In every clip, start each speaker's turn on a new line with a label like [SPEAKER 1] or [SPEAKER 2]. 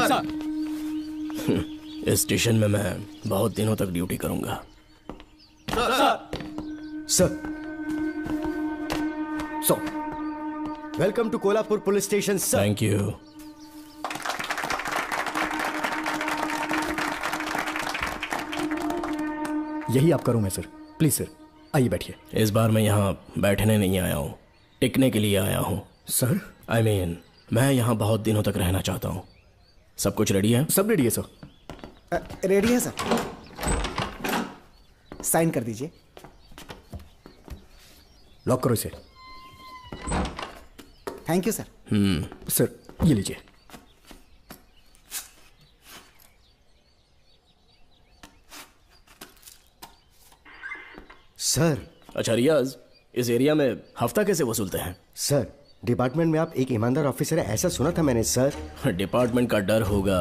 [SPEAKER 1] Sir.
[SPEAKER 2] इस station में मैं बहुत दिनों तक ड्यूटी करूंगा।
[SPEAKER 3] Sir so welcome to Kolhapur police station sir.
[SPEAKER 2] Thank you.
[SPEAKER 3] यही आपका रूम है सर, प्लीज सर आइए बैठिए।
[SPEAKER 2] इस बार मैं यहाँ बैठने नहीं आया हूँ, टिकने के लिए आया हूँ।
[SPEAKER 3] सर
[SPEAKER 2] I mean, मैं यहाँ बहुत दिनों तक रहना चाहता हूँ। सब कुछ रेडी है?
[SPEAKER 3] सब रेडी है सर।
[SPEAKER 4] रेडी है सर, साइन कर दीजिए।
[SPEAKER 3] लॉक करो इसे।
[SPEAKER 4] Thank you sir.
[SPEAKER 3] सर ये लीजिए। सर।
[SPEAKER 2] अच्छा रियाज, इस एरिया में हफ्ता कैसे वसूलते हैं?
[SPEAKER 3] सर डिपार्टमेंट में आप एक ईमानदार ऑफिसर है ऐसा सुना था मैंने सर।
[SPEAKER 2] डिपार्टमेंट का डर होगा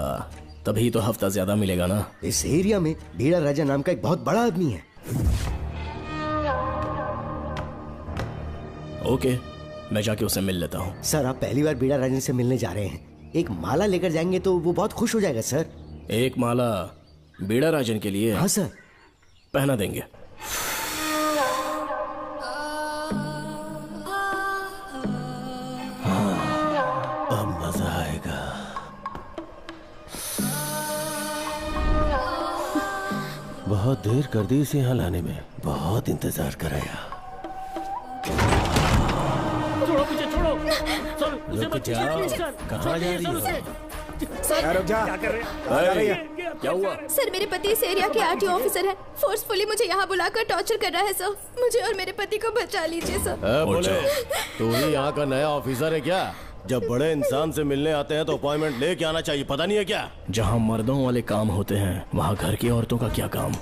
[SPEAKER 2] तभी तो हफ्ता ज्यादा मिलेगा ना।
[SPEAKER 3] इस एरिया में बीड़ा राजा नाम का एक बहुत बड़ा आदमी है।
[SPEAKER 2] ओके, मैं जाके उससे मिल लेता हूँ।
[SPEAKER 3] सर आप पहली बार बीड़ा राजा से मिलने जा रहे हैं, एक माला लेकर जाएंगे तो वो बहुत खुश हो जाएगा सर।
[SPEAKER 2] एक माला बीड़ा राजन के लिए?
[SPEAKER 3] हाँ सर।
[SPEAKER 2] पहना देंगे।
[SPEAKER 5] अब मजा आएगा। बहुत देर कर दी इसे यहाँ लाने में, बहुत इंतजार कराया।
[SPEAKER 6] छोड़ो मुझे, छोड़ो सर, उसे
[SPEAKER 5] रुक
[SPEAKER 6] मत
[SPEAKER 5] जाओ,
[SPEAKER 6] छेड़िए, सर।
[SPEAKER 5] कहाँ जा रही हो?
[SPEAKER 4] रुक जा।
[SPEAKER 6] क्या कर रहे हैं?
[SPEAKER 2] क्या हुआ?
[SPEAKER 7] सर मेरे पति इस एरिया के आरटीओ ऑफिसर हैं। फोर्सफुली मुझे यहाँ बुलाकर टॉर्चर कर रहा है सर। मुझे और मेरे पति को बचा लीजिए सर।
[SPEAKER 5] बोले तू ही यहाँ का नया ऑफिसर है क्या? जब बड़े इंसान से मिलने आते हैं तो अपॉइंटमेंट लेके आना चाहिए, पता नहीं है क्या?
[SPEAKER 2] जहाँ मर्दों वाले काम होते हैं वहाँ घर की औरतों का क्या काम?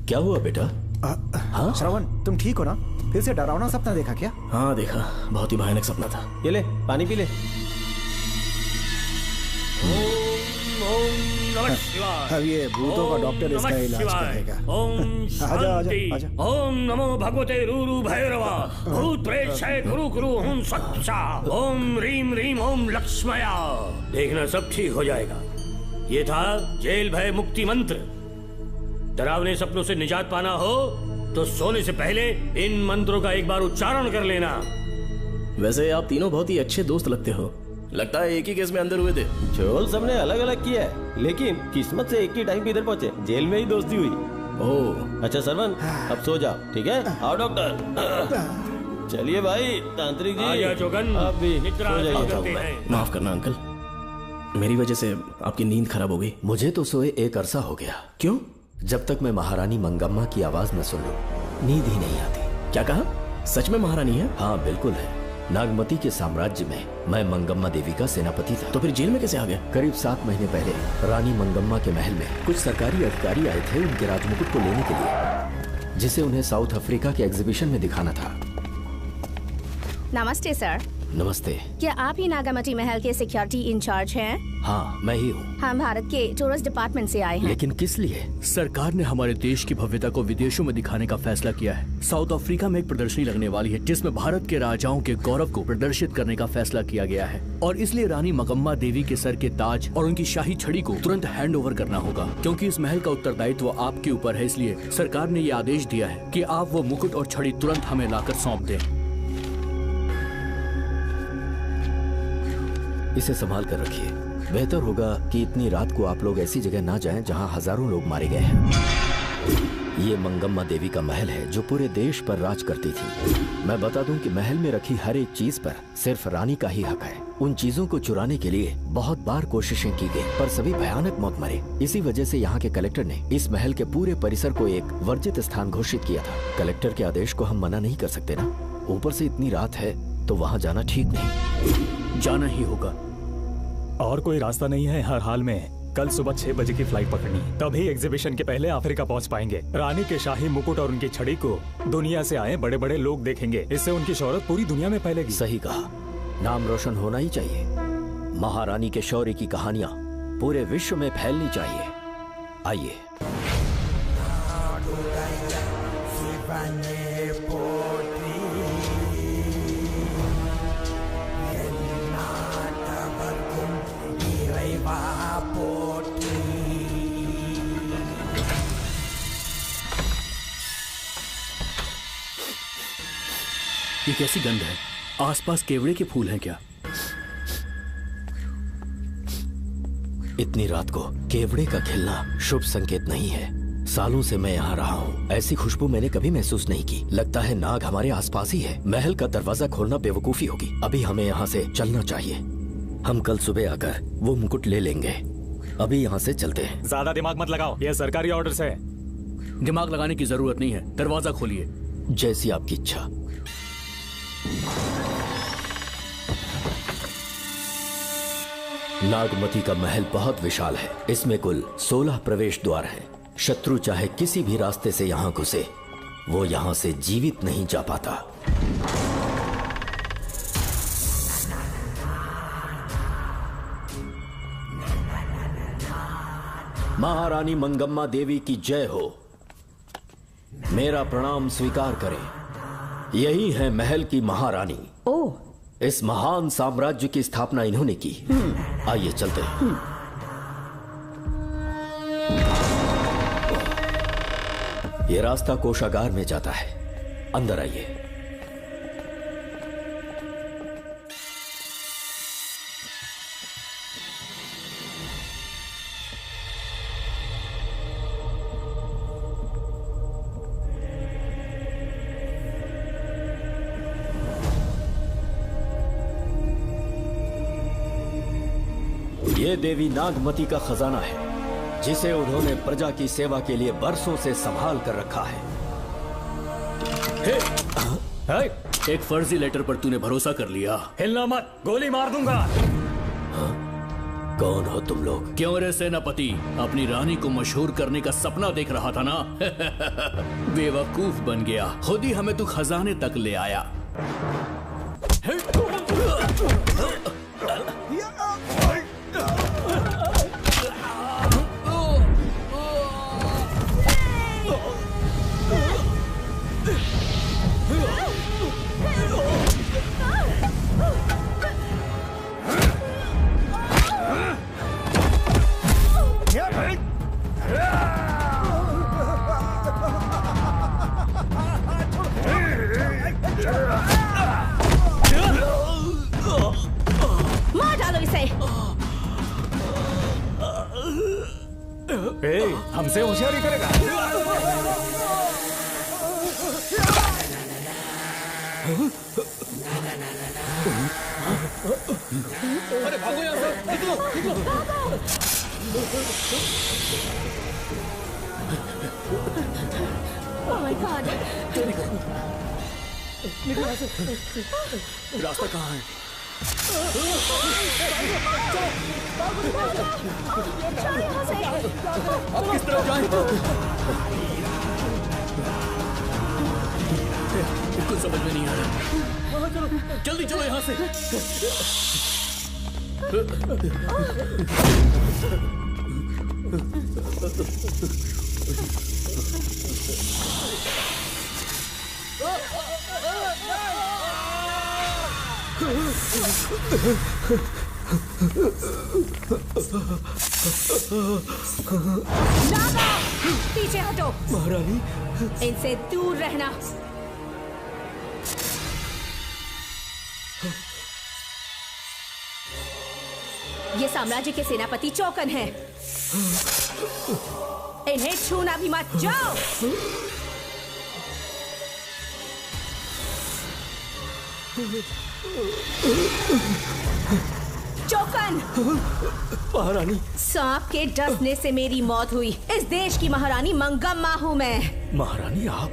[SPEAKER 5] क्या हुआ बेटा?
[SPEAKER 4] हाँ श्रवण, तुम ठीक हो ना? फिर से डरावना सपना देखा क्या?
[SPEAKER 2] हाँ देखा, बहुत ही भयानक सपना था।
[SPEAKER 5] ये ले पानी पी ले।
[SPEAKER 4] अब ये भूतों का डॉक्टर इसका इलाज करेगा।
[SPEAKER 6] ओम शांति।
[SPEAKER 4] आजा।
[SPEAKER 6] ओम नमो भगवते रूरू भैरवा। भूत प्रेत शैत गुरु गुरु ओम सच्चा। ओम रीम रीम ओम लक्ष्मया। देखना सब ठीक हो जाएगा। ये था जेल भय मुक्ति मंत्र। डरावने सपनों से निजात पाना हो तो सोने से पहले इन मंत्रों का एक बार उच्चारण कर लेना।
[SPEAKER 2] वैसे आप तीनों बहुत ही अच्छे दोस्त लगते हो। लगता है एक ही केस में अंदर हुए थे।
[SPEAKER 5] झोल सबने अलग अलग किया है, लेकिन किस्मत से एक ही टाइम पे इधर पहुंचे, जेल में ही दोस्ती हुई।
[SPEAKER 2] ओह
[SPEAKER 5] अच्छा सरवन, अब सो जाओ, ठीक है? आओ डॉक्टर। चलिए भाई तांत्रिक जी,
[SPEAKER 6] आजा जोगन,
[SPEAKER 5] अब भी
[SPEAKER 6] निद्रा
[SPEAKER 5] सो जाइए।
[SPEAKER 6] करते हैं।
[SPEAKER 2] माफ करना अंकल, मेरी वजह से आपकी नींद खराब हो गई।
[SPEAKER 8] मुझे तो सोए एक अरसा हो गया।
[SPEAKER 2] क्यों?
[SPEAKER 8] जब तक मैं महारानी मंगम्मा की आवाज न सुन लूं, नींद ही नहीं आती।
[SPEAKER 2] क्या कहा? सच में महारानी है?
[SPEAKER 8] हाँ बिल्कुल है। नागमती के साम्राज्य में मैं मंगम्मा देवी का सेनापति था।
[SPEAKER 2] तो फिर जेल में कैसे आ गए?
[SPEAKER 8] करीब 7 महीने पहले रानी मंगम्मा के महल में कुछ सरकारी अधिकारी आए थे उनके राजमुकुट को लेने के लिए, जिसे उन्हें साउथ अफ्रीका के एग्जीबिशन में दिखाना था।
[SPEAKER 7] नमस्ते सर।
[SPEAKER 8] नमस्ते।
[SPEAKER 7] क्या आप ही नागामती महल के सिक्योरिटी इंचार्ज हैं?
[SPEAKER 8] हाँ मैं ही हूँ।
[SPEAKER 7] हम भारत के टूरिस्ट डिपार्टमेंट से आए हैं।
[SPEAKER 8] लेकिन किस लिए?
[SPEAKER 9] सरकार ने हमारे देश की भव्यता को विदेशों में दिखाने का फैसला किया है। साउथ अफ्रीका में एक प्रदर्शनी लगने वाली है जिसमें भारत के राजाओं के गौरव को प्रदर्शित करने का फैसला किया गया है, और इसलिए रानी मंगम्मा देवी के सर के ताज और उनकी शाही छड़ी को तुरंत हैंड ओवर करना होगा। क्योंकि इस महल का उत्तरदायित्व आपके ऊपर है, इसलिए सरकार ने ये आदेश दिया है कि आप वो मुकुट और छड़ी तुरंत हमें लाकर सौंप दें।
[SPEAKER 8] इसे संभाल कर रखिए, बेहतर होगा कि इतनी रात को आप लोग ऐसी जगह ना जाएं जहां हजारों लोग मारे गए हैं। ये मंगम्मा देवी का महल है जो पूरे देश पर राज करती थी। मैं बता दूं कि महल में रखी हर एक चीज पर सिर्फ रानी का ही हक है। उन चीजों को चुराने के लिए बहुत बार कोशिशें की गई, पर सभी भयानक मौत मरे। इसी वजह से यहाँ के कलेक्टर ने इस महल के पूरे परिसर को एक वर्जित स्थान घोषित किया था। कलेक्टर के आदेश को हम मना नहीं कर सकते ना। ऊपर से इतनी रात है तो वहाँ जाना ठीक नहीं।
[SPEAKER 9] जाना ही होगा।
[SPEAKER 1] और कोई रास्ता नहीं है। हर हाल में कल सुबह 6 बजे की फ्लाइट पकड़नी, तभी एग्जीबिशन के पहले अफ्रीका पहुंच पाएंगे। रानी के शाही मुकुट और उनकी छड़ी को दुनिया से आए बड़े बड़े लोग देखेंगे। इससे उनकी शोहरत पूरी दुनिया में फैलेगी।
[SPEAKER 8] सही कहा, नाम रोशन होना ही चाहिए। महारानी के शौर्य की कहानियां पूरे विश्व में फैलनी चाहिए। आइए।
[SPEAKER 9] ये कैसी गंध है? आसपास केवड़े के फूल हैं क्या?
[SPEAKER 8] इतनी रात को केवड़े का खिलना शुभ संकेत नहीं है। सालों से मैं यहाँ रहा हूँ, ऐसी खुशबू मैंने कभी महसूस नहीं की। लगता है नाग हमारे आसपास ही है। महल का दरवाजा खोलना बेवकूफी होगी। अभी हमें यहाँ से चलना चाहिए। हम कल सुबह आकर वो मुकुट ले लेंगे। अभी यहाँ से चलते हैं।
[SPEAKER 1] ज्यादा दिमाग मत लगाओ, ये सरकारी ऑर्डर्स है।
[SPEAKER 9] दिमाग लगाने की जरूरत नहीं है। दरवाजा खोलिए।
[SPEAKER 8] जैसी आपकी इच्छा। नागमती का महल बहुत विशाल है। इसमें कुल 16 प्रवेश द्वार हैं। शत्रु चाहे किसी भी रास्ते से यहाँ घुसे, वो यहाँ से जीवित नहीं जा पाता। महारानी मंगम्मा देवी की जय हो। मेरा प्रणाम स्वीकार करें। यही है महल की महारानी।
[SPEAKER 10] ओह,
[SPEAKER 8] इस महान साम्राज्य की स्थापना इन्होंने की। आइए चलते हैं। ये रास्ता कोषागार में जाता है। अंदर आइए। ये देवी नागमती का खजाना है, जिसे उन्होंने प्रजा की सेवा के लिए बरसों से संभाल कर रखा है।
[SPEAKER 9] एक फर्जी लेटर पर तूने भरोसा कर लिया।
[SPEAKER 1] हिलना मत, गोली मार दूंगा।
[SPEAKER 8] कौन हो तुम लोग?
[SPEAKER 9] क्यों रे सेनापति, अपनी रानी को मशहूर करने का सपना देख रहा था ना? बेवकूफ बन गया। खुद ही हमें तू खजाने तक ले आया।
[SPEAKER 10] मार डालो इसे।
[SPEAKER 1] हमसे होशियारी करेगा।
[SPEAKER 9] अरे भागो यहाँ से, निकलो, निकलो।
[SPEAKER 10] Oh my God!
[SPEAKER 9] निकलो यहाँ से। रास्ता कहाँ है? अब किस तरफ जाएं? कुछ समझ में नहीं आ रहा। जल्दी चलो यहाँ से।
[SPEAKER 10] नागा, पीछे हटो।
[SPEAKER 3] महारानी,
[SPEAKER 10] इनसे दूर रहना। ये साम्राज्य के सेनापति चौकन हैं। इन्हें छूना भी मत। जाओ। चौकन।
[SPEAKER 8] महारानी।
[SPEAKER 10] सांप के डसने से मेरी मौत हुई। इस देश की महारानी मंगम्मा हूँ मैं।
[SPEAKER 8] महारानी आप?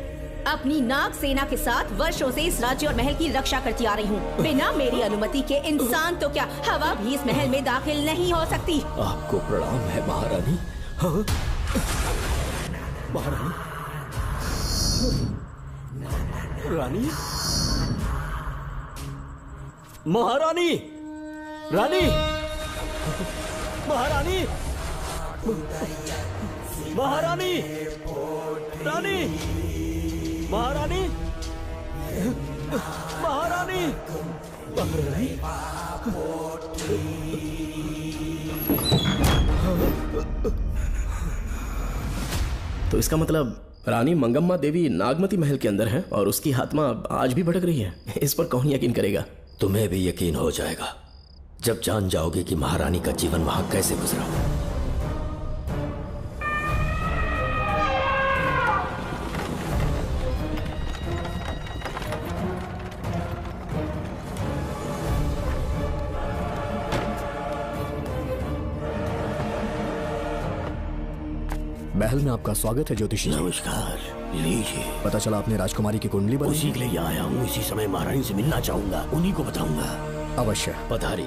[SPEAKER 10] अपनी नाग सेना के साथ वर्षों से इस राज्य और महल की रक्षा करती आ रही हूँ। बिना मेरी अनुमति के इंसान तो क्या, हवा भी इस महल में दाखिल नहीं हो सकती।
[SPEAKER 8] आपको प्रणाम है महारानी। हाँ? महारानी। रानी। महारानी। रानी। महारानी। महारानी। रानी। महारानी। महारानी।
[SPEAKER 2] तो इसका मतलब रानी मंगम्मा देवी नागमती महल के अंदर है और उसकी आत्मा आज भी भटक रही है। इस पर कौन यकीन करेगा?
[SPEAKER 8] तुम्हें भी यकीन हो जाएगा जब जान जाओगे कि महारानी का जीवन वहां कैसे गुजरा।
[SPEAKER 4] महल में आपका स्वागत है ज्योतिषी।
[SPEAKER 6] नमस्कार। लीजिए।
[SPEAKER 4] पता चला आपने राजकुमारी की कुंडली बनाई।
[SPEAKER 6] उसी के लिए आया हूँ। इसी समय महारानी से मिलना चाहूंगा, उन्हीं को बताऊंगा।
[SPEAKER 4] अवश्य।
[SPEAKER 8] पधारी।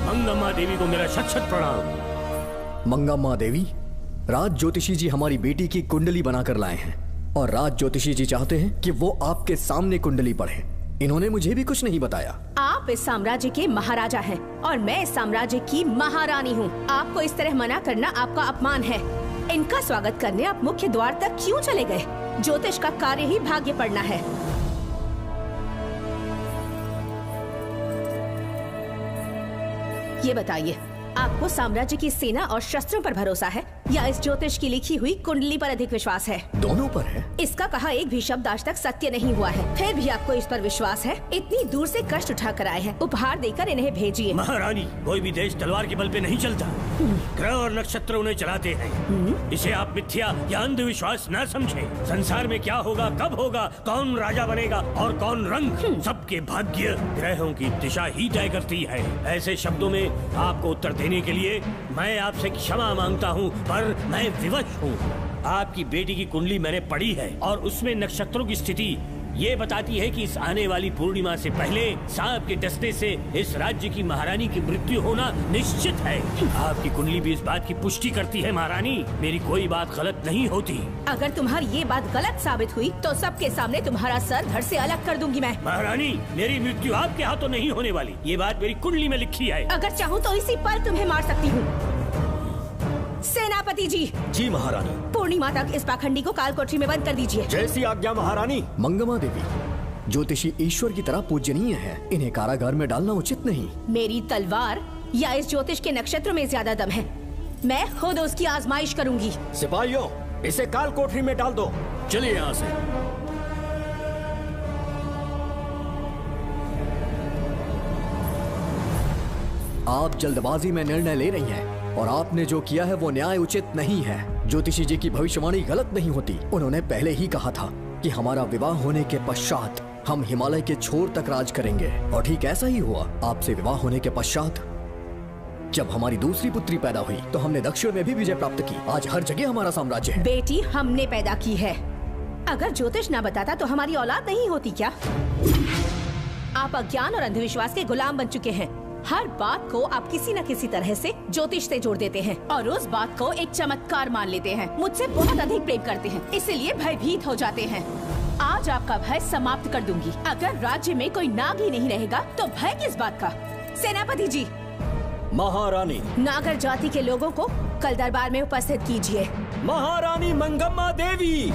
[SPEAKER 6] मंगम्मा देवी को मेरा शत शत प्रणाम।
[SPEAKER 4] मंगम्मा देवी, राज ज्योतिषी जी हमारी बेटी की कुंडली बनाकर लाए हैं और राज ज्योतिषी जी चाहते हैं कि वो आपके सामने कुंडली पढ़ें। इन्होंने मुझे भी कुछ नहीं बताया।
[SPEAKER 10] आप इस साम्राज्य के महाराजा हैं और मैं इस साम्राज्य की महारानी हूँ। आपको इस तरह मना करना आपका अपमान है। इनका स्वागत करने आप मुख्य द्वार तक क्यों चले गए? ज्योतिष का कार्य ही भाग्य पढ़ना है। ये बताइए, आपको साम्राज्य की सेना और शस्त्रों पर भरोसा है या इस ज्योतिष की लिखी हुई कुंडली पर अधिक विश्वास है?
[SPEAKER 4] दोनों पर है।
[SPEAKER 10] इसका कहा एक भी शब्द आज तक सत्य नहीं हुआ है, फिर भी आपको इस पर विश्वास है? इतनी दूर से कष्ट उठा कर आए हैं, उपहार देकर इन्हें भेजिए।
[SPEAKER 6] महारानी, कोई भी देश तलवार के बल पे नहीं चलता, ग्रह और नक्षत्र उन्हें चलाते हैं। इसे आप मिथ्या या अंधविश्वास न समझे। संसार में क्या होगा, कब होगा, कौन राजा बनेगा और कौन रंग, सबके भाग्य ग्रहों की दिशा ही तय करती है। ऐसे शब्दों में आपको उत्तर देने के लिए मैं आपसे क्षमा मांगता हूँ, पर मैं विवश हूँ। आपकी बेटी की कुंडली मैंने पढ़ी है और उसमें नक्षत्रों की स्थिति ये बताती है कि इस आने वाली पूर्णिमा से पहले सांप के डसने से इस राज्य की महारानी की मृत्यु होना निश्चित है। आपकी कुंडली भी इस बात की पुष्टि करती है। महारानी, मेरी कोई बात गलत नहीं होती।
[SPEAKER 10] अगर तुम्हारी ये बात गलत साबित हुई तो सबके सामने तुम्हारा सर धड़ से अलग कर दूंगी मैं।
[SPEAKER 6] महारानी, मेरी मृत्यु आपके हाथों नहीं होने वाली, ये बात मेरी कुंडली में लिखी है।
[SPEAKER 10] अगर चाहूँ तो इसी पल तुम्हें मार सकती हूँ। सेनापति जी।
[SPEAKER 8] जी महारानी।
[SPEAKER 10] पूर्णिमा तक इस पाखंडी को काल कोठरी में बंद कर दीजिए।
[SPEAKER 8] जैसी आज्ञा महारानी।
[SPEAKER 4] मंगम्मा देवी, ज्योतिषी ईश्वर की तरह पूजनीय है, इन्हें कारागार में डालना उचित नहीं।
[SPEAKER 10] मेरी तलवार या इस ज्योतिष के नक्षत्र में ज्यादा दम है, मैं खुद उसकी आजमाइश करूंगी।
[SPEAKER 8] सिपाहियों, इसे काल कोठरी में डाल दो।
[SPEAKER 9] चलिए यहाँ से।
[SPEAKER 4] आप जल्दबाजी में निर्णय ले रही हैं और आपने जो किया है वो न्याय उचित नहीं है। ज्योतिषी जी की भविष्यवाणी गलत नहीं होती। उन्होंने पहले ही कहा था कि हमारा विवाह होने के पश्चात हम हिमालय के छोर तक राज करेंगे और ठीक ऐसा ही हुआ। आपसे विवाह होने के पश्चात जब हमारी दूसरी पुत्री पैदा हुई तो हमने दक्षिण में भी विजय प्राप्त की। आज हर जगह हमारा साम्राज्य है।
[SPEAKER 10] बेटी हमने पैदा की है। अगर ज्योतिष ना बताता तो हमारी औलाद नहीं होती क्या? आप अज्ञान और अंधविश्वास के गुलाम बन चुके हैं। हर बात को आप किसी न किसी तरह से ज्योतिष से जोड़ देते हैं और उस बात को एक चमत्कार मान लेते हैं। मुझसे बहुत अधिक प्रेम करते हैं, इसीलिए भयभीत हो जाते हैं। आज आपका भय समाप्त कर दूंगी। अगर राज्य में कोई नाग ही नहीं रहेगा तो भय किस बात का? सेनापति जी।
[SPEAKER 8] महारानी।
[SPEAKER 10] नागर जाति के लोगों को कल दरबार में उपस्थित कीजिए।
[SPEAKER 8] महारानी मंगम्मा देवी।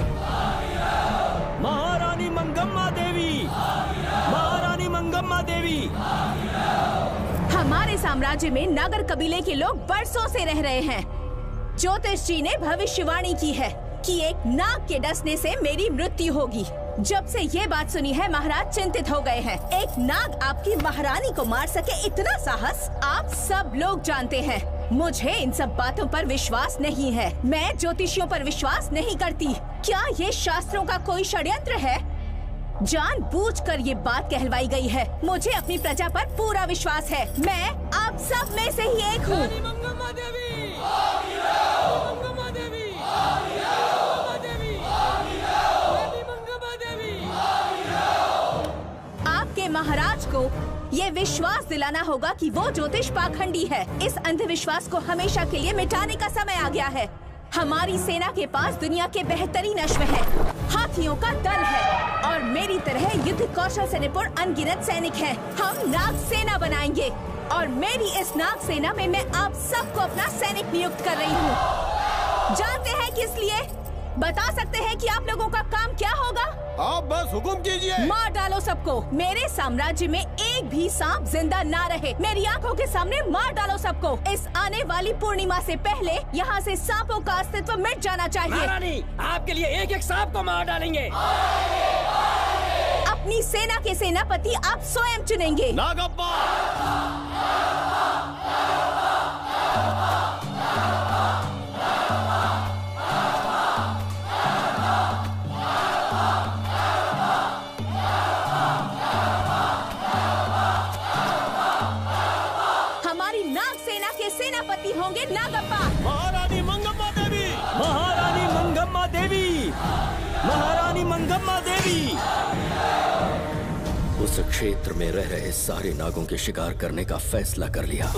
[SPEAKER 8] महारानी मंगम्मा देवी। महारानी मंगम्मा देवी।
[SPEAKER 10] हमारे साम्राज्य में नागर कबीले के लोग बरसों से रह रहे हैं। ज्योतिष जी ने भविष्यवाणी की है कि एक नाग के डसने से मेरी मृत्यु होगी। जब से ये बात सुनी है महाराज चिंतित हो गए हैं। एक नाग आपकी महारानी को मार सके इतना साहस आप सब लोग जानते हैं। मुझे इन सब बातों पर विश्वास नहीं है। मैं ज्योतिषियों पर विश्वास नहीं करती। क्या ये शास्त्रों का कोई षड्यंत्र है? जानबूझकर ये बात कहलवाई गई है। मुझे अपनी प्रजा पर पूरा विश्वास है। मैं आप सब में से ही एक हूँ। आपके महाराज को ये विश्वास दिलाना होगा कि वो ज्योतिष पाखंडी है। इस अंधविश्वास को हमेशा के लिए मिटाने का समय आ गया है। हमारी सेना के पास दुनिया के बेहतरीन अश्व है, हाथियों का दल है और मेरी तरह युद्ध कौशल से निपुण अनगिनत सैनिक हैं। हम नाग सेना बनाएंगे और मेरी इस नाग सेना में मैं आप सबको अपना सैनिक नियुक्त कर रही हूँ। जानते हैं किस लिए? बता सकते हैं कि आप लोगों का काम क्या होगा?
[SPEAKER 5] आप बस हुक्म कीजिए।
[SPEAKER 10] मार डालो सबको। मेरे साम्राज्य में एक भी सांप जिंदा ना रहे। मेरी आंखों के सामने मार डालो सबको। इस आने वाली पूर्णिमा से पहले यहाँ से सांपों का अस्तित्व मिट जाना चाहिए।
[SPEAKER 11] महारानी, आपके लिए एक एक सांप को मार डालेंगे।
[SPEAKER 10] अपनी सेना के सेनापति आप स्वयं चुनेंगे।
[SPEAKER 5] नागप्पा।
[SPEAKER 10] सेनापति होंगे नागप्पा।
[SPEAKER 5] महारानी मंगम्मा देवी।
[SPEAKER 11] महारानी मंगम्मा देवी। महारानी मंगम्मा देवी।
[SPEAKER 8] उस क्षेत्र में रह रहे सारे नागों के शिकार करने का फैसला कर लिया।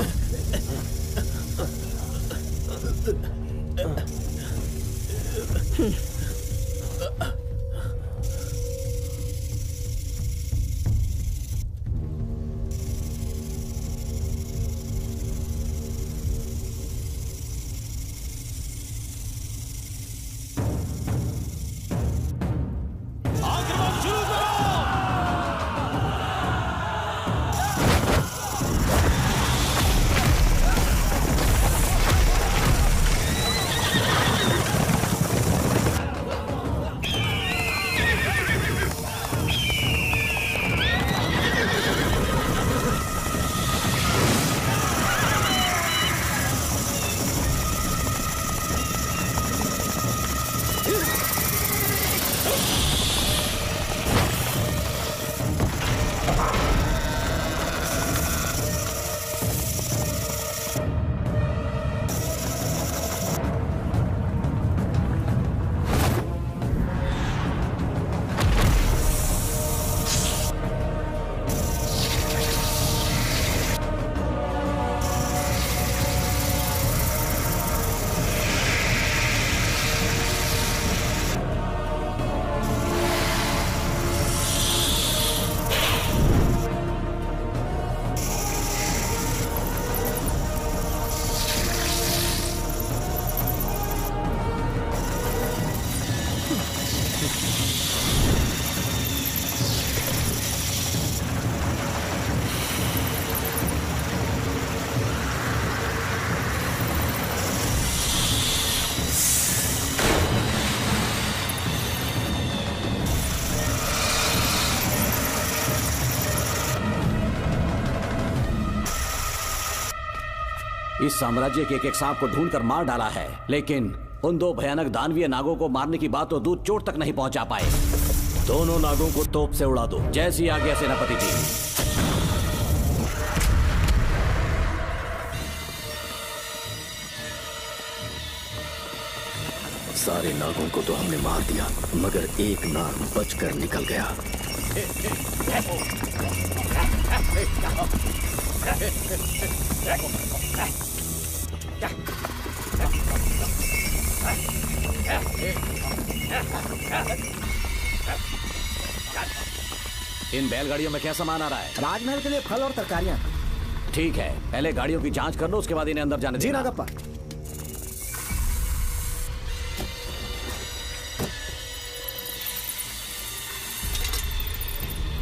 [SPEAKER 12] इस साम्राज्य के एक सांप को ढूंढकर मार डाला है, लेकिन उन दो भयानक दानवीय नागों को मारने की बात तो दूर चोट तक नहीं पहुंचा पाए। दोनों नागों को तोप से उड़ा दो। जैसी आज्ञा सेनापति जी।
[SPEAKER 8] सारे नागों को तो हमने मार दिया, मगर एक नाग बचकर निकल गया।
[SPEAKER 12] इन बैलगाड़ियों में क्या सामान आ रहा है?
[SPEAKER 3] राजमहल के लिए फल और तरकारियां।
[SPEAKER 12] ठीक है, पहले गाड़ियों की जांच कर लो, उसके बाद इन्हें अंदर जाने देना।
[SPEAKER 3] जी नागप्पा।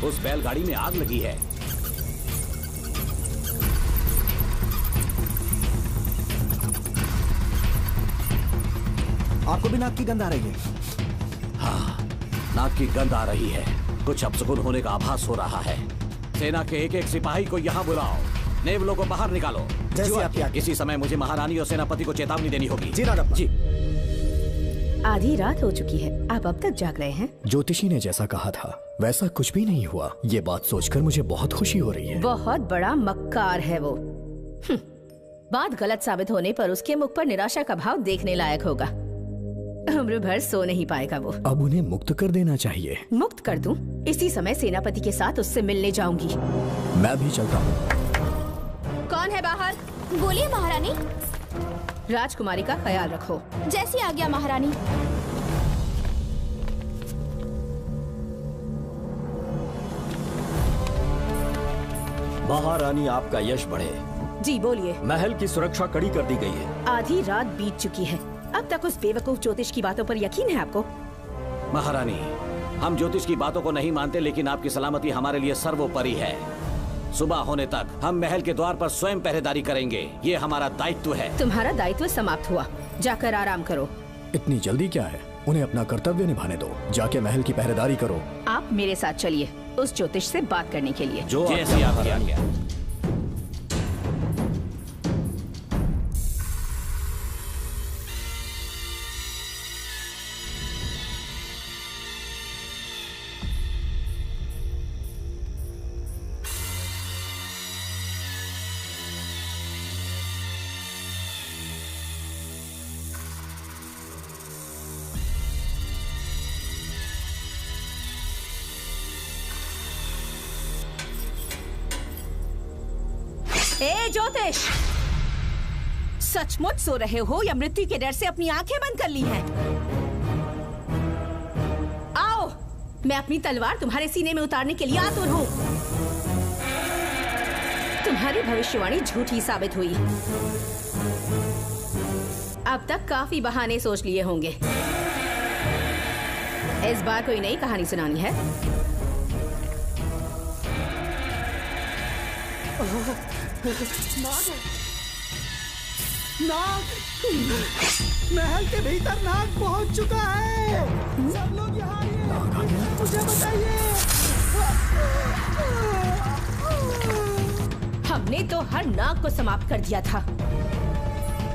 [SPEAKER 12] उस बैलगाड़ी में आग लगी है।
[SPEAKER 4] आपको भी नाक की गंध आ रही है?
[SPEAKER 12] हाँ, नाक की गंध आ रही है। कुछ अपशकुन होने का आभास हो रहा है। सेना के एक एक सिपाही को यहाँ बुलाओ, नेवलों को बाहर निकालो।
[SPEAKER 4] जैसे आपकी आज्ञा।
[SPEAKER 12] इसी समय मुझे महारानी और सेनापति को चेतावनी देनी होगी।
[SPEAKER 4] जी नागप्पा।
[SPEAKER 12] जी।
[SPEAKER 10] आधी रात हो चुकी है, आप अब तक जाग रहे हैं?
[SPEAKER 4] ज्योतिषी ने जैसा कहा था वैसा कुछ भी नहीं हुआ। ये बात सोचकर मुझे बहुत खुशी हो रही है।
[SPEAKER 10] बहुत बड़ा मक्कार है वो। बात गलत साबित होने पर उसके मुख पर निराशा का भाव देखने लायक होगा। उम्र भर सो नहीं पाएगा वो।
[SPEAKER 4] अब उन्हें मुक्त कर देना चाहिए।
[SPEAKER 10] मुक्त कर दूं? इसी समय सेनापति के साथ उससे मिलने जाऊंगी।
[SPEAKER 4] मैं भी चलता हूँ।
[SPEAKER 10] कौन है बाहर?
[SPEAKER 7] बोलिए महारानी।
[SPEAKER 10] राजकुमारी का ख्याल रखो।
[SPEAKER 7] जैसी आज्ञा महारानी।
[SPEAKER 8] महारानी, आपका यश बढ़े।
[SPEAKER 10] जी बोलिए।
[SPEAKER 8] महल की सुरक्षा कड़ी कर दी गई है।
[SPEAKER 10] आधी रात बीत चुकी है, अब तक उस बेवकूफ ज्योतिष की बातों पर यकीन है आपको?
[SPEAKER 12] महारानी, हम ज्योतिष की बातों को नहीं मानते, लेकिन आपकी सलामती हमारे लिए सर्वोपरि है। सुबह होने तक हम महल के द्वार पर स्वयं पहरेदारी करेंगे, ये हमारा दायित्व है।
[SPEAKER 10] तुम्हारा दायित्व समाप्त हुआ, जाकर आराम करो।
[SPEAKER 4] इतनी जल्दी क्या है? उन्हें अपना कर्तव्य निभाने दो। जाके महल की पहरेदारी करो।
[SPEAKER 10] आप मेरे साथ चलिए उस ज्योतिष से बात करने के लिए।
[SPEAKER 12] जो जैसे आपकी आज्ञा।
[SPEAKER 10] ए ज्योतिष, सचमुच सो रहे हो या मृत्यु के डर से अपनी आंखें बंद कर ली हैं? आओ, मैं अपनी तलवार तुम्हारे सीने में उतारने के लिए आतुर हूं। तुम्हारी भविष्यवाणी झूठी साबित हुई। अब तक काफी बहाने सोच लिए होंगे। इस बार कोई नई कहानी सुनानी है?
[SPEAKER 13] नाग! महल के भीतर नाग पहुंच चुका है। सब लोग यहाँ आइए, मुझे बताइए।
[SPEAKER 10] हमने तो हर नाग को समाप्त कर दिया था।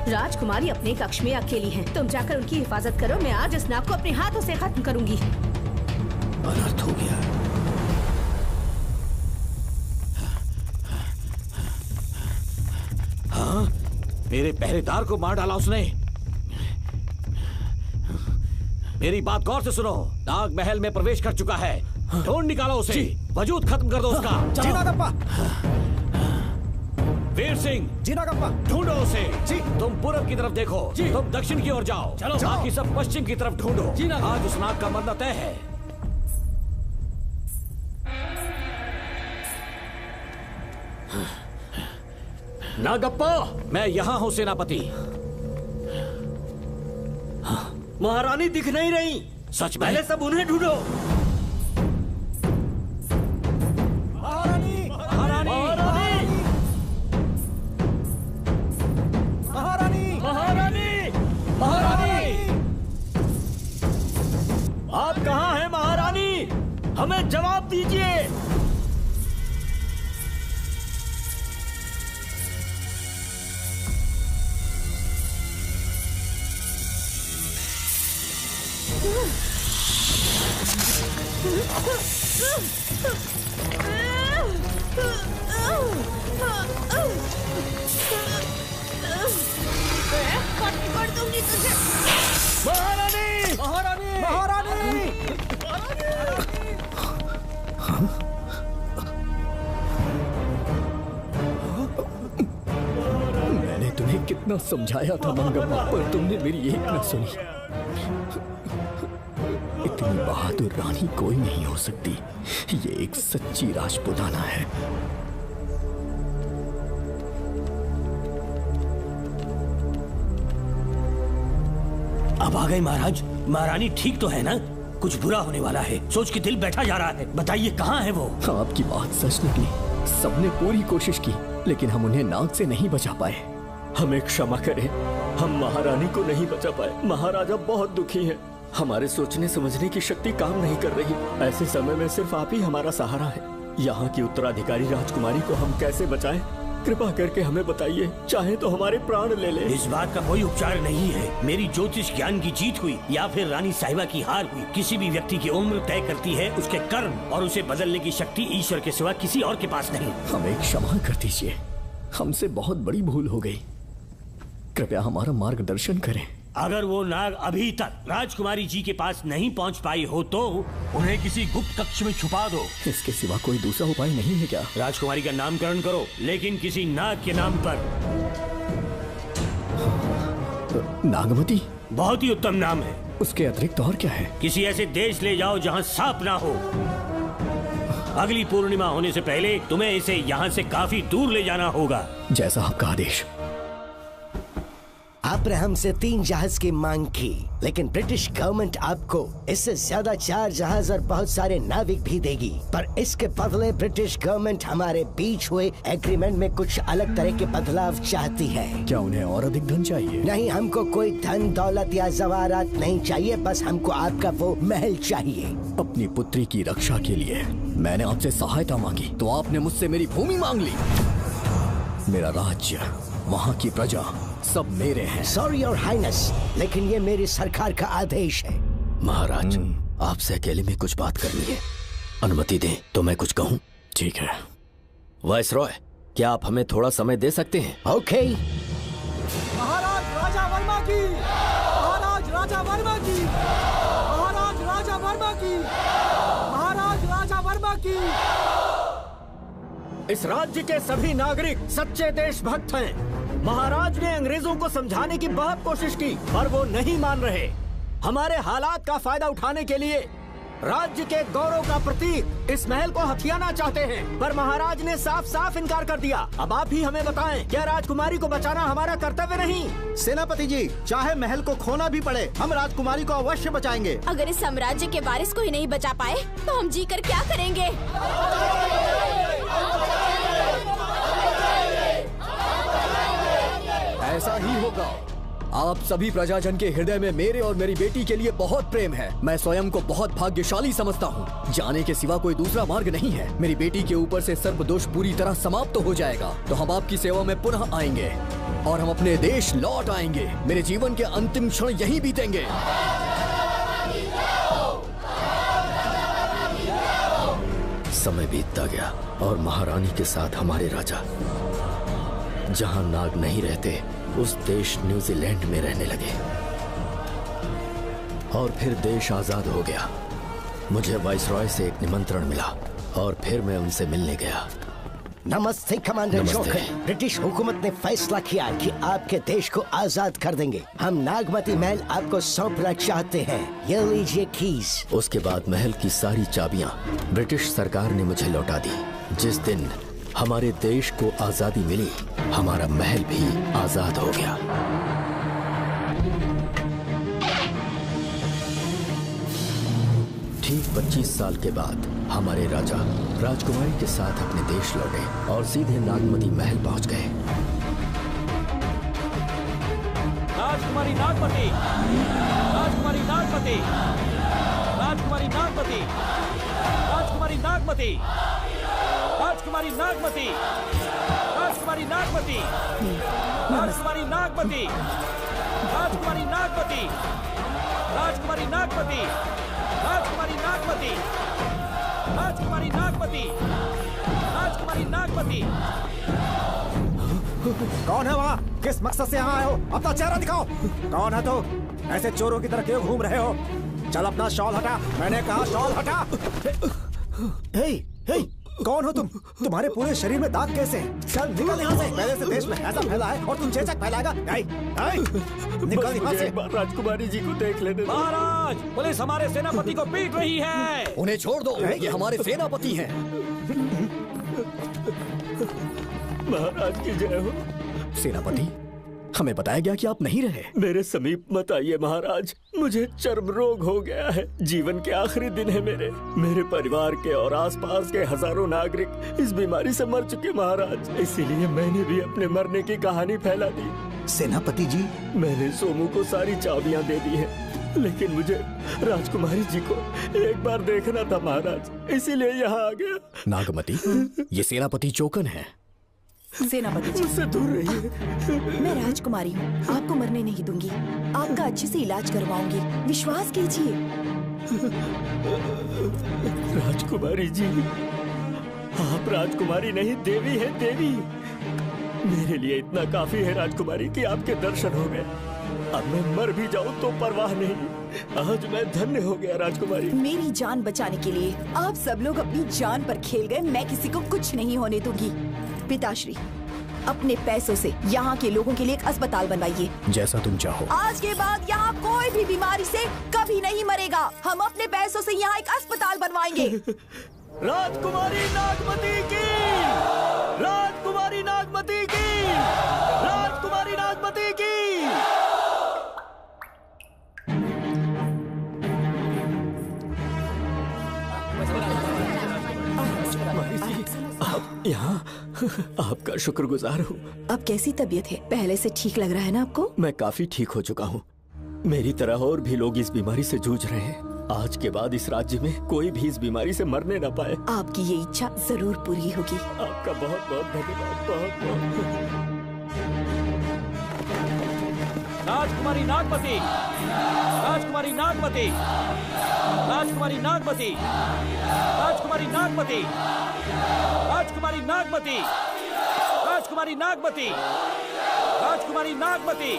[SPEAKER 10] राजकुमारी अपने कक्ष में अकेली है, तुम जाकर उनकी हिफाजत करो। मैं आज इस नाग को अपने हाथों से खत्म करूंगी।
[SPEAKER 12] अनर्थ हो गया। हाँ, मेरे पहरेदार को मार डाला उसने। मेरी बात गौर से सुनो। नाग महल में प्रवेश कर चुका है, ढूंढ निकालो उसे, वजूद खत्म कर दो उसका।
[SPEAKER 4] जी नागप्पा।
[SPEAKER 12] वीर सिंह।
[SPEAKER 4] जी नागप्पा।
[SPEAKER 12] ढूंढो उसे।
[SPEAKER 4] जी।
[SPEAKER 12] तुम पूरब की तरफ देखो, तुम दक्षिण की ओर जाओ,
[SPEAKER 11] चलो।
[SPEAKER 12] बाकी सब पश्चिम की तरफ ढूंढो।
[SPEAKER 11] जी नागप्पा।
[SPEAKER 12] आज उस नाग का मरना तय है।
[SPEAKER 11] नागप्पा,
[SPEAKER 12] मैं यहाँ हूँ सेनापति।
[SPEAKER 11] महारानी दिख नहीं रही।
[SPEAKER 12] सच में?
[SPEAKER 11] पहले सब उन्हें ढूंढो।
[SPEAKER 13] महारानी!
[SPEAKER 12] महारानी!
[SPEAKER 13] महारानी!
[SPEAKER 11] महारानी! महारानी! आप कहाँ हैं महारानी? हमें जवाब दीजिए।
[SPEAKER 10] कर दूंगी तुझे।
[SPEAKER 11] महारानी! महारानी!
[SPEAKER 13] महारानी!
[SPEAKER 4] मैंने तुम्हें कितना समझाया था मंगम्मा, पर तुमने मेरी एक न सुनी। इतनी बहादुर रानी कोई नहीं हो सकती। ये एक सच्ची राजपुताना है।
[SPEAKER 6] अब आ गए महाराज। महारानी ठीक तो है ना? कुछ बुरा होने वाला है, सोच के दिल बैठा जा रहा है। बताइए कहाँ है वो?
[SPEAKER 4] आपकी बात सच निकली। सबने पूरी कोशिश की, लेकिन हम उन्हें नाग से नहीं बचा पाए। हमें क्षमा करें।
[SPEAKER 9] हम महारानी को नहीं बचा पाए। महाराजा बहुत दुखी हैं। हमारे सोचने समझने की शक्ति काम नहीं कर रही। ऐसे समय में सिर्फ आप ही हमारा सहारा है। यहाँ की उत्तराधिकारी राजकुमारी को हम कैसे बचाएं? कृपा करके हमें बताइए, चाहे तो हमारे प्राण ले ले।
[SPEAKER 6] इस बात का कोई उपचार नहीं है। मेरी ज्योतिष ज्ञान की जीत हुई या फिर रानी साहिबा की हार हुई, किसी भी व्यक्ति की उम्र तय करती है उसके कर्म, और उसे बदलने की शक्ति ईश्वर के सिवा किसी और के पास नहीं।
[SPEAKER 4] हमें क्षमा कर दीजिए, हमसे बहुत बड़ी भूल हो गई। कृपया हमारा मार्गदर्शन करें।
[SPEAKER 6] अगर वो नाग अभी तक राजकुमारी जी के पास नहीं पहुंच पाई हो तो उन्हें किसी गुप्त कक्ष में छुपा दो।
[SPEAKER 4] इसके सिवा कोई दूसरा उपाय नहीं है क्या?
[SPEAKER 6] राजकुमारी का नामकरण करो, लेकिन किसी नाग के नाम पर।
[SPEAKER 4] नागमती
[SPEAKER 6] बहुत ही उत्तम नाम है।
[SPEAKER 4] उसके अतिरिक्त और क्या है?
[SPEAKER 6] किसी ऐसे देश ले जाओ जहाँ सांप ना हो। अगली पूर्णिमा होने से पहले तुम्हें इसे यहाँ से काफी दूर ले जाना होगा।
[SPEAKER 4] जैसा आपका आदेश।
[SPEAKER 3] आपने हमसे 3 जहाज की मांग की, लेकिन ब्रिटिश गवर्नमेंट आपको इससे ज्यादा 4 जहाज और बहुत सारे नाविक भी देगी। पर इसके बदले ब्रिटिश गवर्नमेंट हमारे बीच हुए एग्रीमेंट में कुछ अलग तरह के बदलाव चाहती है।
[SPEAKER 4] क्या उन्हें और अधिक धन चाहिए?
[SPEAKER 3] नहीं, हमको कोई धन दौलत या जवाहरात नहीं चाहिए, बस हमको आपका वो महल चाहिए।
[SPEAKER 4] अपनी पुत्री की रक्षा के लिए मैंने आपसे सहायता मांगी तो आपने मुझसे मेरी भूमि मांग ली। मेरा राज्य, वहाँ की प्रजा सब मेरे हैं।
[SPEAKER 3] सॉरी योर हाइनेस, लेकिन ये मेरी सरकार का आदेश है।
[SPEAKER 8] महाराज, आपसे अकेले में कुछ बात करनी है। अनुमति दें तो मैं कुछ कहूँ?
[SPEAKER 4] ठीक है।
[SPEAKER 8] वाइसरॉय, क्या आप हमें थोड़ा समय दे सकते हैं?
[SPEAKER 3] ओके।
[SPEAKER 13] महाराज राजा वर्मा की, महाराज राजा वर्मा की, महाराज राजा वर्मा की, महाराज राजा वर्मा की।
[SPEAKER 11] इस राज्य के सभी नागरिक सच्चे देशभक्त हैं। महाराज ने अंग्रेजों को समझाने की बहुत कोशिश की, पर वो नहीं मान रहे। हमारे हालात का फायदा उठाने के लिए राज्य के गौरव का प्रतीक इस महल को हथियाना चाहते हैं, पर महाराज ने साफ साफ इनकार कर दिया। अब आप ही हमें बताएं, क्या राजकुमारी को बचाना हमारा कर्तव्य नहीं?
[SPEAKER 14] सेनापति जी, चाहे महल को खोना भी पड़े, हम राजकुमारी को अवश्य बचाएंगे।
[SPEAKER 7] अगर इस साम्राज्य के वारिस को ही नहीं बचा पाए तो हम जीकर क्या करेंगे?
[SPEAKER 4] ऐसा ही होगा। आप सभी प्रजाजन के हृदय में मेरे और मेरी बेटी के लिए बहुत प्रेम है। मैं स्वयं को बहुत भाग्यशाली समझता हूँ। जाने के सिवा कोई दूसरा मार्ग नहीं है। मेरी बेटी के ऊपर से सर्प दोष पूरी तरह समाप्त हो जाएगा तो हम आपकी सेवा में पुनः आएंगे और हम अपने देश लौट आएंगे। मेरे जीवन के अंतिम क्षण यहीं बीतेंगे।
[SPEAKER 8] समय बीतता गया और महारानी के साथ हमारे राजा जहां नाग नहीं रहते उस देश न्यूजीलैंड में रहने लगे और फिर देश आजाद हो गया। मुझे वाइसरॉय से एक निमंत्रण मिला और फिर मैं उनसे मिलने गया।
[SPEAKER 3] नमस्ते कमांडर जोकर। ब्रिटिश हुकूमत ने फैसला किया कि आपके देश को आजाद कर देंगे। हम नागमती महल आपको सौंपना चाहते हैं। ये लीजिए कीज।
[SPEAKER 8] उसके बाद महल की सारी चाबियां ब्रिटिश सरकार ने मुझे लौटा दी। जिस दिन हमारे देश को आजादी मिली, हमारा महल भी आजाद हो गया। ठीक 25 साल के बाद हमारे राजा राजकुमारी के साथ अपने देश लौटे और सीधे नागमती महल पहुंच गए।
[SPEAKER 11] राजकुमारी नागमती, राजकुमारी नागमती, राजकुमारी नागमती, राजकुमारी नागमती, राजकुमारी नागमती, राजकुमारी नागमती, राजकुमारी नागमती, राजकुमारी नागमती, राजकुमारी नागमती, राजकुमारी नागमती, राजकुमारी नागमती, राजकुमारी नागमती।
[SPEAKER 13] कौन है वहाँ? किस मकसद से यहाँ आए हो? अपना चेहरा दिखाओ। कौन है तो? ऐसे चोरों की तरह क्यों घूम रहे हो? चल अपना शॉल हटा। मैंने कहा शॉल हटा। हे, हे, कौन हो तुम? तुम्हारे पूरे शरीर में दाग कैसे हैं? चल निकल यहाँ से। पहले से देश में ऐसा फैला है और तुम चेचक फैलाएगा। निकल यहाँ से।
[SPEAKER 9] राजकुमारी जी को देख लेने दो।
[SPEAKER 11] महाराज, पुलिस हमारे सेनापति को पीट रही है।
[SPEAKER 4] उन्हें छोड़ दो, ये हमारे सेनापति हैं।
[SPEAKER 9] महाराज की जय हो।
[SPEAKER 4] सेनापति, हमें बताया गया कि आप नहीं रहे।
[SPEAKER 9] मेरे समीप मत आइए महाराज, मुझे चर्म रोग हो गया है। जीवन के आखिरी दिन है मेरे परिवार के और आसपास के हजारों नागरिक इस बीमारी से मर चुके महाराज। इसीलिए मैंने भी अपने मरने की कहानी फैला दी।
[SPEAKER 11] सेनापति जी,
[SPEAKER 2] मैंने सोमू को सारी चाबियां दे दी हैं, लेकिन मुझे राजकुमारी जी को एक बार देखना था महाराज, इसीलिए यहाँ आ गया।
[SPEAKER 4] नागमती, ये सेनापति चोकन है।
[SPEAKER 15] सेनापति जी,
[SPEAKER 2] मुझसे दूर रहिए।
[SPEAKER 15] मैं राजकुमारी हूँ, आपको मरने नहीं दूंगी। आपका अच्छे से इलाज करवाऊंगी, विश्वास कीजिए।
[SPEAKER 2] राजकुमारी जी, आप राजकुमारी नहीं देवी है, देवी। मेरे लिए इतना काफी है राजकुमारी कि आपके दर्शन हो गए। अब मैं मर भी जाऊं तो परवाह नहीं, आज मैं धन्य हो गया राजकुमारी।
[SPEAKER 15] मेरी जान बचाने के लिए आप सब लोग अपनी जान पर खेल गए, मैं किसी को कुछ नहीं होने दूंगी। पिताश्री, अपने पैसों से यहाँ के लोगों के लिए एक अस्पताल बनवाइए।
[SPEAKER 4] जैसा तुम चाहो।
[SPEAKER 15] आज के बाद यहाँ कोई भी बीमारी से कभी नहीं मरेगा। हम अपने पैसों से यहाँ एक अस्पताल बनवाएंगे।
[SPEAKER 2] राजकुमारी नागमती की, राजकुमारी नागमती की, राजकुमारी नागमती की। आप यहाँ, आपका शुक्रगुजार हूँ।
[SPEAKER 15] अब कैसी तबीयत है? पहले से ठीक लग रहा है ना आपको?
[SPEAKER 2] मैं काफी ठीक हो चुका हूँ। मेरी तरह और भी लोग इस बीमारी से जूझ रहे हैं। आज के बाद इस राज्य में कोई भी इस बीमारी से मरने न पाए।
[SPEAKER 15] आपकी ये इच्छा जरूर पूरी होगी।
[SPEAKER 2] आपका बहुत बहुत धन्यवाद, बहुत बहुत।
[SPEAKER 12] राजकुमारी नागमती, राजकुमारी नागमती, राजकुमारी नागमती, राजकुमारी नागमती, राजकुमारी नागमती, राजकुमारी नागमती, राजकुमारी नागमती।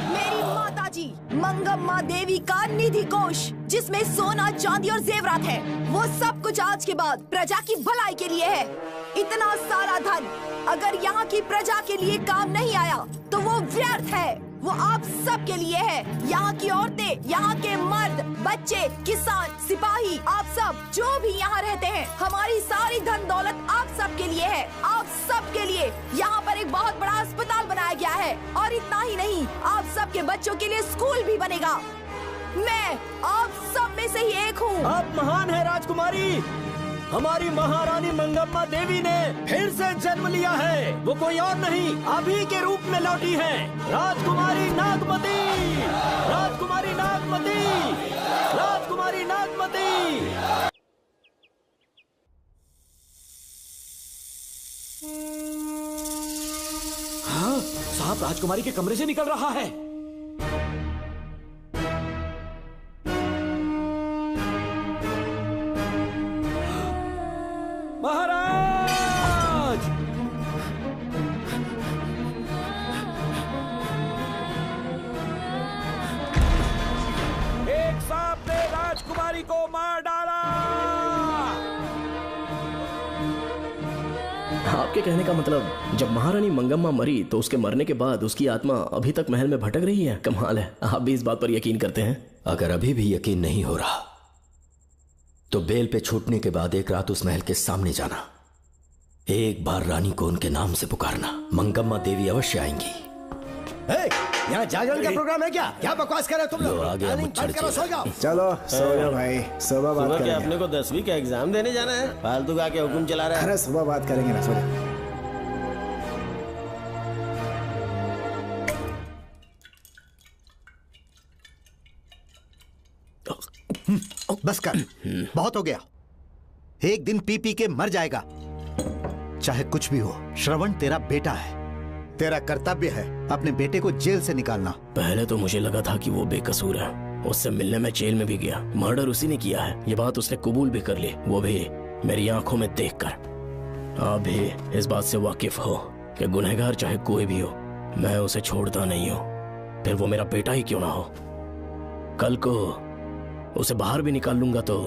[SPEAKER 15] मेरी माता जी मंगम्मा देवी का निधि कोष, जिसमें सोना, चांदी और जेवरात है, वो सब कुछ आज के बाद प्रजा की भलाई के लिए है। इतना सारा धन अगर यहाँ की प्रजा के लिए काम नहीं आया तो वो व्यर्थ है। वो आप सब के लिए है। यहाँ की औरतें, यहाँ के मर्द, बच्चे, किसान, सिपाही, आप सब जो भी यहाँ रहते हैं, हमारी सारी धन दौलत आप सब के लिए है। आप सब के लिए यहाँ पर एक बहुत बड़ा अस्पताल बनाया गया है, और इतना ही नहीं, आप सब के बच्चों के लिए स्कूल भी बनेगा। मैं आप सब में से ही एक हूँ।
[SPEAKER 11] आप महान है राजकुमारी। हमारी महारानी मंगम्मा देवी ने फिर से जन्म लिया है। वो कोई और नहीं, आप ही के रूप में लौटी है। राजकुमारी नागमती, राजकुमारी नागमती, राजकुमारी नागमती।
[SPEAKER 12] हाँ, सांप राजकुमारी के कमरे से निकल रहा है। महाराज! एक सांप ने राजकुमारी को मार डाला।
[SPEAKER 2] आपके कहने का मतलब, जब महारानी मंगम्मा मरी तो उसके मरने के बाद उसकी आत्मा अभी तक महल में भटक रही है? कमाल है, आप भी इस बात पर यकीन करते हैं?
[SPEAKER 8] अगर अभी भी यकीन नहीं हो रहा तो बेल पे छूटने के बाद एक रात उस महल के सामने जाना, एक बार रानी को उनके नाम से पुकारना, मंगम्मा देवी अवश्य आएंगी।
[SPEAKER 3] यहाँ जागरण का प्रोग्राम है क्या? क्या बकवास कर रहे हो तुम लोग?
[SPEAKER 8] आ गया मुच्छर
[SPEAKER 3] करो, सो जाओ।
[SPEAKER 13] चलो सो जाओ भाई, सुबह बात
[SPEAKER 5] सुबह
[SPEAKER 13] करेंगे।
[SPEAKER 5] क्या अपने को 10वीं का एग्जाम देने जाना है? फालतू का क्या हुक्म चला रहा है?
[SPEAKER 13] अरे सुबह बात करेंगे ना, सो जाओ।
[SPEAKER 14] बस कर, बहुत हो गया। एक दिन पी पी के मर जाएगा। चाहे कुछ भी हो, श्रवण तेरा बेटा है। तेरा कर्तव्य है अपने बेटे को जेल से निकालना।
[SPEAKER 2] पहले तो मुझे लगा था कि वो बेकसूर है, उससे मिलने में जेल में भी गया, मर्डर उसी ने किया है, ये बात उसने कबूल भी कर ली, वो भी मेरी आंखों में देखकर। आप भी इस बात से वाकिफ हो कि गुनहगार चाहे कोई भी हो, मैं उसे छोड़ता नहीं हूँ, फिर वो मेरा बेटा ही क्यों ना हो। कल को उसे बाहर भी निकाल लूंगा तो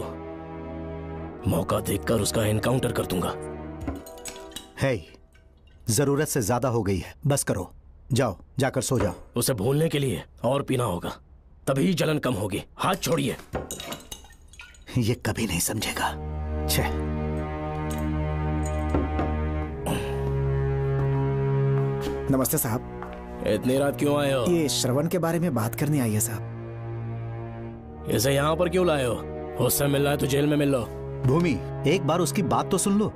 [SPEAKER 2] मौका देखकर उसका एनकाउंटर कर दूंगा।
[SPEAKER 14] है, जरूरत से ज्यादा हो गई है, बस करो, जाओ, जाकर सो जाओ।
[SPEAKER 2] उसे भूलने के लिए और पीना होगा, तभी जलन कम होगी। हाथ छोड़िए।
[SPEAKER 14] ये कभी नहीं समझेगा। छे।
[SPEAKER 13] नमस्ते साहब।
[SPEAKER 2] इतनी रात क्यों आए हो?
[SPEAKER 13] ये श्रवण के बारे में बात करने आई है साहब।
[SPEAKER 2] इसे यहाँ पर क्यों लाए हो? उससे मिलना है तो जेल में मिल लो।
[SPEAKER 14] भूमि, एक बार उसकी बात तो सुन लो।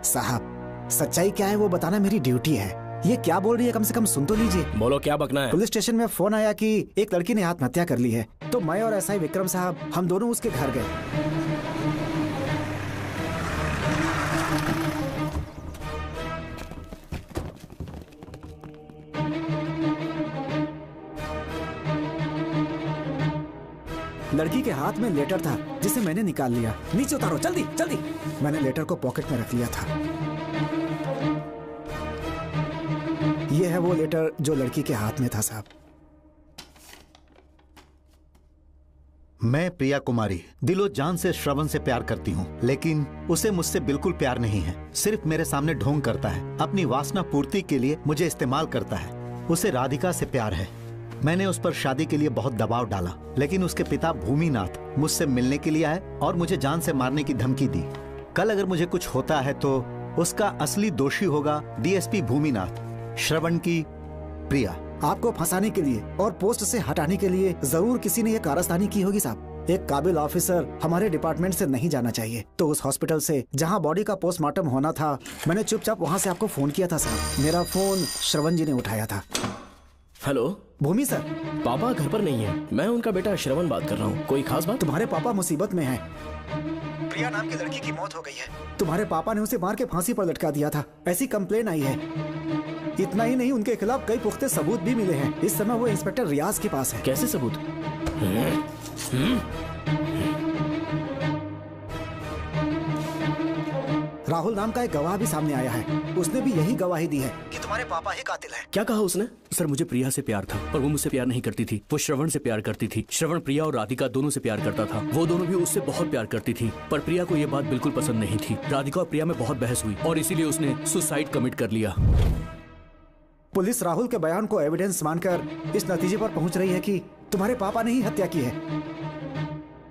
[SPEAKER 13] साहब, सच्चाई क्या है वो बताना मेरी ड्यूटी है। ये क्या बोल रही है, कम से कम सुन तो लीजिए।
[SPEAKER 2] बोलो क्या बकना है?
[SPEAKER 13] पुलिस स्टेशन में फोन आया कि एक लड़की ने आत्महत्या कर ली है, तो मैं और एसआई विक्रम साहब हम दोनों उसके घर गए। लड़की के हाथ में लेटर था जिसे मैंने निकाल लिया। नीचे उतारो जल्दी जल्दी। मैंने लेटर को पॉकेट में रख लिया था। यह है वो लेटर जो लड़की के हाथ में था साहब।
[SPEAKER 14] मैं प्रिया कुमारी दिलो जान से श्रवण से प्यार करती हूँ, लेकिन उसे मुझसे बिल्कुल प्यार नहीं है। सिर्फ मेरे सामने ढोंग करता है, अपनी वासना पूर्ति के लिए मुझे इस्तेमाल करता है। उसे राधिका से प्यार है। मैंने उस पर शादी के लिए बहुत दबाव डाला, लेकिन उसके पिता भूमिनाथ मुझसे मिलने के लिए आए और मुझे जान से मारने की धमकी दी। कल अगर मुझे कुछ होता है तो उसका असली दोषी होगा डीएसपी भूमिनाथ। श्रवण की प्रिया।
[SPEAKER 13] आपको फंसाने के लिए और पोस्ट से हटाने के लिए जरूर किसी ने ये कारस्तानी की होगी साहब। एक काबिल ऑफिसर हमारे डिपार्टमेंट से नहीं जाना चाहिए। तो उस हॉस्पिटल से जहां बॉडी का पोस्टमार्टम होना था, मैंने चुपचाप वहां से आपको फोन किया था साहब। मेरा फोन श्रवण जी ने उठाया था।
[SPEAKER 2] हेलो
[SPEAKER 13] भूमि सर।
[SPEAKER 2] पापा घर पर नहीं है, मैं उनका बेटा श्रवण बात कर रहा हूँ। कोई खास बात?
[SPEAKER 13] तुम्हारे पापा मुसीबत में हैं। प्रिया नाम की लड़की की मौत हो गई है। तुम्हारे पापा ने उसे मार के फांसी पर लटका दिया था, ऐसी कंप्लेन आई है। इतना ही नहीं, उनके खिलाफ कई पुख्ते सबूत भी मिले हैं। इस समय वो इंस्पेक्टर रियाज के पास है।
[SPEAKER 2] कैसे सबूत?
[SPEAKER 13] राहुल नाम का एक गवाह भी सामने आया है। उसने भी यही गवाही दी है कि तुम्हारे पापा ही कातिल हैं।
[SPEAKER 9] क्या कहा उसने? सर मुझे प्रिया से प्यार था, पर वो मुझसे प्यार नहीं करती थी। वो श्रवण से प्यार करती थी। श्रवण प्रिया और राधिका दोनों से प्यार करता था। वो दोनों भी उससे बहुत प्यार करती थी, पर प्रिया को ये बात बिल्कुल पसंद नहीं थी। राधिका और प्रिया में बहुत बहस हुई और इसीलिए उसने सुसाइड कमिट कर लिया।
[SPEAKER 13] पुलिस राहुल के बयान को एविडेंस मानकर इस नतीजे पर पहुंच रही है कि तुम्हारे पापा ने ही हत्या की है।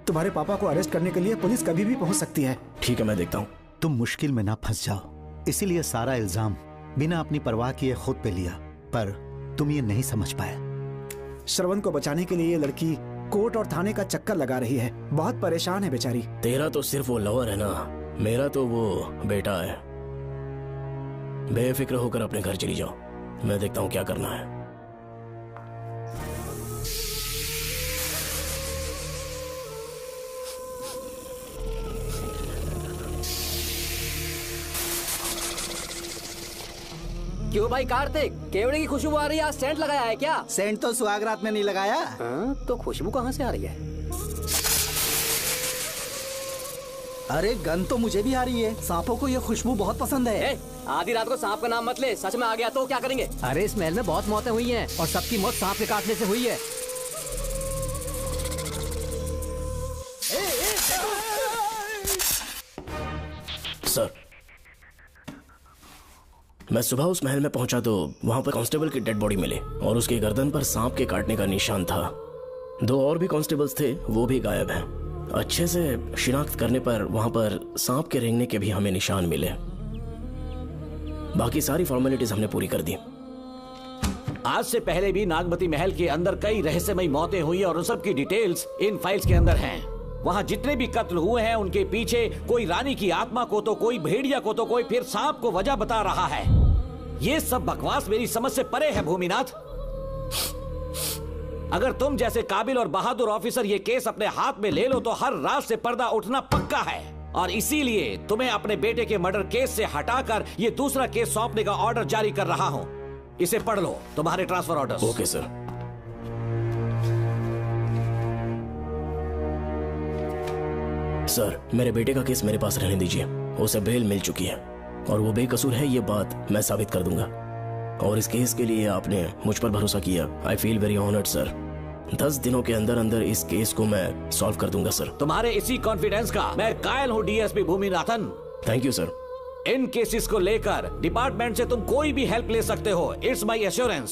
[SPEAKER 13] तुम्हारे पापा को अरेस्ट करने के लिए पुलिस कभी भी पहुंच सकती है।
[SPEAKER 2] ठीक है, मैं देखता हूँ।
[SPEAKER 14] तुम मुश्किल में ना फंस जाओ, इसीलिए सारा इल्जाम बिना अपनी परवाह किए खुद पे लिया, पर तुम ये नहीं समझ पाए।
[SPEAKER 13] श्रवण को बचाने के लिए ये लड़की कोर्ट और थाने का चक्कर लगा रही है। बहुत परेशान है बेचारी।
[SPEAKER 2] तेरा तो सिर्फ वो लवर है ना, मेरा तो वो बेटा है। बेफिक्र होकर अपने घर चली जाओ, मैं देखता हूँ क्या करना है।
[SPEAKER 16] क्यों भाई कार्तिक, केवड़े की खुशबू आ रही है? सेंट लगाया है क्या?
[SPEAKER 17] सेंट तो सुहागरात में नहीं लगाया।
[SPEAKER 16] तो खुशबू कहाँ से आ रही है?
[SPEAKER 17] अरे गन तो मुझे भी आ रही है। सांपों को ये खुशबू बहुत पसंद है।
[SPEAKER 16] आधी रात को सांप का नाम मत ले, सच में आ गया तो क्या करेंगे?
[SPEAKER 17] अरे इस महल में बहुत मौतें हुई हैं और सबकी मौत सांप के काटने से हुई है।
[SPEAKER 2] सर, मैं सुबह उस महल में पहुंचा तो वहां पर कांस्टेबल की डेड बॉडी मिली और उसके गर्दन पर सांप के काटने का निशान था। 2 और भी कांस्टेबल्स थे, वो भी गायब हैं। अच्छे से शिनाख्त करने पर वहां पर सांप के रेंगने के भी हमें निशान मिले। बाकी सारी फॉर्मेलिटीज हमने पूरी कर दी।
[SPEAKER 12] आज से पहले भी नागमती महल के अंदर कई रहस्यमयी मौतें हुई और उन सब की डिटेल्स इन फाइल्स के अंदर हैं। वहाँ जितने भी कत्ल हुए हैं उनके पीछे कोई रानी की आत्मा को तो कोई भेड़िया को तो कोई फिर सांप को वजह बता रहा है। ये सब बकवास मेरी समझ से परे है भूमिनाथ। अगर तुम जैसे काबिल और बहादुर ऑफिसर ये केस अपने हाथ में ले लो तो हर रात से पर्दा उठना पक्का है, और इसीलिए तुम्हें अपने बेटे के मर्डर केस से हटाकर ये दूसरा केस सौंपने का ऑर्डर जारी कर रहा हूं। इसे पढ़ लो, तुम्हारे transfer order.
[SPEAKER 2] Okay sir. Sir, मेरे बेटे का केस मेरे पास रहने दीजिए। उसे बेल मिल चुकी है और वो बेकसूर है, ये बात मैं साबित कर दूंगा। और इस केस के लिए आपने मुझ पर भरोसा किया। I feel very honoured sir. 10 दिनों के अंदर अंदर इस केस को मैं सॉल्व कर दूंगा सर।
[SPEAKER 12] तुम्हारे इसी कॉन्फिडेंस का मैं कायल हूँ DSP Bhuminathan.
[SPEAKER 2] Thank you sir.
[SPEAKER 12] In cases को लेकर डिपार्टमेंट से तुम कोई भी हेल्प ले सकते हो। It's my assurance.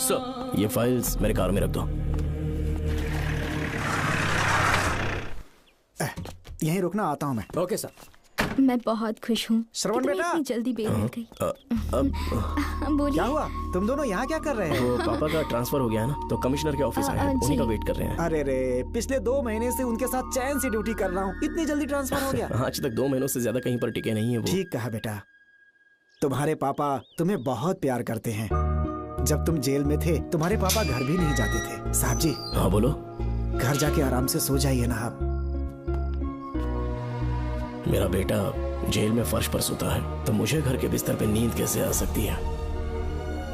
[SPEAKER 2] सर, ये फाइल्स मेरे कार में रख दो।
[SPEAKER 13] यहीं रुकना, आता हूं मैं।
[SPEAKER 16] Okay sir.
[SPEAKER 7] मैं बहुत खुश हूँ।
[SPEAKER 13] श्रवण बेटा,
[SPEAKER 7] इतनी जल्दी बेल मिल गई। बोलिए।
[SPEAKER 13] क्या हुआ? तुम दोनों यहाँ क्या कर रहे
[SPEAKER 2] वो
[SPEAKER 13] हैं?
[SPEAKER 2] पापा का ट्रांसफर हो गया है ना, तो कमिश्नर के ऑफिस आए हैं, उन्हीं का वेट कर रहे हैं।
[SPEAKER 13] अरे रे, पिछले 2 महीने से उनके साथ चैन से ड्यूटी कर रहा हूँ, इतनी जल्दी ट्रांसफर हो गया?
[SPEAKER 2] आज तक 2 महीनों से ज्यादा कहीं पर टिके नहीं है वो।
[SPEAKER 13] ठीक कहा बेटा, तुम्हारे पापा तुम्हें बहुत प्यार करते हैं। जब तुम जेल में थे तुम्हारे पापा घर भी नहीं जाते थे। साहब जी।
[SPEAKER 2] हाँ बोलो।
[SPEAKER 13] घर जाके आराम से सो जाइए ना आप।
[SPEAKER 2] मेरा बेटा जेल में फर्श पर सोता है तो मुझे घर के बिस्तर पे नींद कैसे आ सकती है?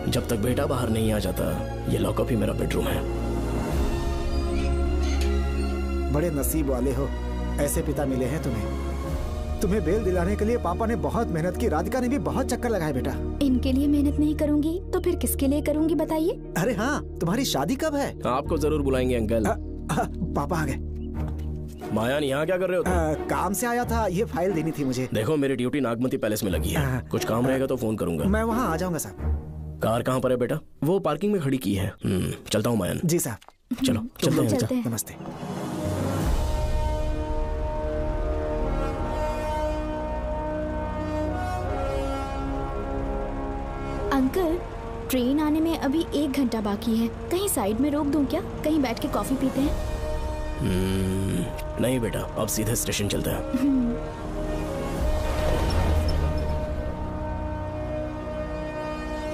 [SPEAKER 2] जब तक बेटा बाहर नहीं आ जाता, ये लॉकअप ही मेरा बेडरूम है।
[SPEAKER 13] बड़े नसीब वाले हो, ऐसे पिता मिले हैं तुम्हें। तुम्हें बेल दिलाने के लिए पापा ने बहुत मेहनत की, राधिका ने भी बहुत चक्कर लगाए बेटा।
[SPEAKER 7] इनके लिए मेहनत नहीं करूंगी तो फिर किसके लिए करूंगी बताइए?
[SPEAKER 13] अरे हाँ, तुम्हारी शादी कब है?
[SPEAKER 2] आपको जरूर बुलाएंगे अंकल।
[SPEAKER 13] पापा आ गए।
[SPEAKER 2] मायान, यहाँ क्या कर रहे हो तुम?
[SPEAKER 13] काम से आया था, ये फाइल देनी थी मुझे।
[SPEAKER 2] देखो मेरी ड्यूटी नागमती पैलेस में लगी है, कुछ काम रहेगा तो फोन करूंगा।
[SPEAKER 13] मैं वहाँ आ जाऊंगा साहब।
[SPEAKER 2] कार कहाँ पर है बेटा? वो पार्किंग में खड़ी की है। चलता हूँ मायान।
[SPEAKER 13] जी साहब।
[SPEAKER 2] चलो चलते हैं।
[SPEAKER 13] नमस्ते।
[SPEAKER 7] अंकल, ट्रेन आने में अभी 1 घंटा बाकी है, कहीं साइड में रोक दूं क्या? कहीं बैठ के कॉफी पीते हैं?
[SPEAKER 2] नहीं बेटा, अब सीधे स्टेशन चलते हैं।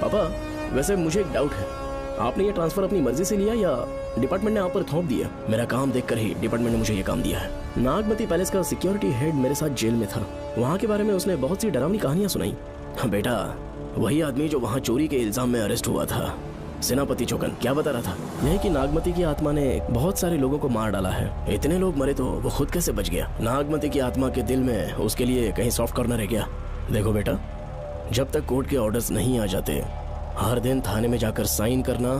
[SPEAKER 2] पापा, वैसे मुझे एक डाउट है, आपने ये ट्रांसफर अपनी मर्जी से लिया या डिपार्टमेंट ने आप पर थोप दिया? मेरा काम देखकर ही डिपार्टमेंट ने मुझे ये काम दिया है। नागमती पैलेस का सिक्योरिटी हेड मेरे साथ जेल में था, वहाँ के बारे में उसने बहुत सी डरावनी कहानियां सुनाई। बेटा, वही आदमी जो वहाँ चोरी के इल्जाम में अरेस्ट हुआ था, सेनापति चौकन, क्या बता रहा था? यह कि नागमती की आत्मा ने बहुत सारे लोगों को मार डाला है। इतने लोग मरे तो वो खुद कैसे बच गया? नागमती की आत्मा के दिल में उसके लिए कहीं सॉफ्ट कॉर्नर है क्या? देखो बेटा, जब तक कोर्ट के ऑर्डर्स नहीं आ जाते, हर दिन थाने में जाकर साइन करना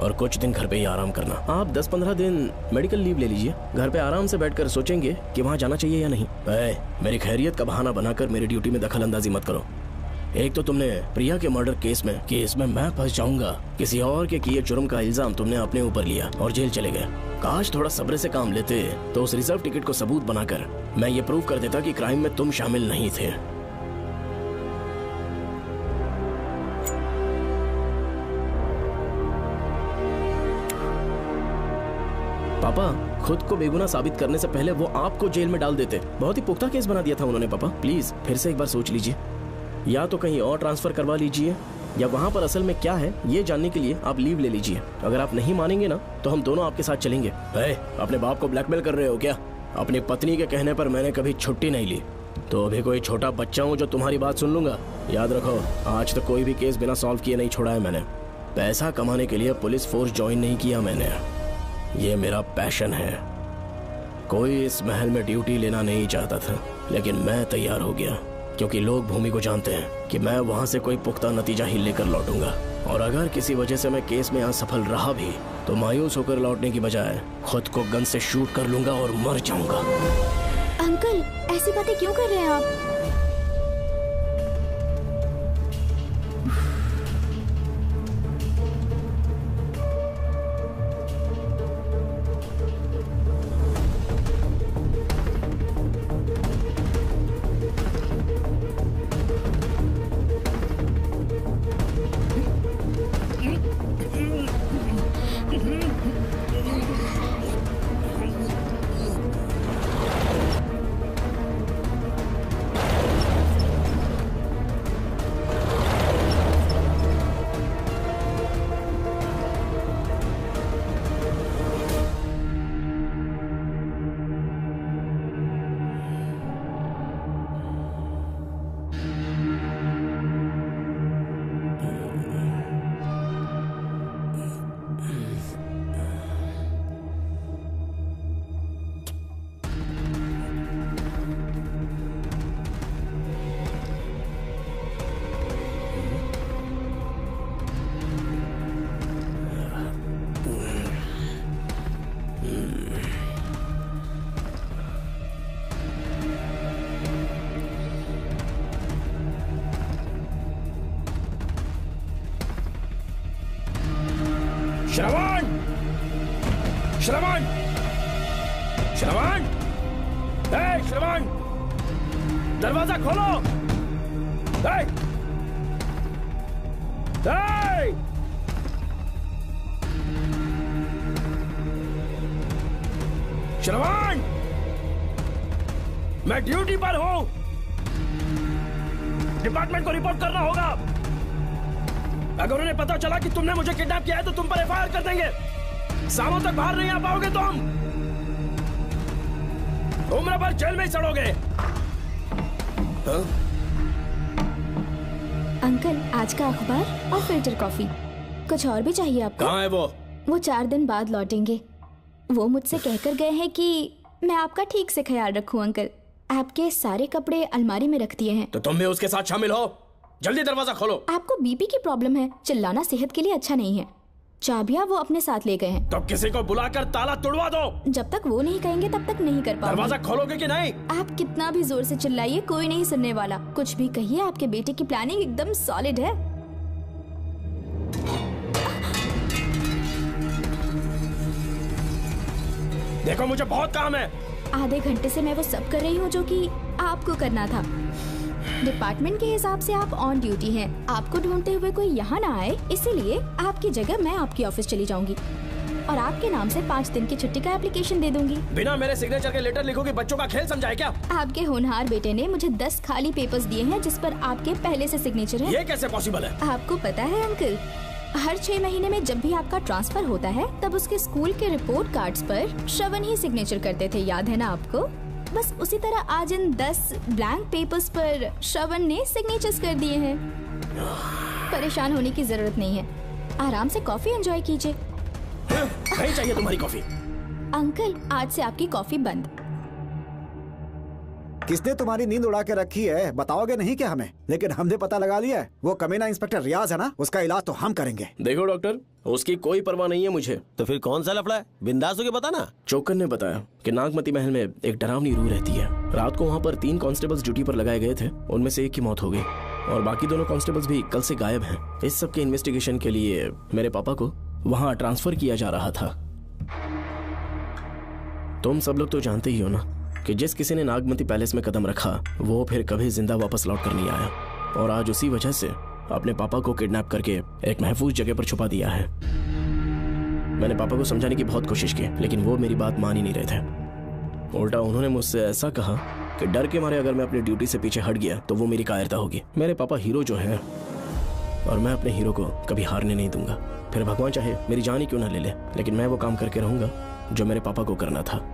[SPEAKER 2] और कुछ दिन घर पे ही आराम करना। आप 10-15 दिन मेडिकल लीव ले लीजिए, घर पे आराम से बैठकर सोचेंगे कि वहाँ जाना चाहिए या नहीं। मेरी खैरियत का बहाना बनाकर मेरी ड्यूटी में दखल अंदाजी मत करो। एक तो तुमने प्रिया के मर्डर केस में कि इसमें मैं फंस जाऊंगा, किसी और के किए जुर्म का इल्जाम तुमने अपने ऊपर लिया और जेल चले गए। काश थोड़ा सब्र से काम लेते तो उस रिजर्व टिकट को सबूत बनाकर मैं ये प्रूव कर देता कि क्राइम में तुम शामिल नहीं थे। पापा, खुद को बेगुनाह साबित करने से पहले वो आपको जेल में डाल देते। बहुत ही पुख्ता केस बना दिया था उन्होंने। पापा प्लीज फिर से एक बार सोच लीजिए, या तो कहीं और ट्रांसफर करवा लीजिए या वहाँ पर असल में क्या है ये जानने के लिए आप लीव ले लीजिए। अगर आप नहीं मानेंगे ना तो हम दोनों आपके साथ चलेंगे। अपने बाप को ब्लैकमेल कर रहे हो क्या? अपनी पत्नी के कहने पर मैंने कभी छुट्टी नहीं ली, तो अभी कोई छोटा बच्चा हूँ जो तुम्हारी बात सुन लूंगा? याद रखो, आज तक कोई भी केस बिना सॉल्व किए नहीं छोड़ा है मैंने। पैसा कमाने के लिए पुलिस फोर्स ज्वाइन नहीं किया मैंने, ये मेरा पैशन है। कोई इस महल में ड्यूटी लेना नहीं चाहता था, लेकिन मैं तैयार हो गया क्योंकि लोग भूमि को जानते हैं कि मैं वहां से कोई पुख्ता नतीजा ही लेकर लौटूंगा। और अगर किसी वजह से मैं केस में असफल रहा भी तो मायूस होकर लौटने की बजाय खुद को गन से शूट कर लूंगा और मर जाऊंगा।
[SPEAKER 7] अंकल, ऐसी बातें क्यों कर रहे हैं आप?
[SPEAKER 6] श्रवण! श्रवण! श्रवण! श्रवण!
[SPEAKER 9] दरवाजा खोलो। श्रवण, मैं ड्यूटी पर हूं। डिपार्टमेंट को रिपोर्ट करना होगा। अगर उन्हें पता चला कि तुमने मुझे किडनैप किया है तो तुम पर एफआईआर कर देंगे। शामों तक बाहर नहीं आ पाओगे तुम। उम्र भर जेल में ही सड़ोगे।
[SPEAKER 7] अंकल, आज का अखबार और फिल्टर कॉफी। कुछ और भी चाहिए आपको?
[SPEAKER 9] कहाँ है वो?
[SPEAKER 7] वो 4 दिन बाद लौटेंगे। वो मुझसे कहकर गए हैं कि मैं आपका ठीक से ख्याल रखूं अंकल। आपके सारे कपड़े अलमारी में रख दिए हैं।
[SPEAKER 9] तो तुम भी उसके साथ शामिल हो। जल्दी दरवाजा खोलो।
[SPEAKER 7] आपको बीपी की प्रॉब्लम है, चिल्लाना सेहत के लिए अच्छा नहीं है। चाबियां वो अपने साथ ले गए हैं।
[SPEAKER 9] तो किसी को बुलाकर ताला तोड़वा दो।
[SPEAKER 7] जब तक वो नहीं कहेंगे तब तक नहीं कर पाऊंगी।
[SPEAKER 9] दरवाजा खोलोगे कि नहीं?
[SPEAKER 7] आप कितना भी जोर से चिल्लाइए, कोई नहीं सुनने वाला। कुछ भी कहिए, आपके बेटे की प्लानिंग एकदम सॉलिड है।
[SPEAKER 9] देखो, मुझे बहुत काम है।
[SPEAKER 7] आधे घंटे से मैं वो सब कर रही हूँ जो कि आपको करना था। डिपार्टमेंट के हिसाब से आप ऑन ड्यूटी हैं। आपको ढूंढते हुए कोई यहाँ ना आए, इसीलिए आपकी जगह मैं आपकी ऑफिस चली जाऊंगी और आपके नाम से 5 दिन की छुट्टी का एप्लीकेशन दे दूंगी।
[SPEAKER 9] बिना मेरे सिग्नेचर के लेटर लिखोगे? बच्चों का खेल समझाए क्या?
[SPEAKER 7] आपके होनहार बेटे ने मुझे 10 खाली पेपर्स दिए हैं जिस पर आपके पहले से सिग्नेचर है।
[SPEAKER 9] ये कैसे पॉसिबल है?
[SPEAKER 7] आपको पता है अंकल, हर 6 महीने में जब भी आपका ट्रांसफर होता है तब उसके स्कूल के रिपोर्ट कार्ड्स पर श्रवण ही सिग्नेचर करते थे, याद है ना आपको? बस उसी तरह आज इन 10 ब्लैंक पेपर्स पर श्रवण ने सिग्नेचर्स कर दिए हैं। परेशान होने की जरूरत नहीं है, आराम से कॉफी एंजॉय कीजिए।
[SPEAKER 9] नहीं चाहिए तुम्हारी कॉफी।
[SPEAKER 7] अंकल, आज से आपकी कॉफी बंद।
[SPEAKER 13] किसने तुम्हारी नींद उड़ा के रखी है बताओगे नहीं क्या हमें? लेकिन हमने पता लगा लिया है, वो कमीना इंस्पेक्टर रियाज है ना, उसका इलाज तो हम करेंगे।
[SPEAKER 2] देखो डॉक्टर, उसकी कोई परवाह नहीं है मुझे।
[SPEAKER 5] तो फिर कौन सा लफड़ा है? बिंदास होके बता ना।
[SPEAKER 2] चौकन ने बताया कि नागमती महल में एक डरावनी रूह रहती है। रात को वहाँ पर 3 कांस्टेबल्स ड्यूटी पर लगाए गए थे, उनमें से एक की मौत हो गई और बाकी दोनों कांस्टेबल्स भी कल से गायब हैं। इस सब के इन्वेस्टिगेशन के लिए मेरे पापा को वहाँ ट्रांसफर किया जा रहा था। तुम सब लोग तो जानते ही हो ना कि जिस किसी ने नागमती पैलेस में कदम रखा वो फिर कभी जिंदा वापस लौट कर नहीं आया, और आज उसी वजह से अपने पापा को किडनैप करके एक महफूज जगह पर छुपा दिया है। मैंने पापा को समझाने की बहुत कोशिश की, लेकिन वो मेरी बात मान ही नहीं रहे थे। उल्टा उन्होंने मुझसे ऐसा कहा कि डर के मारे अगर मैं अपनी ड्यूटी से पीछे हट गया तो वो मेरी कायरता होगी। मेरे पापा हीरो जो है और मैं अपने हीरो को कभी हारने नहीं दूंगा। फिर भगवान चाहे मेरी जान ही क्यों ना ले ले, लेकिन मैं वो काम करके रहूंगा जो मेरे पापा को करना था।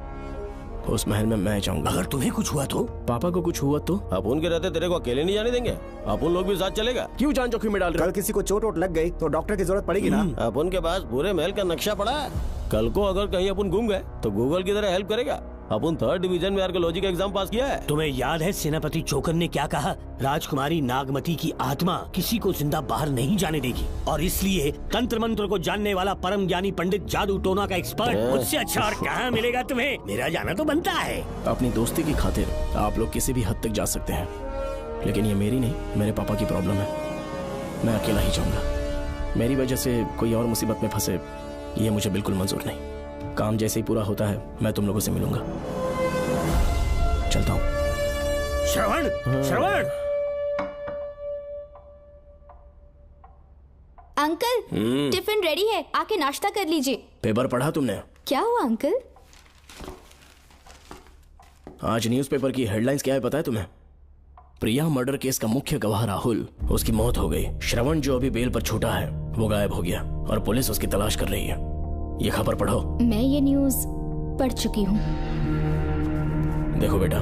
[SPEAKER 2] उस महल में मैं जाऊंगा।
[SPEAKER 6] अगर तुम्हें कुछ हुआ तो?
[SPEAKER 2] पापा को कुछ हुआ तो?
[SPEAKER 5] अपुन के रहते तेरे को अकेले नहीं जाने देंगे। अपुन लोग भी साथ चलेगा।
[SPEAKER 2] क्यों जान जोखिम में डाल रहे?
[SPEAKER 13] कल किसी को चोट वोट लग गई तो डॉक्टर की जरूरत पड़ेगी ना।
[SPEAKER 5] अपुन के पास पूरे महल का नक्शा पड़ा है। कल को अगर कहीं अपन घूम गए तो गूगल की तरह हेल्प करेगा। अपन 3rd डिवीजन में आर्कियोलॉजी का एग्जाम पास किया है।
[SPEAKER 6] तुम्हें याद है सेनापति चोकन ने क्या कहा? राजकुमारी नागमती की आत्मा किसी को जिंदा बाहर नहीं जाने देगी, और इसलिए तंत्र मंत्र को जानने वाला परम ज्ञानी पंडित जादू टोना का एक्सपर्ट मुझसे अच्छा और कहाँ मिलेगा तुम्हें? मेरा जाना तो बनता है।
[SPEAKER 2] अपनी दोस्ती की खातिर आप लोग किसी भी हद तक जा सकते हैं, लेकिन ये मेरी नहीं, मेरे पापा की प्रॉब्लम है। मैं अकेला ही जाऊंगा। मेरी वजह से कोई और मुसीबत में फंसे ये मुझे बिल्कुल मंजूर नहीं। काम जैसे ही पूरा होता है मैं तुम लोगों से मिलूंगा। चलता हूँ।
[SPEAKER 6] श्रवण, श्रवण।
[SPEAKER 7] अंकल, टिफिन रेडी है, आके नाश्ता कर लीजिए।
[SPEAKER 2] पेपर पढ़ा तुमने?
[SPEAKER 7] क्या हुआ अंकल?
[SPEAKER 2] आज न्यूज़पेपर की हेडलाइंस क्या है पता है तुम्हें? प्रिया मर्डर केस का मुख्य गवाह राहुल, उसकी मौत हो गई। श्रवण जो अभी बेल पर छूटा है वो गायब हो गया और पुलिस उसकी तलाश कर रही है। ये खबर पढ़ो।
[SPEAKER 7] मैं ये न्यूज़ पढ़ चुकी हूँ।
[SPEAKER 2] देखो बेटा,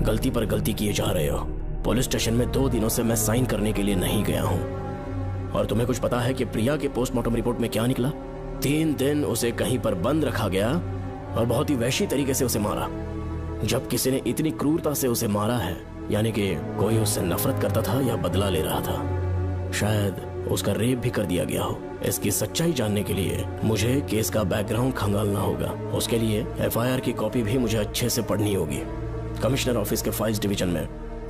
[SPEAKER 2] गलती पर गलती किए जा रहे हो। पुलिस स्टेशन में 2 दिनों से मैं साइन करने के लिए नहीं गया हूँ। और तुम्हें कुछ पता है कि प्रिया के पोस्टमार्टम रिपोर्ट में क्या निकला? 3 दिन उसे कहीं पर बंद रखा गया और बहुत ही वैशी तरीके से उसे मारा। जब किसी ने इतनी क्रूरता से उसे मारा है, यानी कि कोई उससे नफरत करता था या बदला ले रहा था। शायद उसका रेप भी कर दिया गया हो। इसकी सच्चाई जानने के लिए मुझे केस का बैकग्राउंड खंगालना होगा। उसके लिए एफआईआर की कॉपी भी मुझे अच्छे से पढ़नी होगी। कमिश्नर ऑफिस के फाइल्स डिवीजन में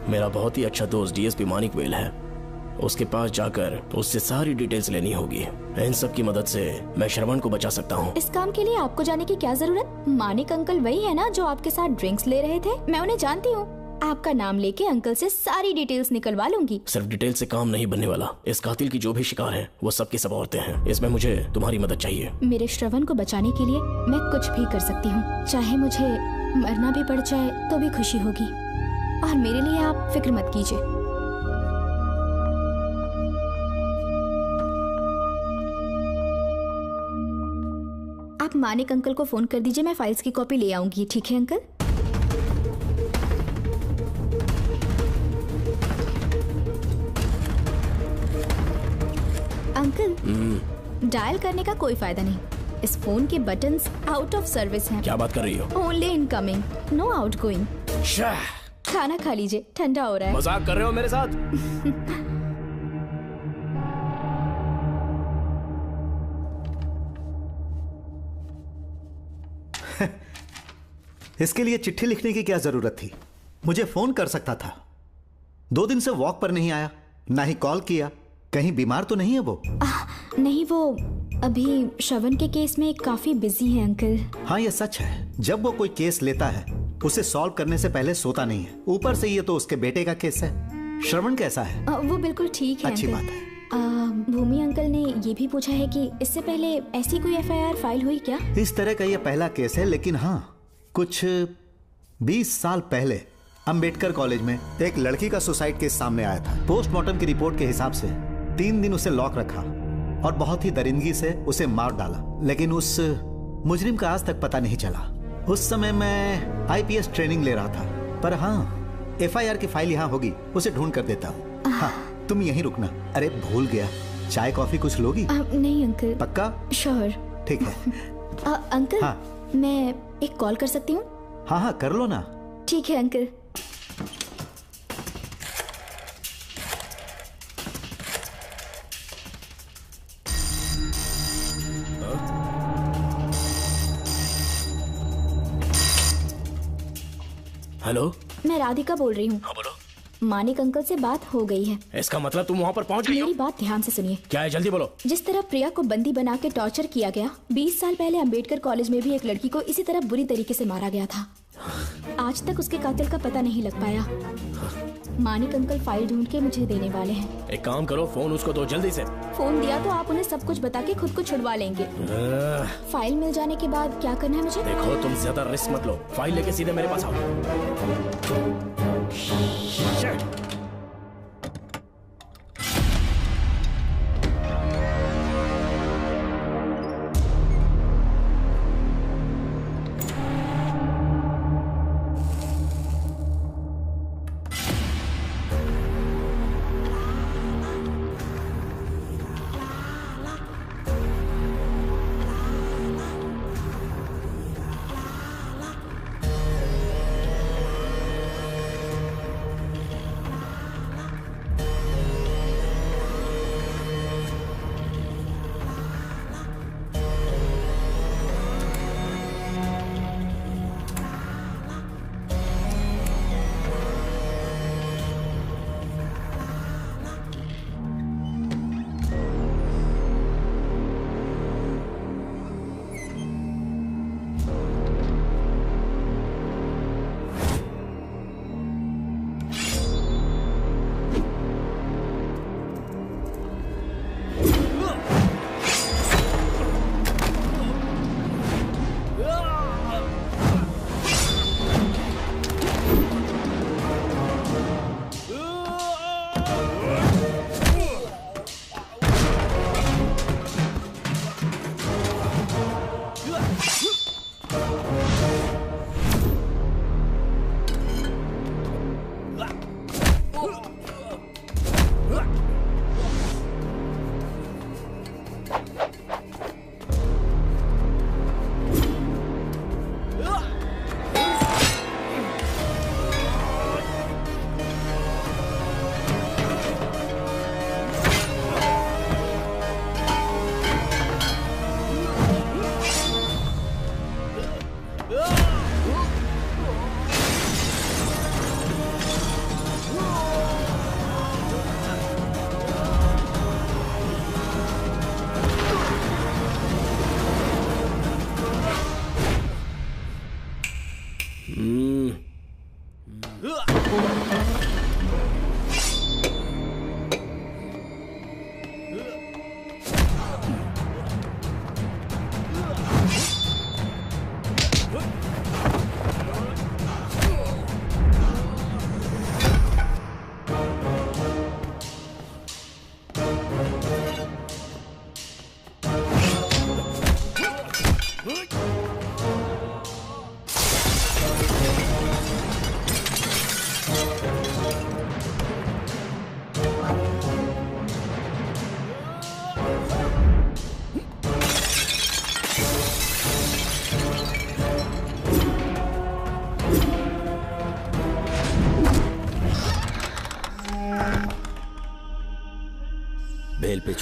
[SPEAKER 2] मेरा बहुत ही अच्छा दोस्त डीएसपी मानिक वेल है। उसके पास जाकर उससे सारी डिटेल्स लेनी होगी। इन सब की मदद से मैं श्रवण को बचा सकता हूँ।
[SPEAKER 7] इस काम के लिए आपको जाने की क्या जरूरत? मानिक अंकल वही है ना जो आपके साथ ड्रिंक्स ले रहे थे? मैं उन्हें जानती हूँ। आपका नाम लेके अंकल से सारी डिटेल्स निकलवा लूंगी।
[SPEAKER 2] सिर्फ डिटेल से काम नहीं बनने वाला। इस कातिल की जो भी शिकार है वो सब की सब औरतें हैं। इसमें मुझे तुम्हारी मदद चाहिए।
[SPEAKER 7] मेरे श्रवण को बचाने के लिए मैं कुछ भी कर सकती हूँ। चाहे मुझे मरना भी पड़ जाए तो भी खुशी होगी। और मेरे लिए आप फिक्र मत कीजिए। आप मानिक अंकल को फोन कर दीजिए, मैं फाइल्स की कॉपी ले आऊंगी। ठीक है अंकल? अंकल, डायल करने का कोई फायदा नहीं। इस फोन के बटन्स आउट ऑफ सर्विस हैं।
[SPEAKER 2] क्या बात कर रही हो?
[SPEAKER 7] Only incoming, no outgoing. खाना खा लीजिए, ठंडा हो रहा है।
[SPEAKER 2] मजाक कर रहे हो मेरे साथ?
[SPEAKER 14] इसके लिए चिट्ठी लिखने की क्या जरूरत थी? मुझे फोन कर सकता था। 2 दिन से वॉक पर नहीं आया, ना ही कॉल किया। कहीं बीमार तो नहीं है वो?
[SPEAKER 7] नहीं, वो अभी श्रवण के केस में काफी बिजी है अंकल।
[SPEAKER 14] हाँ, ये सच है। जब वो कोई केस लेता है उसे सॉल्व करने से पहले सोता नहीं है। ऊपर से ये तो उसके बेटे का केस है। श्रवण कैसा है?
[SPEAKER 7] वो बिल्कुल ठीक है।
[SPEAKER 14] अच्छी
[SPEAKER 7] अंकल।
[SPEAKER 14] बात है।
[SPEAKER 7] भूमि अंकल ने ये भी पूछा है कि इससे पहले ऐसी कोई FIR फाइल हुई क्या?
[SPEAKER 14] इस तरह का ये पहला केस है, लेकिन हाँ, कुछ 20 साल पहले अंबेडकर कॉलेज में एक लड़की का सुसाइड केस सामने आया था। पोस्टमार्टम की रिपोर्ट के हिसाब से 3 दिन उसे लॉक रखा और बहुत ही दरिंदगी से उसे मार डाला, लेकिन उस मुजरिम का आज तक पता नहीं चला। उस समय मैं IPS ट्रेनिंग ले रहा था, पर हाँ, FIR की फाइल यहाँ होगी, उसे ढूंढ कर देता हूँ। हाँ, तुम यहीं रुकना। अरे भूल गया, चाय कॉफी कुछ लोगी?
[SPEAKER 7] नहीं अंकल।
[SPEAKER 14] पक्का?
[SPEAKER 7] श्योर।
[SPEAKER 14] ठीक है।
[SPEAKER 7] अंकल,
[SPEAKER 14] हाँ।
[SPEAKER 7] मैं एक कॉल कर सकती हूँ?
[SPEAKER 14] हाँ हाँ, कर लो ना।
[SPEAKER 7] ठीक है अंकल।
[SPEAKER 2] हेलो,
[SPEAKER 7] मैं राधिका बोल रही हूँ।
[SPEAKER 2] हाँ बोलो।
[SPEAKER 7] मानिक अंकल से बात हो गई है।
[SPEAKER 2] इसका मतलब तुम वहाँ पर पहुँच गई हो?
[SPEAKER 7] मेरी बात ध्यान से सुनिए।
[SPEAKER 2] क्या है, जल्दी बोलो।
[SPEAKER 7] जिस तरह प्रिया को बंदी बना के टॉर्चर किया गया, 20 साल पहले अंबेडकर कॉलेज में भी एक लड़की को इसी तरह बुरी तरीके से मारा गया था। आज तक उसके कातिल का पता नहीं लग पाया। मानिक अंकल फाइल ढूंढ के मुझे देने वाले हैं।
[SPEAKER 2] एक काम करो, फोन उसको दो जल्दी से।
[SPEAKER 7] फोन दिया तो आप उन्हें सब कुछ बता के खुद को छुड़वा लेंगे। फाइल मिल जाने के बाद क्या करना है मुझे?
[SPEAKER 2] देखो, तुम ज्यादा रिस्क मत लो। फाइल लेके सीधे मेरे पास आओ।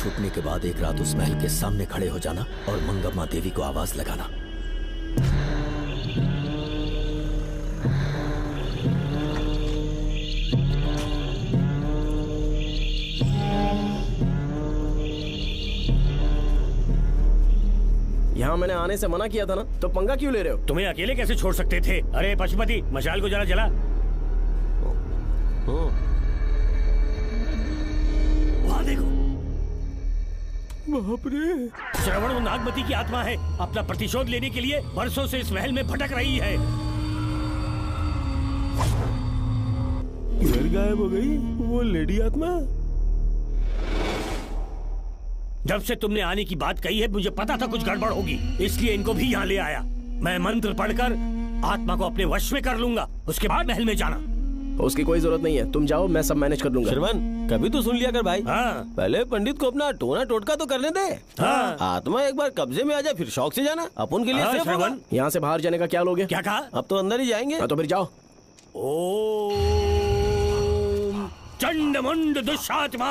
[SPEAKER 8] छूटने के बाद एक रात उस महल के सामने खड़े हो जाना और मंगम्मा देवी को आवाज लगाना।
[SPEAKER 2] यहाँ मैंने आने से मना किया था ना, तो पंगा क्यों ले रहे हो?
[SPEAKER 6] तुम्हें अकेले कैसे छोड़ सकते थे? अरे पशुपति, मशाल को जरा जला। वहाँ देखो। बाप रे! श्रवण वो नागमती की आत्मा है, अपना प्रतिशोध लेने के लिए बरसों से इस महल में भटक रही है।
[SPEAKER 5] घर गायब हो गई वो लेडी आत्मा।
[SPEAKER 6] जब से तुमने आने की बात कही है मुझे पता था कुछ गड़बड़ होगी, इसलिए इनको भी यहाँ ले आया। मैं मंत्र पढ़कर आत्मा को अपने वश में कर लूंगा, उसके बाद महल में जाना।
[SPEAKER 2] उसकी कोई जरूरत नहीं है, तुम जाओ, मैं सब मैनेज कर लूंगा।
[SPEAKER 5] श्रवण, कभी तो सुन लिया कर भाई।
[SPEAKER 6] हाँ।
[SPEAKER 5] पहले पंडित को अपना टोना टोटका तो करने दे।
[SPEAKER 6] हाँ।
[SPEAKER 5] आत्मा एक बार कब्जे में आ जाए फिर शौक से जाना, अपन के लिए
[SPEAKER 6] हाँ,
[SPEAKER 5] सेफ होगा।
[SPEAKER 6] श्रवण,
[SPEAKER 2] यहाँ से बाहर जाने का क्या लोगे?
[SPEAKER 6] क्या कहा?
[SPEAKER 5] अब तो अंदर ही जाएंगे।
[SPEAKER 2] तो फिर जाओ।
[SPEAKER 6] ओम चंडमुंड दुष्टात्मा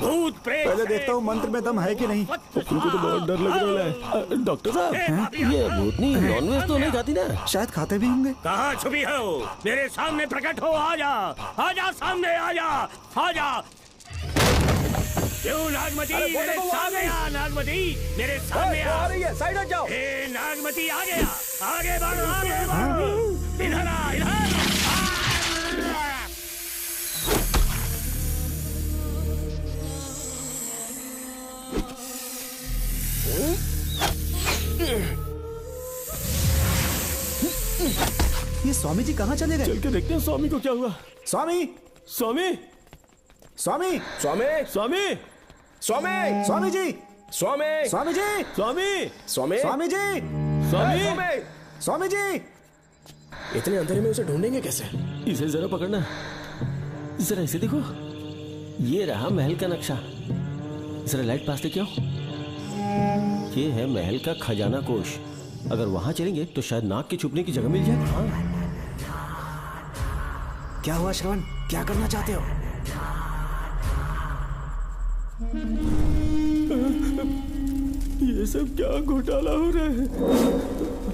[SPEAKER 6] भूत प्रेत।
[SPEAKER 13] पहले देखता हूँ मंत्र में दम है कि नहीं।
[SPEAKER 5] तुमको तो बहुत डर लग रहा है। डॉक्टर साहब, ये भूतनी नॉनवेज तो नहीं खाती ना?
[SPEAKER 13] शायद खाते भी होंगे।
[SPEAKER 6] कहाँ छुपी हो? मेरे सामने प्रकट हो, आजा, आजा सामने, आजा, आजा। क्यों नागमती मेरे सामने आ, नागमती मेरे सामने आ।
[SPEAKER 11] साइड हट जाओ।
[SPEAKER 6] ए नागमती आ गया, आगे बढ़, आगे बढ़, इधर आ, इधर।
[SPEAKER 13] ये स्वामी जी कहाँ चले गए?
[SPEAKER 5] चल के देखते हैं स्वामी को क्या हुआ।
[SPEAKER 13] स्वामी,
[SPEAKER 5] स्वामी,
[SPEAKER 13] स्वामी,
[SPEAKER 2] स्वामी,
[SPEAKER 5] स्वामी,
[SPEAKER 2] स्वामी,
[SPEAKER 13] स्वामी जी,
[SPEAKER 2] स्वामी,
[SPEAKER 13] स्वामी जी,
[SPEAKER 5] स्वामी,
[SPEAKER 2] स्वामी,
[SPEAKER 13] स्वामी जी,
[SPEAKER 5] स्वामी,
[SPEAKER 13] स्वामी जी।
[SPEAKER 2] इतने अंधेरे में उसे ढूंढेंगे कैसे?
[SPEAKER 5] इसे जरा पकड़ना, जरा इसे देखो, ये रहा महल का नक्शा। जरा लाइट पास लेके आओ। ये है महल का खजाना कोष। अगर वहां चलेंगे तो शायद नाग के छुपने की जगह मिल जाए। हाँ।
[SPEAKER 13] क्या हुआ श्रवण, क्या करना चाहते हो?
[SPEAKER 5] ये सब क्या घोटाला हो रहा है?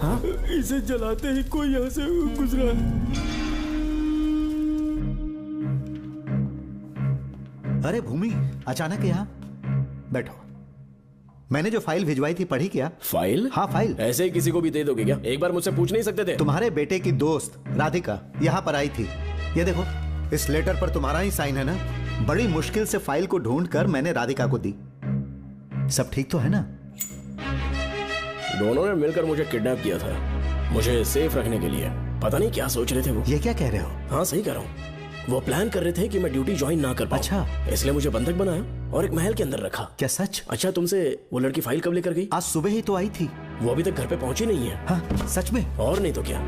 [SPEAKER 5] हाँ? इसे जलाते ही कोई यहाँ से गुजरा।
[SPEAKER 14] अरे भूमि, अचानक यहाँ? बैठो। मैंने जो फाइल भिजवाई थी पढ़ी क्या?
[SPEAKER 2] फाइल?
[SPEAKER 14] हाँ फाइल।
[SPEAKER 2] ऐसे ही किसी को भी दे दोगे क्या? एक बार मुझसे पूछ नहीं सकते थे?
[SPEAKER 14] तुम्हारे बेटे की दोस्त राधिका यहाँ पर आई थी। ये देखो, इस लेटर पर तुम्हारा ही साइन है ना? बड़ी मुश्किल से फाइल को ढूंढकर मैंने राधिका को दी। सब ठीक तो है ना?
[SPEAKER 2] दोनों ने मिलकर मुझे किडनैप किया था, मुझे सेफ रखने के लिए। पता नहीं क्या सोच रहे थे वो।
[SPEAKER 14] ये क्या कह रहे हो?
[SPEAKER 2] हाँ सही कह रहा हूँ। वो प्लान कर रहे थे कि मैं ड्यूटी ज्वाइन ना कर पाऊं।
[SPEAKER 14] अच्छा।
[SPEAKER 2] इसलिए मुझे बंधक बनाया और एक महल के अंदर रखा।
[SPEAKER 14] क्या सच?
[SPEAKER 2] अच्छा, तुमसे वो लड़की फाइल कब लेकर गई?
[SPEAKER 14] आज सुबह ही तो आई थी।
[SPEAKER 2] वो अभी तक घर पे पहुंची नहीं है।
[SPEAKER 14] हाँ, सच में?
[SPEAKER 2] और नहीं तो क्या।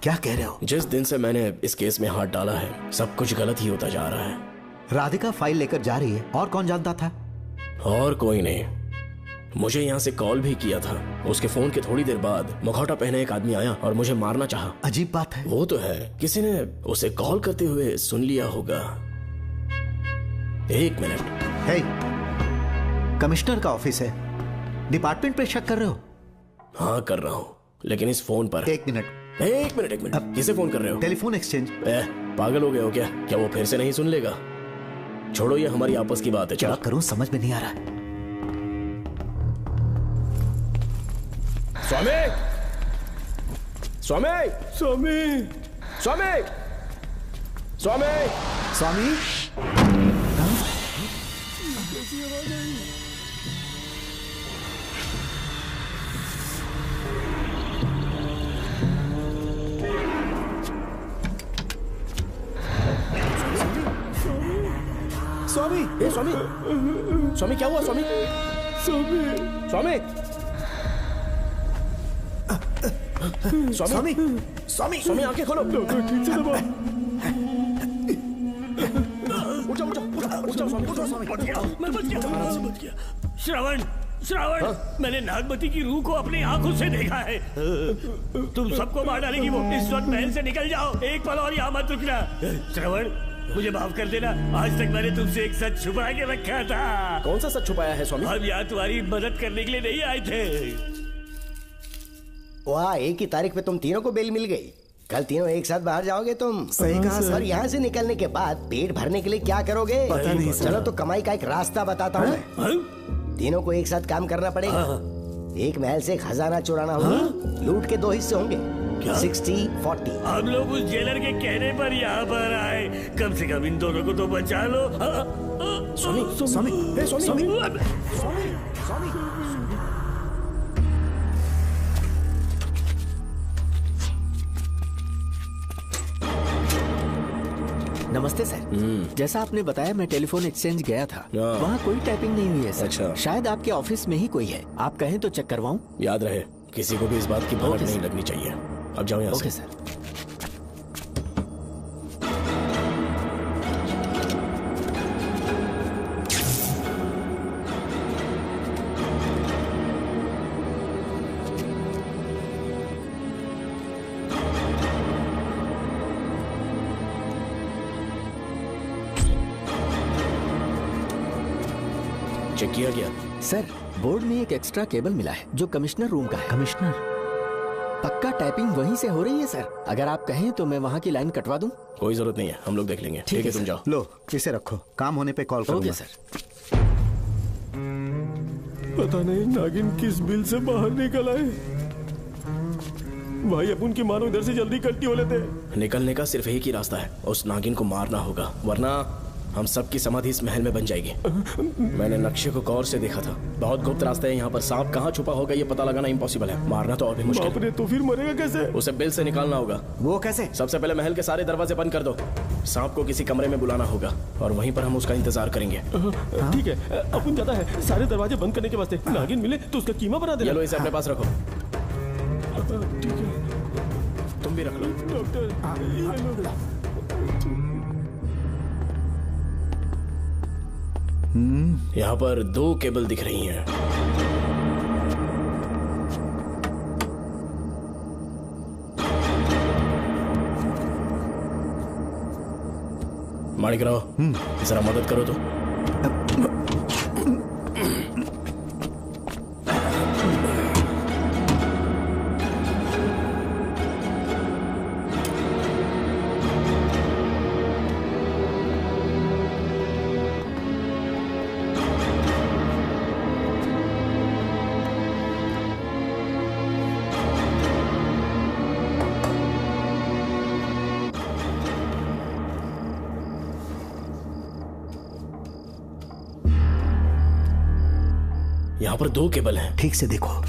[SPEAKER 14] क्या कह रहे हो?
[SPEAKER 2] जिस दिन से मैंने इस केस में हाथ डाला है सब कुछ गलत ही होता जा रहा है।
[SPEAKER 14] राधिका फाइल लेकर जा रही है, और कौन जानता था?
[SPEAKER 2] और कोई नहीं। मुझे यहाँ से कॉल भी किया था। उसके फोन के थोड़ी देर बाद मुखौटा पहने एक आदमी आया और मुझे मारना चाहा।
[SPEAKER 14] अजीब बात है।
[SPEAKER 2] वो तो है, किसी ने उसे कॉल करते हुए सुन लिया होगा। एक मिनट।
[SPEAKER 14] हे, कमिश्नर का ऑफिस है, डिपार्टमेंट पे शक कर रहे हो?
[SPEAKER 2] हाँ कर रहा हूँ, लेकिन इस फोन पर।
[SPEAKER 14] एक मिनट,
[SPEAKER 2] एक मिनट। किसे फोन कर रहे हो?
[SPEAKER 14] Telephone exchange.
[SPEAKER 2] पागल हो गए हो क्या? क्या वो फिर से नहीं सुन लेगा? छोड़ो, ये हमारी आपस की बात है।
[SPEAKER 14] क्या करूं समझ में नहीं आ रहा।
[SPEAKER 2] स्वामी, स्वामी,
[SPEAKER 5] स्वामी,
[SPEAKER 2] स्वामी, स्वामी,
[SPEAKER 14] स्वामी।
[SPEAKER 13] स्वामी,
[SPEAKER 2] स्वामी, स्वामी क्या हुआ? स्वामी,
[SPEAKER 5] स्वामी,
[SPEAKER 2] स्वामी,
[SPEAKER 13] स्वामी, स्वामी,
[SPEAKER 2] स्वामी आंखें खोलो।
[SPEAKER 5] ठीक से दबाओ।
[SPEAKER 2] उठो, उठो, उठो, स्वामी, उठो, स्वामी।
[SPEAKER 6] मैं बच गया। श्रवण, श्रवण, मैंने नागमती की रूह को अपनी आंखों से देखा है। तुम सबको मार डालेगी वो। इस वक्त महल से निकल जाओ, एक पल और यहाँ मत रुकना। श्रवण, मुझे माफ कर देना, आज तक मैंने तुमसे एक सच छुपा के रखा था।
[SPEAKER 2] कौन सा सच छुपाया है स्वामी?
[SPEAKER 6] हम यहाँ तुम्हारी मदद करने के लिए नहीं आए थे।
[SPEAKER 3] वाह, एक ही तारीख पे तुम तीनों को बेल मिल गई। कल तीनों एक साथ बाहर जाओगे तुम?
[SPEAKER 14] सही कहा सर।
[SPEAKER 3] और यहाँ से निकलने के बाद पेट भरने के लिए क्या करोगे?
[SPEAKER 14] पता नहीं सर।
[SPEAKER 3] चलो तो कमाई का एक रास्ता बताता हूँ मैं। तीनों को एक साथ काम करना पड़ेगा। एक महल से खजाना चुराना होगा। लूट के 2 हिस्से होंगे, 60-40।
[SPEAKER 6] हम लोग उस जेलर के कहने पर यहाँ पर आए, कम से कम इन दोनों को तो बचा लो।
[SPEAKER 14] स्वामी, स्वामी, स्वामी, स्वामी, स्वामी।
[SPEAKER 4] नमस्ते सर। जैसा आपने बताया मैं टेलीफोन एक्सचेंज गया था, वहाँ कोई टाइपिंग नहीं हुई है सर।
[SPEAKER 2] अच्छा।
[SPEAKER 4] शायद आपके ऑफिस में ही कोई है, आप कहें तो चेक करवाऊं?
[SPEAKER 2] याद रहे, किसी को भी इस बात की भनक नहीं लगनी चाहिए। अब जाओ यहाँ से।
[SPEAKER 4] Okay sir.
[SPEAKER 2] चेक किया गया
[SPEAKER 4] सर। बोर्ड में एक एक्स्ट्रा केबल मिला है जो कमिश्नर रूम का है।
[SPEAKER 14] कमिश्नर?
[SPEAKER 4] पक्का टाइपिंग वहीं से हो रही है सर। अगर आप कहें तो मैं वहाँ की लाइन कटवा दूं?
[SPEAKER 2] कोई जरूरत नहीं है, हम लोग देख लेंगे। ठीक है, तुम जाओ।
[SPEAKER 14] लो इसे रखो, काम होने पे कॉल करूंगा।
[SPEAKER 4] Okay sir.
[SPEAKER 5] पता नहीं नागिन किस बिल से बाहर निकल आए। भाई अपन की मानो इधर से जल्दी कट्टी हो लेते।
[SPEAKER 2] निकलने का सिर्फ एक ही रास्ता है, उस नागिन को मारना होगा, वरना हम सबकी समाधि इस महल में बन जाएगी। मैंने नक्शे को गौर से देखा था, बहुत गुप्त रास्ता है यहाँ पर। सांप कहाँ छुपा होगा ये पता लगाना इम्पॉसिबल है, मारना तो और भी मुश्किल है।
[SPEAKER 5] तो फिर मरेगा कैसे?
[SPEAKER 2] उसे बिल से निकालना होगा।
[SPEAKER 14] वो कैसे?
[SPEAKER 2] सबसे पहले महल के सारे दरवाजे बंद कर दो। सांप को किसी कमरे में बुलाना होगा और वहीं पर हम उसका इंतजार करेंगे।
[SPEAKER 5] ठीक है, अपन जाता है सारे दरवाजे बंद करने के वास्ते। नागिन मिले तो उसका कीमा बना देना।
[SPEAKER 2] चलो इसे अपने पास रखो।
[SPEAKER 5] ठीक है,
[SPEAKER 2] तुम भी रख लो।
[SPEAKER 5] डॉक्टर
[SPEAKER 2] यहाँ पर 2 केबल दिख रही हैं। माणिकराव, जरा मदद करो तो। यहाँ पर 2 केबल हैं।
[SPEAKER 14] ठीक से देखो।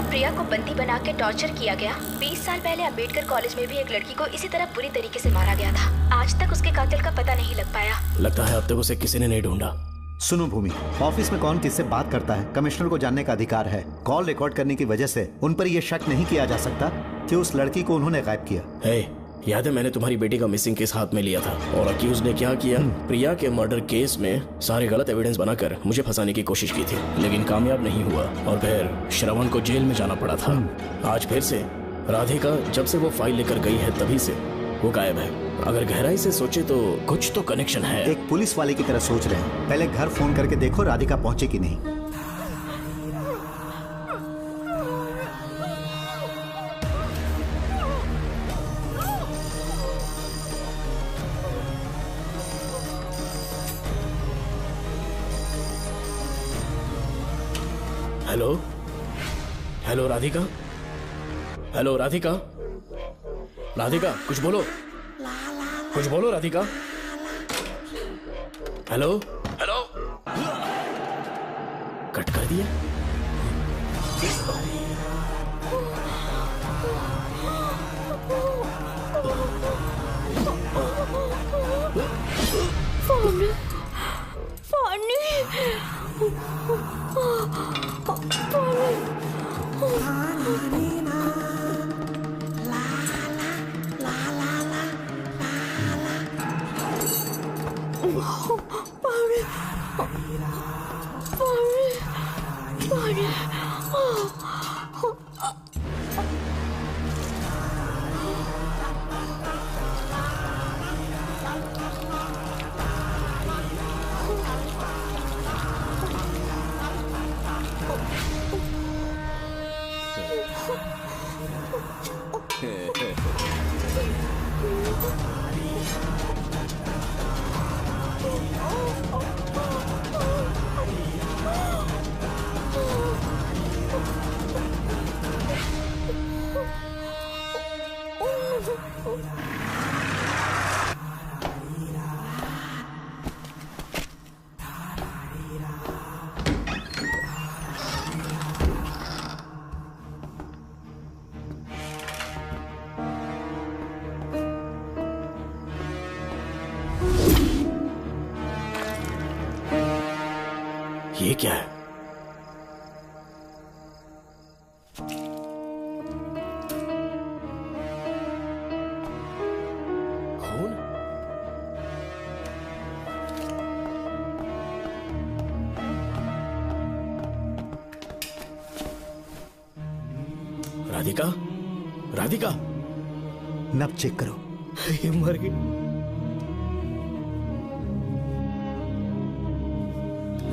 [SPEAKER 7] प्रिया को बंदी बना के टॉर्चर किया गया, 20 साल पहले अंबेडकर कॉलेज में भी एक लड़की को इसी तरह बुरी तरीके से मारा गया था। आज तक उसके कातिल का पता नहीं लग पाया।
[SPEAKER 2] लगता है अब तक उसे किसी ने नहीं ढूंढा।
[SPEAKER 14] सुनो भूमि, ऑफिस में कौन किससे बात करता है कमिश्नर को जानने का अधिकार है। कॉल रिकॉर्ड करने की वजह से उन पर यह शक नहीं किया जा सकता कि उस लड़की को उन्होंने गायब किया।
[SPEAKER 2] याद है मैंने तुम्हारी बेटी का मिसिंग केस हाथ में लिया था और अक्यूज ने क्या किया, प्रिया के मर्डर केस में सारे गलत एविडेंस बनाकर मुझे फंसाने की कोशिश की थी, लेकिन कामयाब नहीं हुआ और फिर श्रवण को जेल में जाना पड़ा था। आज फिर से राधिका जब से वो फाइल लेकर गई है तभी से वो गायब है। अगर गहराई से सोचे तो कुछ तो कनेक्शन है।
[SPEAKER 14] एक पुलिस वाले की तरह सोच रहे हैं। पहले घर फोन करके देखो राधिका पहुंचे कि नहीं।
[SPEAKER 2] Hello hello Radhika, hello Radhika, Radhika कुछ बोलो, कुछ बोलो राधिका। हेलो हेलो, कट कर दिया। ये क्या है? खून? राधिका, राधिका,
[SPEAKER 14] नब चेक करो।
[SPEAKER 2] ये मर गई।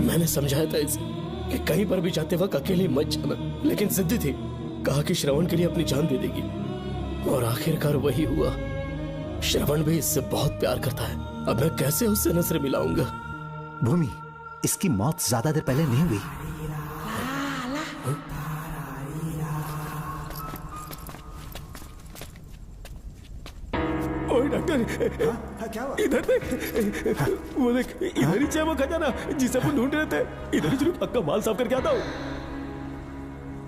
[SPEAKER 2] मैंने समझाया था इसे कि कहीं पर भी जाते वक्त अकेले मत जाना, लेकिन जिद्दी थी। कहा कि श्रवण के लिए अपनी जान दे देगी, और आखिरकार वही हुआ। श्रवण भी इससे बहुत प्यार करता है। अब मैं कैसे उससे नजर मिलाऊंगा?
[SPEAKER 14] भूमि, इसकी मौत ज्यादा देर पहले नहीं हुई।
[SPEAKER 5] ओए डॉक्टर,
[SPEAKER 14] क्या हुआ?
[SPEAKER 5] इधर देख, वो देख, इधर ही वो खजाना जिसे अपन ढूंढ रहे थे। इधर ही जरूर पक्का माल साफ करके आता हूँ।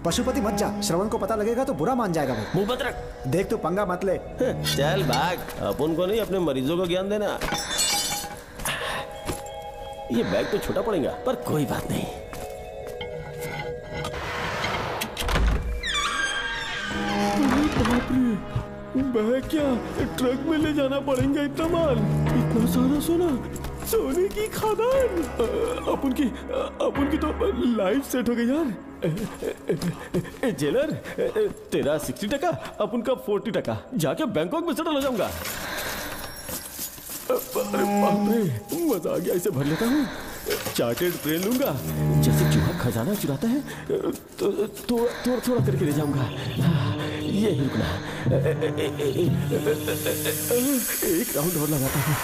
[SPEAKER 13] पशुपति मत जा, श्रवण को पता लगेगा तो बुरा मान जाएगा वो।
[SPEAKER 5] मुंह बंद रख।
[SPEAKER 13] देख तू पंगा मत ले।
[SPEAKER 5] चल भाग, अपन को नहीं अपने मरीजों को ज्ञान देना। ये बैग तो छोटा पड़ेगा, पर कोई बात नहीं। बैग क्या ट्रक में ले जाना पड़ेगा? इतना माल, इतना सारा सोना, सोने की खदान। अपन की तो लाइफ सेट हो गई यार। जेलर, तेरा 60%, अपन का 40%। जाके बैंकॉक में सेटल हो जाऊंगा। अरे बाप रे, मजा आ गया। इसे भर लेता हूँ। चार्टेड प्लेन लूंगा। जैसे चूहा खजाना चुराता है तो थोड़ा थोड़ा करके ले जाऊंगा। ये ही रुकना। एक राउंड और लगाता हूँ।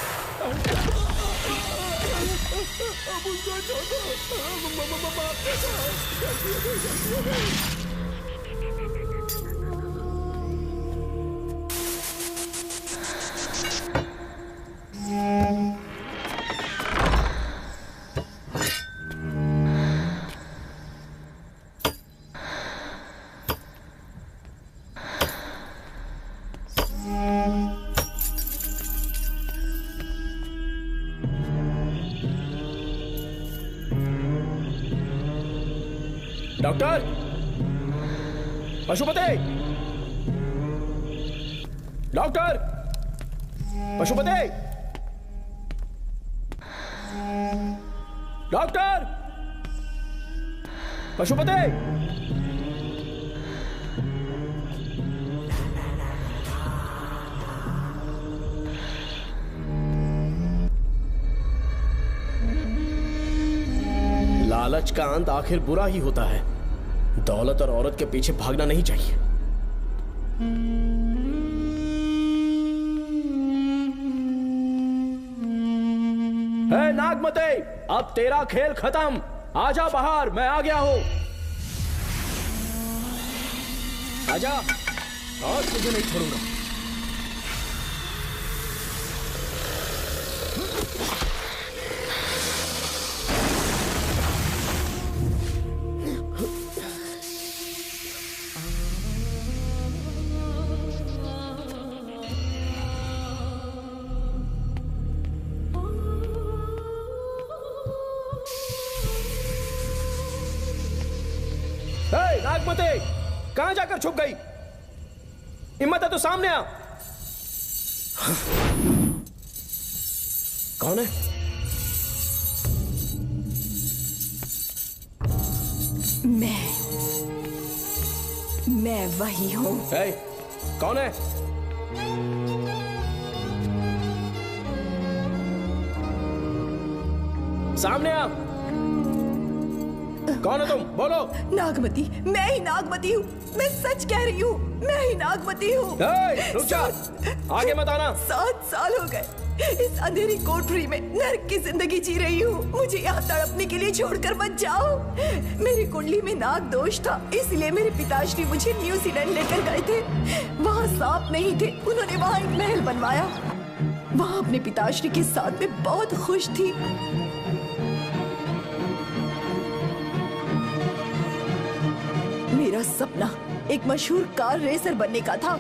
[SPEAKER 2] Doctor, Pashupati, doctor, Pashupati, doctor, Pashupati. लालच का अंत आखिर बुरा ही होता है। दौलत और औरत के पीछे भागना नहीं चाहिए। हे नागमते, अब तेरा खेल खत्म। आजा बाहर, मैं आ गया हूं। आजा, आज तुझे नहीं छोड़ूंगा।
[SPEAKER 18] नागमते, कहां जाकर छुप गई? हिम्मत है तो सामने आ।
[SPEAKER 2] कौन है?
[SPEAKER 15] मैं वही हूँ।
[SPEAKER 18] कौन है? सामने आ। कौन है तुम? बोलो।
[SPEAKER 15] नागमती, मैं ही नागमती हूँ। मैं सच कह रही हूँ, मैं ही नागमती हूँ।
[SPEAKER 18] रुक जा, आगे मत आना।
[SPEAKER 15] 7 साल हो गए इस अंधेरी कोठरी में नर्क की जिंदगी जी रही हूँ। मुझे यहाँ तड़पने के लिए छोड़कर मत जाओ। मेरी कुंडली में नाग दोष था, इसलिए मेरे पिताश्री मुझे न्यूजीलैंड लेकर गए थे। वहाँ सांप नहीं थे, उन्होंने वहाँ एक महल बनवाया। वहाँ अपने पिताश्री के साथ में बहुत खुश थी। मेरा सपना एक मशहूर कार रेसर बनने का था।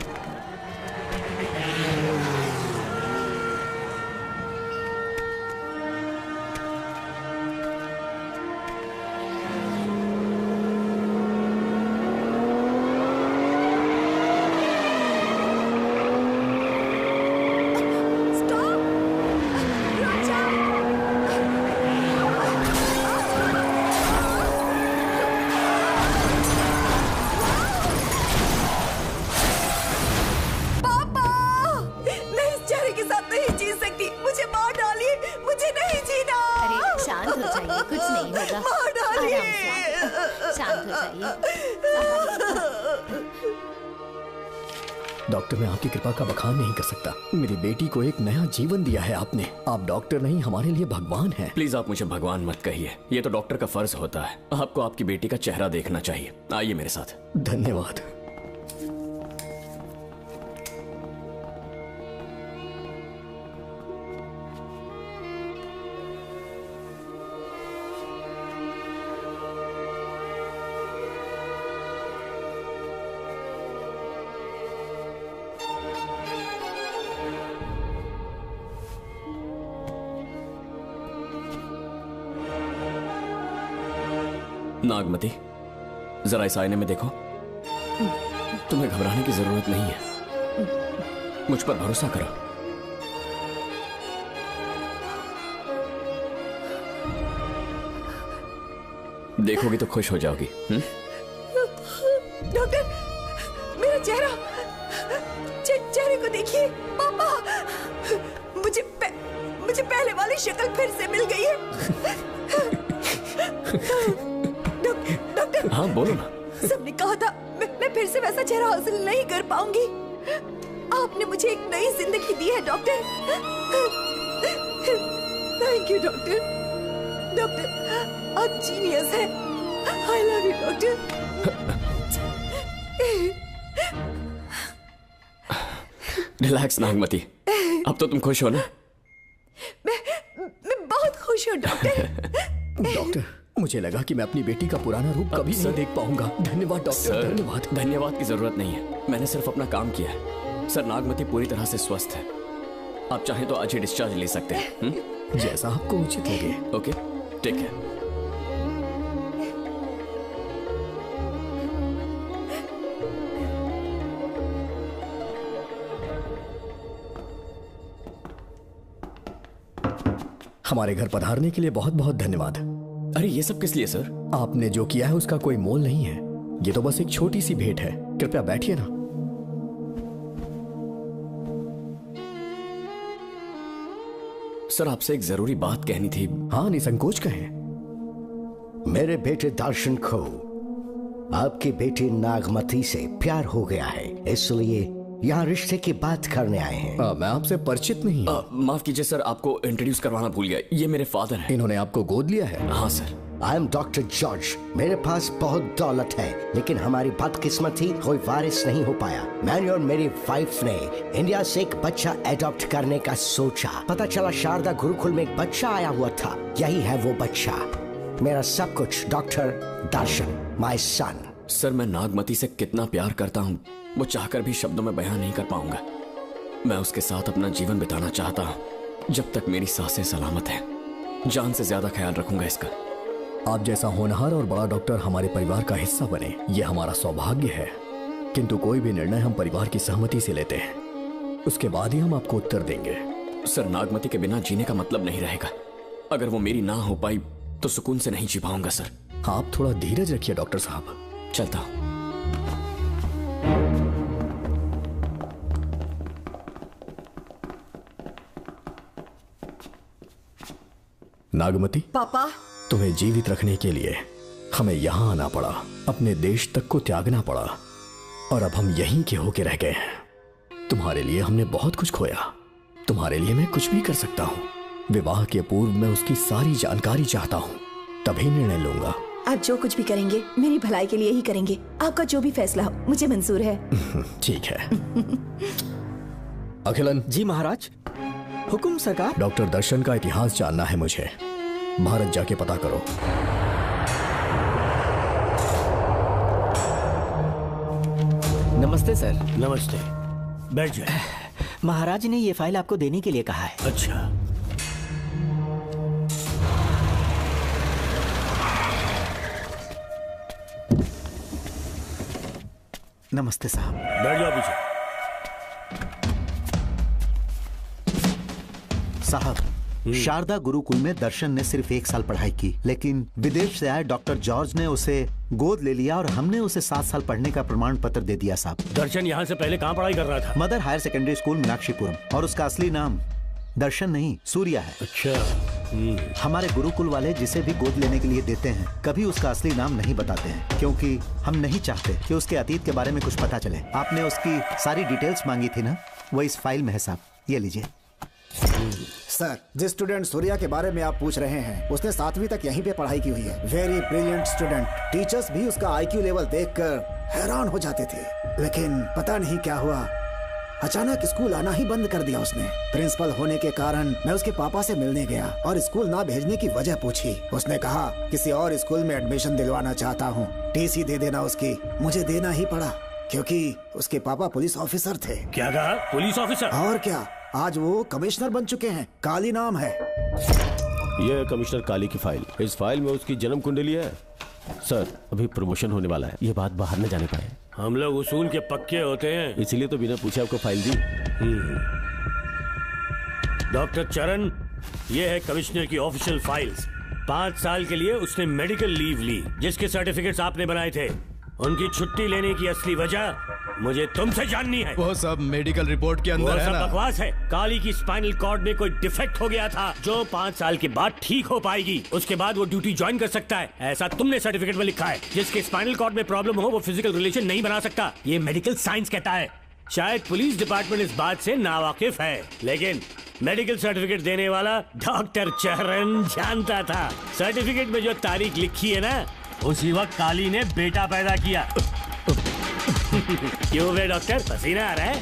[SPEAKER 4] डॉक्टर, मैं आपकी कृपा का बखान नहीं कर सकता। मेरी बेटी को एक नया जीवन दिया है आपने। आप डॉक्टर नहीं, हमारे लिए भगवान हैं।
[SPEAKER 2] प्लीज आप मुझे भगवान मत कहिए, ये तो डॉक्टर का फर्ज होता है। आपको आपकी बेटी का चेहरा देखना चाहिए। आइए मेरे साथ।
[SPEAKER 4] धन्यवाद।
[SPEAKER 2] नागमती, जरा इस आईने में देखो। तुम्हें घबराने की जरूरत नहीं है, मुझ पर भरोसा करो। देखोगी तो खुश हो जाओगी।
[SPEAKER 15] डॉक्टर, मेरा चेहरे को देखिए। पापा, मुझे पहले वाली शक्ल फिर से मिल गई है। डॉक्टर,
[SPEAKER 2] हाँ बोलो ना।
[SPEAKER 15] सबने कहा था मैं फिर से वैसा चेहरा हासिल नहीं कर पाऊंगी। आपने मुझे एक नई जिंदगी दी है doctor. Thank you doctor. Doctor, आप जीनियस हैं। I love you doctor.
[SPEAKER 2] Relax Nagmati, अब तो तुम खुश हो ना?
[SPEAKER 15] मैं बहुत खुश हूँ डॉक्टर।
[SPEAKER 4] डॉक्टर, मुझे लगा कि मैं अपनी बेटी का पुराना रूप कभी नहीं देख पाऊंगा। धन्यवाद डॉक्टर, धन्यवाद।
[SPEAKER 2] धन्यवाद की जरूरत नहीं है, मैंने सिर्फ अपना काम किया है। सर, नागमती पूरी तरह से स्वस्थ है। आप चाहें तो आज ही डिस्चार्ज ले सकते हैं।
[SPEAKER 4] जैसा आपको उचित लगे।
[SPEAKER 2] Okay, take care.
[SPEAKER 4] हमारे घर पधारने के लिए बहुत बहुत धन्यवाद।
[SPEAKER 2] अरे ये सब किस लिए सर?
[SPEAKER 4] आपने जो किया है उसका कोई मोल नहीं है। ये तो बस एक छोटी सी भेंट है। कृपया बैठिए ना।
[SPEAKER 2] सर, आपसे एक जरूरी बात कहनी थी।
[SPEAKER 4] हाँ, निसंकोच कहें।
[SPEAKER 3] मेरे बेटे दर्शन को आपकी बेटी नागमती से प्यार हो गया है, इसलिए यहाँ रिश्ते की बात करने आए हैं।
[SPEAKER 4] मैं आपसे परिचित नहीं।
[SPEAKER 2] माफ कीजिए सर, आपको इंट्रोड्यूस करवाना भूल गया। ये मेरे फादर हैं।
[SPEAKER 4] इन्होंने आपको गोद लिया है?
[SPEAKER 2] हाँ sir.
[SPEAKER 3] I am doctor George. मेरे पास बहुत दौलत है, लेकिन हमारी बदकिस्मत थी, कोई वारिस नहीं हो पाया। मैंने और मेरी वाइफ ने इंडिया से एक बच्चा एडॉप्ट करने का सोचा। पता चला शारदा गुरुकुल में एक बच्चा आया हुआ था। यही है वो बच्चा, मेरा सब कुछ। Doctor Darshan, my son.
[SPEAKER 2] Sir, मैं नागमती से कितना प्यार करता हूँ, वो चाहकर भी शब्दों में बयान नहीं कर पाऊंगा। मैं उसके साथ अपना जीवन बिताना चाहता हूँ, जब तक मेरी सांसें सलामत हैं। जान से ज्यादा ख्याल रखूंगा इसका।
[SPEAKER 4] आप जैसा होनहार और बड़ा डॉक्टर हमारे परिवार का हिस्सा बने, ये हमारा सौभाग्य है। किंतु कोई भी निर्णय हम परिवार की सहमति से लेते हैं, उसके बाद ही हम आपको उत्तर देंगे।
[SPEAKER 2] सर, नागमती के बिना जीने का मतलब नहीं रहेगा। अगर वो मेरी ना हो पाई तो सुकून से नहीं जी पाऊंगा सर।
[SPEAKER 4] आप थोड़ा धीरज रखिए डॉक्टर साहब।
[SPEAKER 2] चलता हूं।
[SPEAKER 4] नागमती,
[SPEAKER 15] पापा,
[SPEAKER 4] तुम्हें जीवित रखने के लिए हमें यहाँ आना पड़ा, अपने देश तक को त्यागना पड़ा, और अब हम यहीं के होके रह गए हैं। तुम्हारे लिए हमने बहुत कुछ खोया, तुम्हारे लिए मैं कुछ भी कर सकता हूँ। विवाह के पूर्व मैं उसकी सारी जानकारी चाहता हूँ, तभी निर्णय लूंगा।
[SPEAKER 15] आप जो कुछ भी करेंगे मेरी भलाई के लिए ही करेंगे। आपका जो भी फैसला हो मुझे मंजूर है।
[SPEAKER 4] ठीक है। अखिलन।
[SPEAKER 11] जी महाराज। हुकुम सरकार।
[SPEAKER 4] डॉक्टर दर्शन का इतिहास जानना है मुझे। भारत जाके पता करो।
[SPEAKER 19] नमस्ते सर।
[SPEAKER 6] नमस्ते, बैठ जाए।
[SPEAKER 19] महाराज ने ये फाइल आपको देने के लिए कहा है।
[SPEAKER 6] अच्छा।
[SPEAKER 14] नमस्ते साहब।
[SPEAKER 6] बैठ जाओ पीछे।
[SPEAKER 14] साहब, शारदा गुरुकुल में दर्शन ने सिर्फ 1 साल पढ़ाई की, लेकिन विदेश से आए डॉक्टर जॉर्ज ने उसे गोद ले लिया और हमने उसे 7 साल पढ़ने का प्रमाण पत्र दे दिया साहब।
[SPEAKER 6] दर्शन यहाँ से पहले कहाँ पढ़ाई कर रहा था?
[SPEAKER 14] Mother Higher Secondary School Meenakshipuram, और उसका असली नाम दर्शन नहीं सूर्या है।
[SPEAKER 6] अच्छा।
[SPEAKER 14] हमारे गुरुकुल वाले जिसे भी गोद लेने के लिए देते हैं कभी उसका असली नाम नहीं बताते हैं, क्योंकि हम नहीं चाहते कि उसके अतीत के बारे में कुछ पता चले। आपने उसकी सारी डिटेल्स मांगी थी ना, वो इस फाइल में है साहब, ये लीजिए।
[SPEAKER 13] सर, जिस स्टूडेंट सूर्या के बारे में आप पूछ रहे हैं उसने 7वीं तक यहीं पे पढ़ाई की हुई है। Very brilliant student. टीचर्स भी उसका IQ लेवल देखकर हैरान हो जाते थे, लेकिन पता नहीं क्या हुआ, अचानक स्कूल आना ही बंद कर दिया उसने। प्रिंसिपल होने के कारण मैं उसके पापा से मिलने गया और स्कूल ना भेजने की वजह पूछी। उसने कहा किसी और स्कूल में एडमिशन दिलवाना चाहता हूँ, TC दे देना उसकी। मुझे देना ही पड़ा क्योंकि उसके पापा पुलिस ऑफिसर थे।
[SPEAKER 6] क्या कहा? Police officer?
[SPEAKER 13] और क्या, आज वो कमिश्नर बन चुके हैं। काली नाम है।
[SPEAKER 5] यह है कमिश्नर काली की फाइल। इस फाइल में उसकी जन्म कुंडली है। सर, अभी प्रमोशन होने वाला है, ये बात बाहर न जाने पाए।
[SPEAKER 6] हम लोग उसूल के पक्के होते हैं,
[SPEAKER 5] इसीलिए तो बिना पूछे आपको फाइल दी।
[SPEAKER 6] डॉक्टर चरण, ये है कमिश्नर की ऑफिशियल फाइल्स। 5 साल के लिए उसने मेडिकल लीव ली, जिसके सर्टिफिकेट्स आपने बनाए थे। उनकी छुट्टी लेने की असली वजह मुझे तुमसे जाननी है।
[SPEAKER 20] वो सब मेडिकल रिपोर्ट के अंदर है ना?
[SPEAKER 6] सब बकवास है। काली की स्पाइनल कॉर्ड में कोई डिफेक्ट हो गया था जो 5 साल के बाद ठीक हो पाएगी। उसके बाद वो ड्यूटी ज्वाइन कर सकता है, ऐसा तुमने सर्टिफिकेट में लिखा है। जिसके स्पाइनल कॉर्ड में प्रॉब्लम हो वो फिजिकल रिलेशन नहीं बना सकता, ये मेडिकल साइंस कहता है। शायद पुलिस डिपार्टमेंट इस बात से नावाकिफ है, लेकिन मेडिकल सर्टिफिकेट देने वाला डॉक्टर चरण जानता था। सर्टिफिकेट में जो तारीख लिखी है ना, उसी वक्त काली ने बेटा पैदा किया। क्यों बे डॉक्टर, पसीना आ रहा है?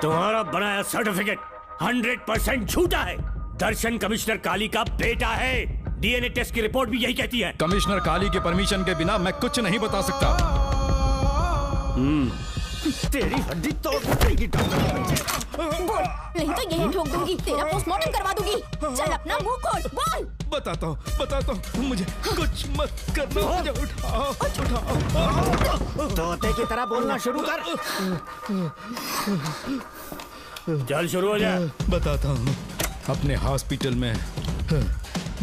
[SPEAKER 6] तुम्हारा बनाया सर्टिफिकेट 100% झूठा है। दर्शन कमिश्नर काली का बेटा है। DNA टेस्ट की रिपोर्ट भी यही कहती है।
[SPEAKER 20] कमिश्नर काली के परमिशन के बिना मैं कुछ नहीं बता सकता।
[SPEAKER 11] तेरी हड्डी तोड़ देगी
[SPEAKER 7] बोल, नहीं तो यही ठोक दूंगी, तेरा पोस्टमार्टम करवा दूंगी। चल अपना मुंह खोल, बोल।
[SPEAKER 20] बताता हूँ, मुझे कुछ मत करना। मुझे उठाओ।
[SPEAKER 11] तोते की तरह बोलना शुरू कर।
[SPEAKER 6] चल शुरू हो जा।
[SPEAKER 20] बताता हूँ, अपने हॉस्पिटल में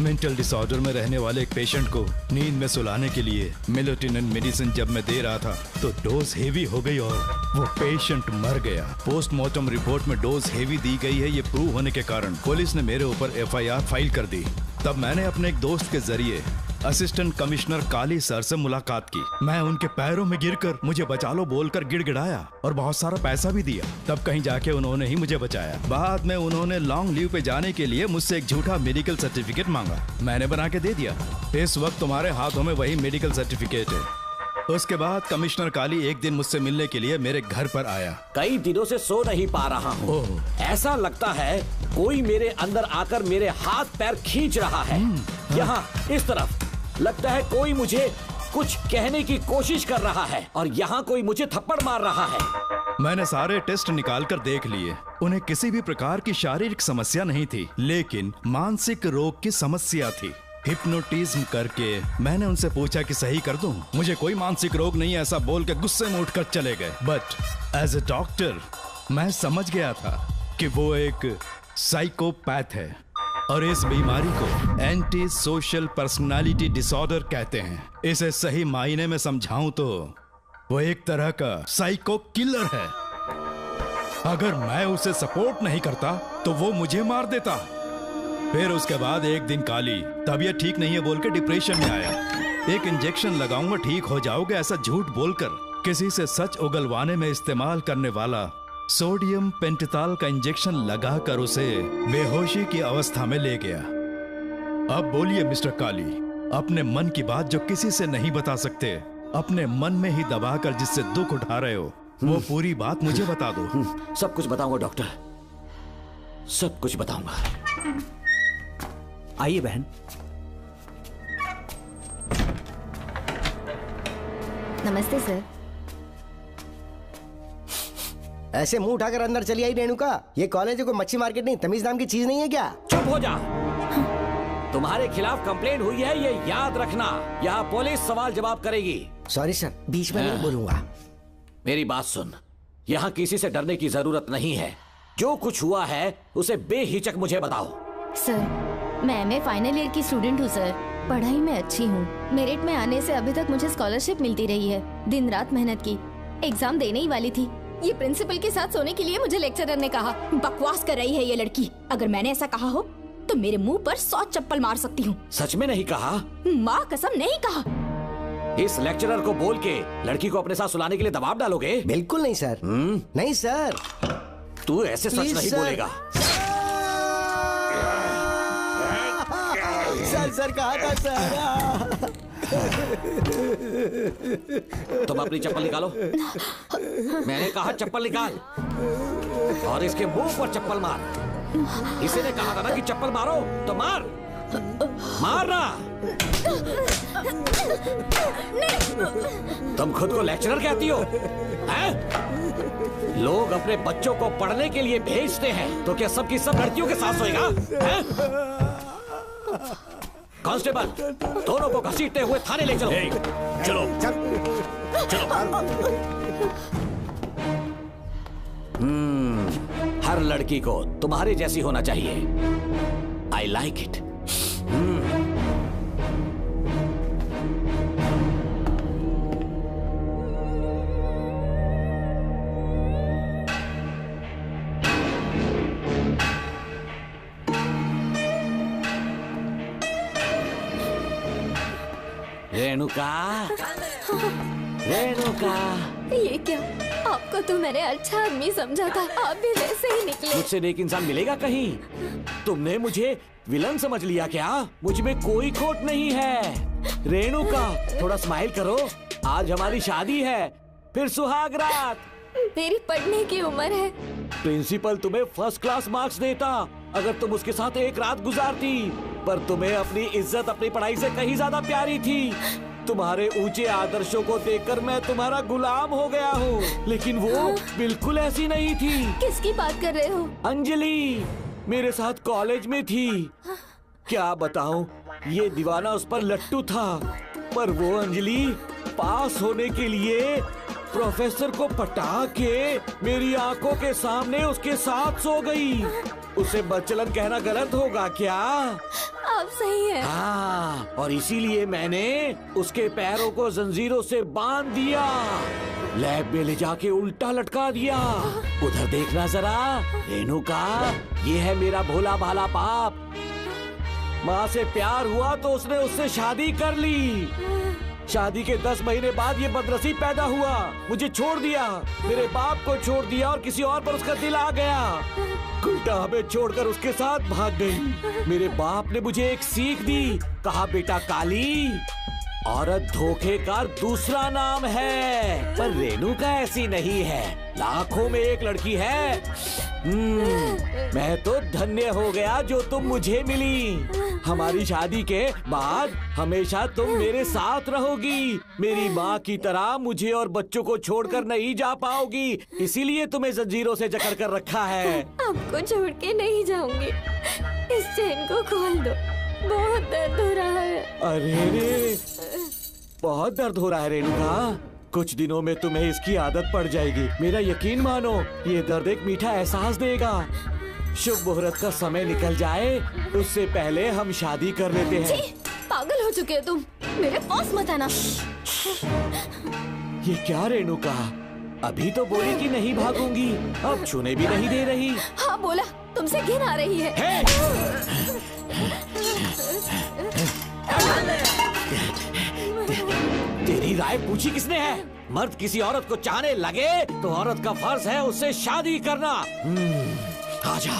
[SPEAKER 20] मेंटल डिसऑर्डर में रहने वाले एक पेशेंट को नींद में सुलाने के लिए मेलेटोनिन मेडिसिन जब मैं दे रहा था तो डोज हेवी हो गई और वो पेशेंट मर गया। पोस्टमार्टम रिपोर्ट में डोज हेवी दी गई है, ये प्रूव होने के कारण पुलिस ने मेरे ऊपर FIR फाइल कर दी। तब मैंने अपने एक दोस्त के जरिए असिस्टेंट कमिश्नर काली सर से मुलाकात की। मैं उनके पैरों में गिरकर मुझे बचा लो बोलकर गिड़गिड़ाया और बहुत सारा पैसा भी दिया। तब कहीं जाके उन्होंने ही मुझे बचाया। बाद में उन्होंने लॉन्ग लीव पे जाने के लिए मुझसे एक झूठा मेडिकल सर्टिफिकेट मांगा, मैंने बना के दे दिया। इस वक्त तुम्हारे हाथों में वही मेडिकल सर्टिफिकेट है। उसके बाद कमिश्नर काली एक दिन मुझसे मिलने के लिए मेरे घर पर आया।
[SPEAKER 12] कई दिनों से सो नहीं पा रहा हूँ। ऐसा लगता है कोई मेरे अंदर आकर मेरे हाथ पैर खींच रहा है। यहाँ इस तरफ लगता है कोई मुझे कुछ कहने की कोशिश कर रहा है और यहाँ कोई मुझे थप्पड़ मार रहा है।
[SPEAKER 20] मैंने सारे टेस्ट निकाल कर देख लिए, उन्हें किसी भी प्रकार की शारीरिक समस्या नहीं थी, लेकिन मानसिक रोग की समस्या थी। हिप्नोटिज्म करके मैंने उनसे पूछा कि सही कर दूं। मुझे कोई मानसिक रोग नहीं है ऐसा बोल के गुस्से में उठकर चले गए। बट एज ए डॉक्टर मैं समझ गया था कि वो एक साइकोपैथ है और इस बीमारी को एंटी सोशल पर्सनालिटी डिसऑर्डर कहते हैं। इसे सही मायने में समझाऊं तो वो एक तरह का साइको किलर है। अगर मैं उसे सपोर्ट नहीं करता तो वो मुझे मार देता। फिर उसके बाद एक दिन काली तबीयत ठीक नहीं है बोल के डिप्रेशन में आया। एक इंजेक्शन लगाऊंगा ठीक हो जाओगे ऐसा झूठ बोलकर किसी से सच उगलवाने में इस्तेमाल करने वाला सोडियम पेंटोथॉल का इंजेक्शन लगाकर उसे बेहोशी की अवस्था में ले गया। अब बोलिए मिस्टर काली, अपने मन की बात जो किसी से नहीं बता सकते, अपने मन में ही दबाकर जिससे दुख उठा रहे हो, वो पूरी बात मुझे बता दो।
[SPEAKER 12] सब कुछ बताऊंगा डॉक्टर, सब कुछ बताऊंगा।
[SPEAKER 17] आइए बहन।
[SPEAKER 7] नमस्ते सर।
[SPEAKER 3] ऐसे मुंह उठाकर अंदर चली आई रेणुका। ये कॉलेज है कोई मच्छी मार्केट नहीं, तमीज नाम की चीज नहीं है क्या?
[SPEAKER 12] चुप हो जा। तुम्हारे खिलाफ कंप्लेंट हुई है ये याद रखना। यहाँ पुलिस सवाल जवाब करेगी।
[SPEAKER 3] सॉरी सर, बीच में नहीं बोलूंगा।
[SPEAKER 12] मेरी बात सुन, यहाँ किसी से डरने की जरूरत नहीं है। जो कुछ हुआ है उसे बेहिचक मुझे बताओ।
[SPEAKER 7] सर मैं एमए फाइनल ईयर की स्टूडेंट हूँ सर। पढ़ाई में अच्छी हूँ। मेरिट में आने से अभी तक मुझे स्कॉलरशिप मिलती रही है। दिन रात मेहनत की, एग्जाम देने ही वाली थी। ये प्रिंसिपल के साथ सोने के लिए मुझे लेक्चरर ने कहा। बकवास कर रही है ये लड़की। अगर मैंने ऐसा कहा हो तो मेरे मुंह पर 100 चप्पल मार सकती हूँ।
[SPEAKER 12] सच में नहीं कहा?
[SPEAKER 7] माँ कसम नहीं कहा।
[SPEAKER 12] इस लेक्चरर को बोल के लड़की को अपने साथ सुलाने के लिए दबाव डालोगे?
[SPEAKER 3] बिल्कुल नहीं सर। नहीं सर।
[SPEAKER 12] तू ऐसे सच नहीं बोलेगा।
[SPEAKER 3] सर कहा था सर।
[SPEAKER 12] तुम अपनी चप्पल निकालो। मैंने कहा चप्पल निकाल और इसके मुंह पर चप्पल मार। इसी ने कहा था ना कि चप्पल मारो तो मार। मारना। तुम खुद को लेक्चरर कहती हो हैं? लोग अपने बच्चों को पढ़ने के लिए भेजते हैं तो क्या सबकी सब लड़कियों के साथ सोएगा? कांस्टेबल, दोनों को घसीटते हुए थाने ले चलो।
[SPEAKER 6] चलो चलो।
[SPEAKER 12] हर लड़की को तुम्हारे जैसी होना चाहिए। I like it. Renuka, Renuka.
[SPEAKER 7] ये क्या? आपको तो मैंने अच्छा आदमी समझा था, आप भी वैसे ही निकले।
[SPEAKER 12] मुझसे नेक इंसान मिलेगा कहीं? तुमने मुझे विलन समझ लिया क्या? मुझ में कोई खोट नहीं है। रेणुका थोड़ा स्माइल करो, आज हमारी शादी है, फिर सुहाग रात।
[SPEAKER 7] मेरी पढ़ने की उम्र है।
[SPEAKER 12] प्रिंसिपल तुम्हें फर्स्ट क्लास मार्क्स देता अगर तुम उसके साथ एक रात गुजारती, पर तुम्हें अपनी इज्जत अपनी पढ़ाई से कहीं ज्यादा प्यारी थी। तुम्हारे ऊंचे आदर्शों को देखकर मैं तुम्हारा गुलाम हो गया हूँ, लेकिन वो बिल्कुल ऐसी नहीं थी।
[SPEAKER 7] किसकी बात कर रहे हो?
[SPEAKER 12] अंजलि मेरे साथ कॉलेज में थी। क्या बताऊं, ये दीवाना उस पर लट्टू था, पर वो अंजलि पास होने के लिए प्रोफेसर को पटा के मेरी आंखों के सामने उसके साथ सो गई। उसे बदचलन कहना गलत होगा क्या?
[SPEAKER 7] आप सही है।
[SPEAKER 12] हाँ, और इसीलिए मैंने उसके पैरों को जंजीरों से बांध दिया, लैब में ले जाके उल्टा लटका दिया। उधर देखना जरा रेणुका, ये है मेरा भोला भाला बाप। माँ से प्यार हुआ तो उसने उससे शादी कर ली। शादी के 10 महीने बाद ये बदनसीब पैदा हुआ, मुझे छोड़ दिया, मेरे बाप को छोड़ दिया और किसी और पर उसका दिल आ गया। उल्टा हमें छोड़कर उसके साथ भाग गई। मेरे बाप ने मुझे एक सीख दी, कहा बेटा काली, औरत धोखे का दूसरा नाम है, पर रेणुका ऐसी नहीं है, लाखों में एक लड़की है। मैं तो धन्य हो गया जो तुम मुझे मिली। हमारी शादी के बाद हमेशा तुम मेरे साथ रहोगी। मेरी माँ की तरह मुझे और बच्चों को छोड़कर नहीं जा पाओगी, इसीलिए तुम्हें जंजीरों से जकड़ कर रखा है।
[SPEAKER 7] आपको छोड़ के नहीं जाऊंगी, इस चेन को खोल दो।
[SPEAKER 21] बहुत दर्द हो रहा है।
[SPEAKER 12] अरे रे, बहुत दर्द हो रहा है रेणुका। कुछ दिनों में तुम्हें इसकी आदत पड़ जाएगी। मेरा यकीन मानो, ये दर्द एक मीठा एहसास देगा। शुभ मुहूर्त का समय निकल जाए उससे पहले हम शादी कर लेते हैं।
[SPEAKER 21] जी, पागल हो चुके हो तुम, मेरे पास मत आना।
[SPEAKER 12] ये क्या रेणुका, अभी तो बोली कि नहीं भागूंगी, अब छूने भी नहीं दे रही।
[SPEAKER 21] हाँ बोला, तुमसे घिन आ रही है।
[SPEAKER 12] तेरी राय पूछी किसने है? मर्द किसी औरत को चाहने लगे तो औरत का फर्ज है उससे शादी करना। आजा।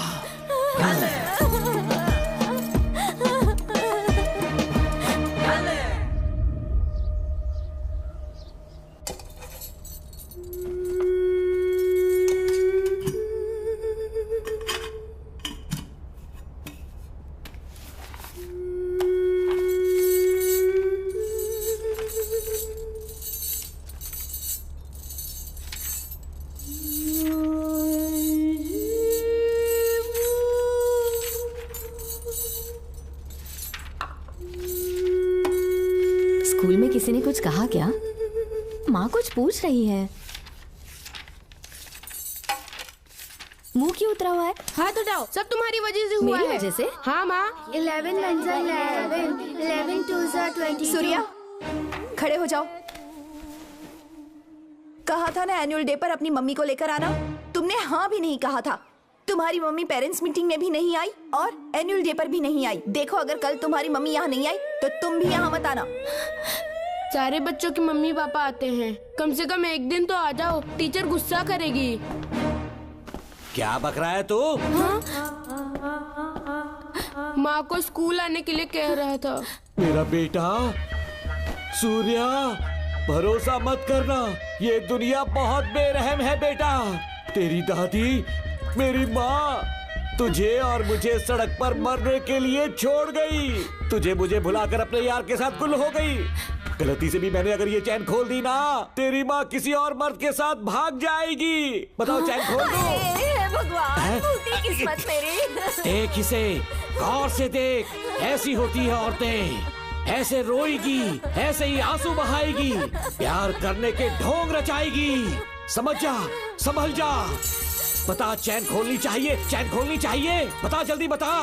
[SPEAKER 21] स्कूल में किसी ने कुछ कहा क्या? माँ कुछ पूछ रही है। मुंह क्यों उतरा हुआ है?
[SPEAKER 22] हाथ उठाओ, सब तुम्हारी वजह से हुआ है।
[SPEAKER 21] मेरी वजह से?
[SPEAKER 22] हाँ माँ।
[SPEAKER 21] 11 1 11 11 2 22।
[SPEAKER 15] सूर्या, खड़े हो जाओ। कहा था ना एनुअल डे पर अपनी मम्मी को लेकर आना, तुमने हाँ भी नहीं कहा था। तुम्हारी मम्मी पेरेंट्स मीटिंग में भी नहीं आई और एनुअल डे पर भी नहीं आई। देखो, अगर कल तुम्हारी मम्मी यहाँ नहीं आई तो तुम भी यहाँ मत आना।
[SPEAKER 22] सारे बच्चों की मम्मी पापा आते हैं, कम से कम एक दिन तो आ जाओ, टीचर गुस्सा करेगी।
[SPEAKER 12] क्या बक रहा है तू?
[SPEAKER 22] माँ को स्कूल आने के लिए कह रहा था।
[SPEAKER 12] मेरा बेटा सूर्या, भरोसा मत करना, ये दुनिया बहुत बेरहम है बेटा। तेरी दादी, मेरी माँ तुझे और मुझे सड़क पर मरने के लिए छोड़ गई। तुझे मुझे भुलाकर अपने यार के साथ गुल हो गई। गलती से भी मैंने अगर ये चैन खोल दी ना, तेरी माँ किसी और मर्द के साथ भाग जाएगी। बताओ, चैन खोल दो।
[SPEAKER 21] भगवान, फूटी किस्मत मेरी।
[SPEAKER 12] देख इसे, गौर से देख, ऐसी होती है औरतें, ऐसे रोएगी, ऐसे ही आंसू बहाएगी, प्यार करने के ढोंग रचाएगी। समझ जा, संभल जा। बता, चैन खोलनी चाहिए, चैन खोलनी चाहिए। बता, जल्दी बता,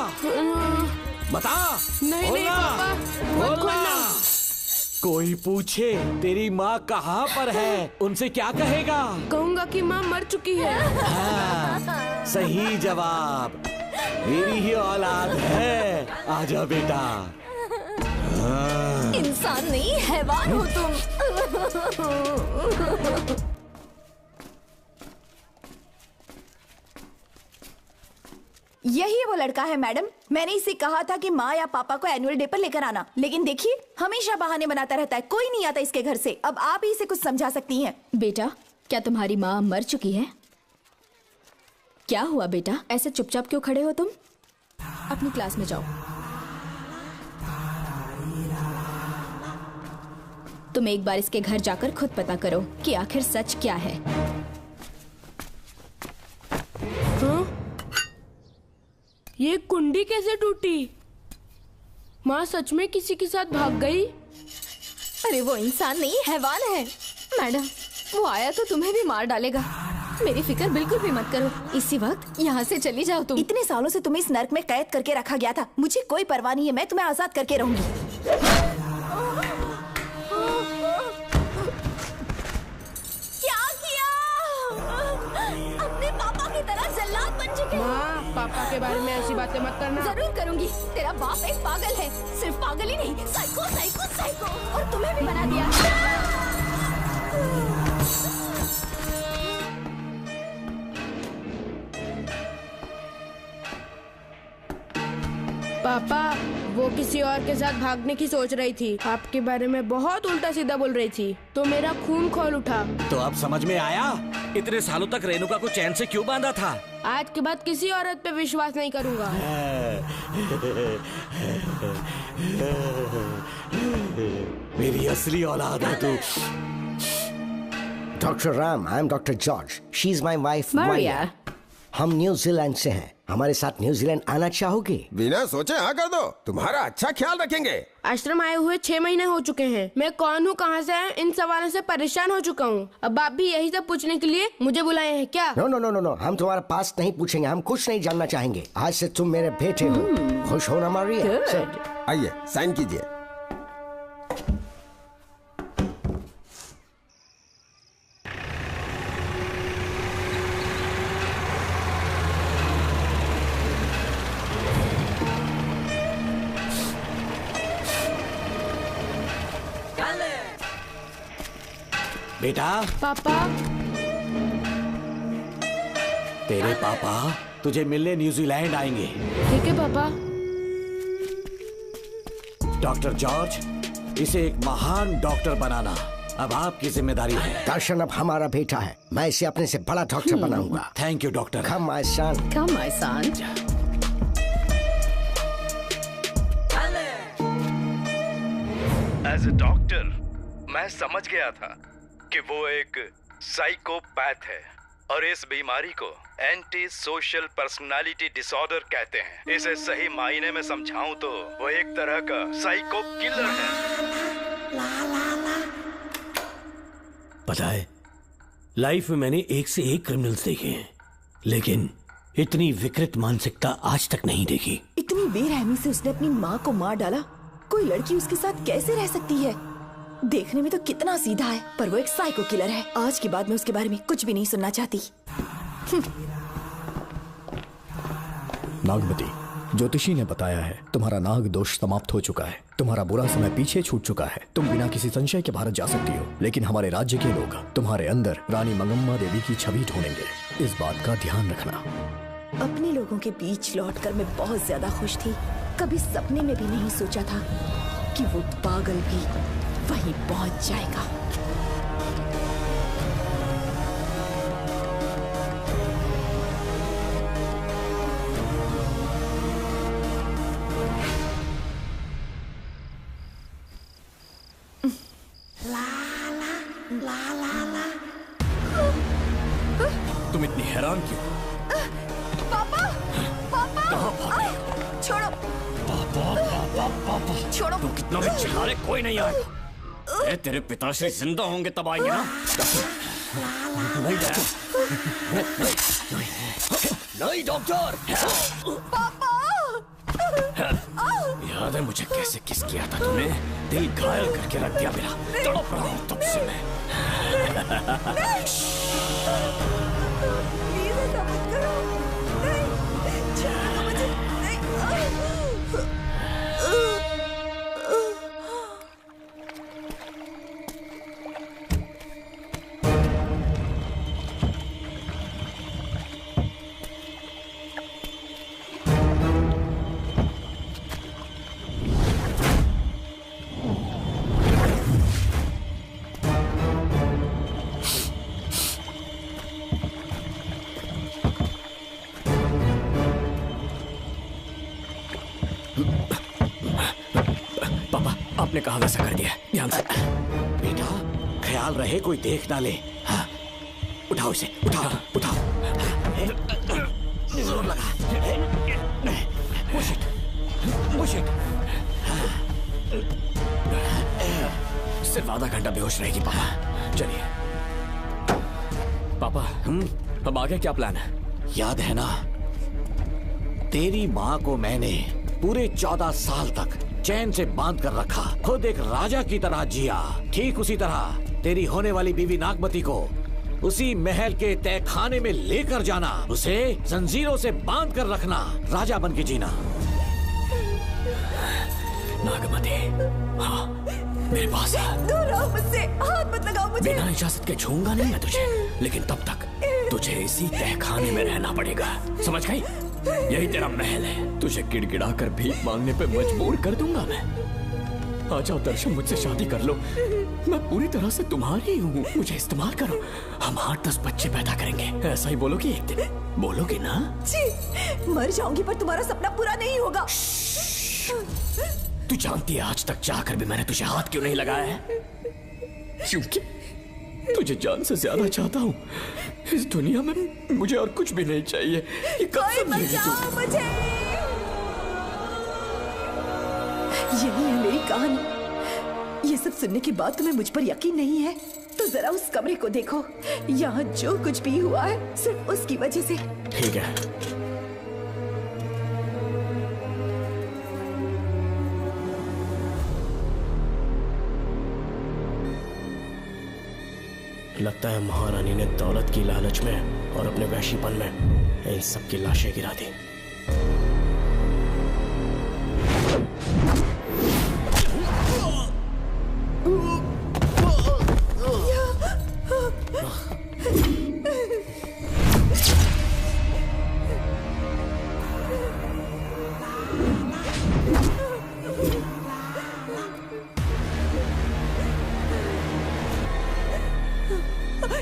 [SPEAKER 12] बता।
[SPEAKER 22] नहीं नहीं पापा, मत खोलना।
[SPEAKER 12] कोई पूछे तेरी माँ कहाँ पर है, उनसे क्या कहेगा?
[SPEAKER 22] कहूँगा कि माँ मर चुकी है।
[SPEAKER 12] हाँ, सही जवाब, मेरी ही औलाद है। आजा बेटा। हाँ।
[SPEAKER 21] इंसान नहीं, हैवान हो तुम।
[SPEAKER 15] यही वो लड़का है मैडम। मैंने इसे कहा था कि माँ या पापा को एनुअल डे पर लेकर आना, लेकिन देखिए हमेशा बहाने बनाता रहता है, कोई नहीं आता इसके घर से। अब आप ही इसे कुछ समझा सकती हैं।
[SPEAKER 7] बेटा, क्या तुम्हारी माँ मर चुकी है? क्या हुआ बेटा, ऐसे चुपचाप क्यों खड़े हो तुम? अपनी क्लास में जाओ। तुम एक बार इसके घर जाकर खुद पता करो कि आखिर सच क्या है।
[SPEAKER 22] ये कुंडी कैसे टूटी? माँ सच में किसी के साथ भाग गई?
[SPEAKER 7] अरे वो इंसान नहीं, हैवान है। मैडम, वो आया तो तुम्हें भी मार डालेगा। मेरी फिक्र बिल्कुल भी मत करो। इसी वक्त यहाँ से चली जाओ तुम।
[SPEAKER 15] इतने सालों से तुम्हें इस नर्क में कैद करके रखा गया था, मुझे कोई परवाह नहीं है, मैं तुम्हें आजाद करके रहूंगी।
[SPEAKER 21] क्या किया? अपने पापा की तरह जल्लाद बन चुके हो।
[SPEAKER 22] माँ, पापा के बारे में ऐसी बातें मत करना।
[SPEAKER 21] जरूर करूंगी। तेरा बाप एक पागल है, सिर्फ पागल ही नहीं, साइको साइको साइको। और तुम्हें भी बना दिया।
[SPEAKER 22] पापा, वो किसी और के साथ भागने की सोच रही थी, आपके बारे में बहुत उल्टा सीधा बोल रही थी, तो मेरा खून खौल उठा।
[SPEAKER 12] तो अब समझ में आया इतने सालों तक रेणुका को चैन से क्यों बांधा था।
[SPEAKER 22] आज के बाद किसी औरत पे विश्वास नहीं करूंगा।
[SPEAKER 12] मेरी असली औलाद है तू।
[SPEAKER 3] Dr. Ram, I'm Dr. George. She's my wife,
[SPEAKER 7] Maria.
[SPEAKER 3] हम न्यूजीलैंड से हैं। हमारे साथ न्यूजीलैंड आना चाहोगे?
[SPEAKER 1] बिना सोचे हाँ कर दो, तुम्हारा अच्छा ख्याल रखेंगे।
[SPEAKER 22] आश्रम आए हुए 6 महीने हो चुके हैं। मैं कौन हूँ, कहाँ से है, इन सवालों से परेशान हो चुका हूँ। अब आप भी यही सब पूछने के लिए मुझे बुलाए हैं क्या?
[SPEAKER 3] No no no no no, हम तुम्हारा पास्ट नहीं पूछेंगे, हम कुछ नहीं जानना चाहेंगे। आज से तुम मेरे बेटे हो। खुश हो ना मारिया?
[SPEAKER 1] आइए साइन कीजिए।
[SPEAKER 12] बेटा।
[SPEAKER 22] पापा।
[SPEAKER 12] तेरे पापा तुझे मिलने न्यूजीलैंड आएंगे।
[SPEAKER 22] ठीक है पापा।
[SPEAKER 12] डॉक्टर जॉर्ज, इसे एक महान डॉक्टर बनाना अब आपकी जिम्मेदारी है।
[SPEAKER 3] दर्शन अब हमारा बेटा है, मैं इसे अपने से बड़ा डॉक्टर बनाऊंगा।
[SPEAKER 12] Thank you doctor.
[SPEAKER 3] Come my son.
[SPEAKER 10] Come my son.
[SPEAKER 20] As a doctor मैं समझ गया था कि वो एक साइकोपैथ है और इस बीमारी को एंटी सोशल पर्सनालिटी डिसऑर्डर कहते हैं। इसे सही मायने में समझाऊं तो वो एक तरह का साइको किलर है।
[SPEAKER 6] पता है, लाइफ में मैंने एक से एक क्रिमिनल्स देखे हैं, लेकिन इतनी विकृत मानसिकता आज तक नहीं देखी।
[SPEAKER 15] इतनी बेरहमी से उसने अपनी माँ को मार डाला। कोई लड़की उसके साथ कैसे रह सकती है? देखने में तो कितना सीधा है, पर वो एक साइको किलर है। आज के बाद मैं उसके बारे में कुछ भी नहीं सुनना चाहती।
[SPEAKER 4] नागमती, ज्योतिषी ने बताया है तुम्हारा नाग दोष समाप्त हो चुका है। तुम्हारा बुरा समय पीछे छूट चुका है। तुम बिना किसी संशय के भारत जा सकती हो, लेकिन हमारे राज्य के लोग तुम्हारे अंदर रानी मंगम्मा देवी की छवि ढूंढेंगे। इस बात का ध्यान रखना।
[SPEAKER 15] अपने लोगों के बीच लौटकर मैं बहुत ज्यादा खुश थी। कभी सपने में भी नहीं सोचा था कि वो पागल भी वहीं पहुंच जाएगा।
[SPEAKER 6] तुम इतनी हैरान क्यों?
[SPEAKER 15] पापा, पापा, छोड़ो।
[SPEAKER 6] पापा,
[SPEAKER 15] छोड़ो।
[SPEAKER 6] तुम कितना भी चिल्ला रहे, कोई नहीं आएगा। तेरे पिताश्री जिंदा होंगे तब आएंगे ना। नहीं
[SPEAKER 12] नहीं डॉक्टर।
[SPEAKER 15] पापा।
[SPEAKER 6] याद है मुझे कैसे किस किया था तूने? दिल घायल करके रख दिया मेरा। तड़प रहा हूं तब से मैं।
[SPEAKER 15] प्लीज ऐसा मत करो। नहीं, छोड़ो मुझे। नहीं।
[SPEAKER 6] आपने कहा वैसा कर दिया, ध्यान से।
[SPEAKER 12] बेटा ख्याल रहे कोई देख ना ले। हाँ, उठाओ इसे, उठाओ उठाओ। जोर लगा। Push it, push it।
[SPEAKER 6] सिर्फ आधा घंटा बेहोश रहेगी पापा। चलिए पापा, अब आगे क्या प्लान है?
[SPEAKER 12] याद है ना, तेरी माँ को मैंने पूरे 14 साल तक चैन से बांध कर रखा। खुद एक राजा की तरह जिया। ठीक उसी तरह तेरी होने वाली बीवी नागमती को उसी महल के तहखाने में लेकर जाना, उसे जंजीरों से बांध कर रखना, राजा बन के जीना।
[SPEAKER 6] नागमती, हाँ मेरे पास है।
[SPEAKER 15] दूर रहो मुझसे, हाथ मत लगाओ मुझे।
[SPEAKER 6] बिना इजाजत के छूऊंगा नहीं मैं तुझे, लेकिन तब तक तुझे इसी तहखाने में रहना पड़ेगा, समझ गई? यही तेरा महल है। तुझे गिड़गिड़ा कर भीख मांगने पे मजबूर कर दूंगा मैं। आ जाओ दर्शन, मुझसे शादी कर लो। मैं पूरी तरह से तुम्हारी हूँ, मुझे इस्तेमाल करो। हम 8-10 बच्चे पैदा करेंगे। ऐसा ही बोलोगी एक दिन? बोलोगी ना?
[SPEAKER 15] जी, मर जाऊंगी पर तुम्हारा सपना पूरा नहीं होगा।
[SPEAKER 6] तू जानती है आज तक चाहकर भी मैंने तुझे हाथ क्यों नहीं लगाया है? क्योंकि
[SPEAKER 2] तुझे जान से ज्यादा चाहता हूँ। इस दुनिया में मुझे और कुछ भी नहीं चाहिए। ये कब समझेगी तू?
[SPEAKER 15] मुझे यही है मेरी कहानी। ये सब सुनने के बाद तुम्हें मुझ पर यकीन नहीं है तो जरा उस कमरे को देखो। यहाँ जो कुछ भी हुआ है सिर्फ उसकी वजह से।
[SPEAKER 2] ठीक है, लगता है महारानी ने दौलत की लालच में और अपने वैशीपन में इन सब की लाशें गिरा दी।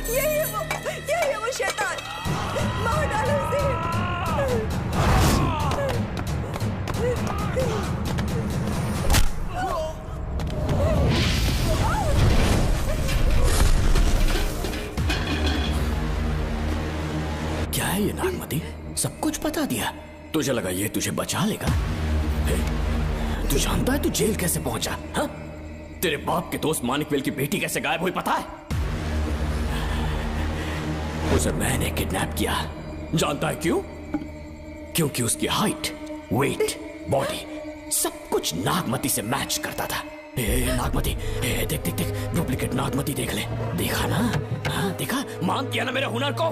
[SPEAKER 15] यही है वो शैतान। मार डालो उसे।
[SPEAKER 2] क्या है ये नागमती? सब कुछ बता दिया। तुझे लगा ये तुझे बचा लेगा? तू जानता है तू जेल कैसे पहुंचा? हाँ? तेरे बाप के दोस्त मानिकवेल की बेटी कैसे गायब हुई पता है? उसे मैंने किडनैप किया। जानता है क्यों? क्योंकि उसकी हाइट, वेट, बॉडी सब कुछ नागमती से मैच करता था। नागमती, देख देख देख, डुप्लीकेट नागमती देख ले। देखा ना? हाँ देखा? मान किया ना मेरे हुनर को?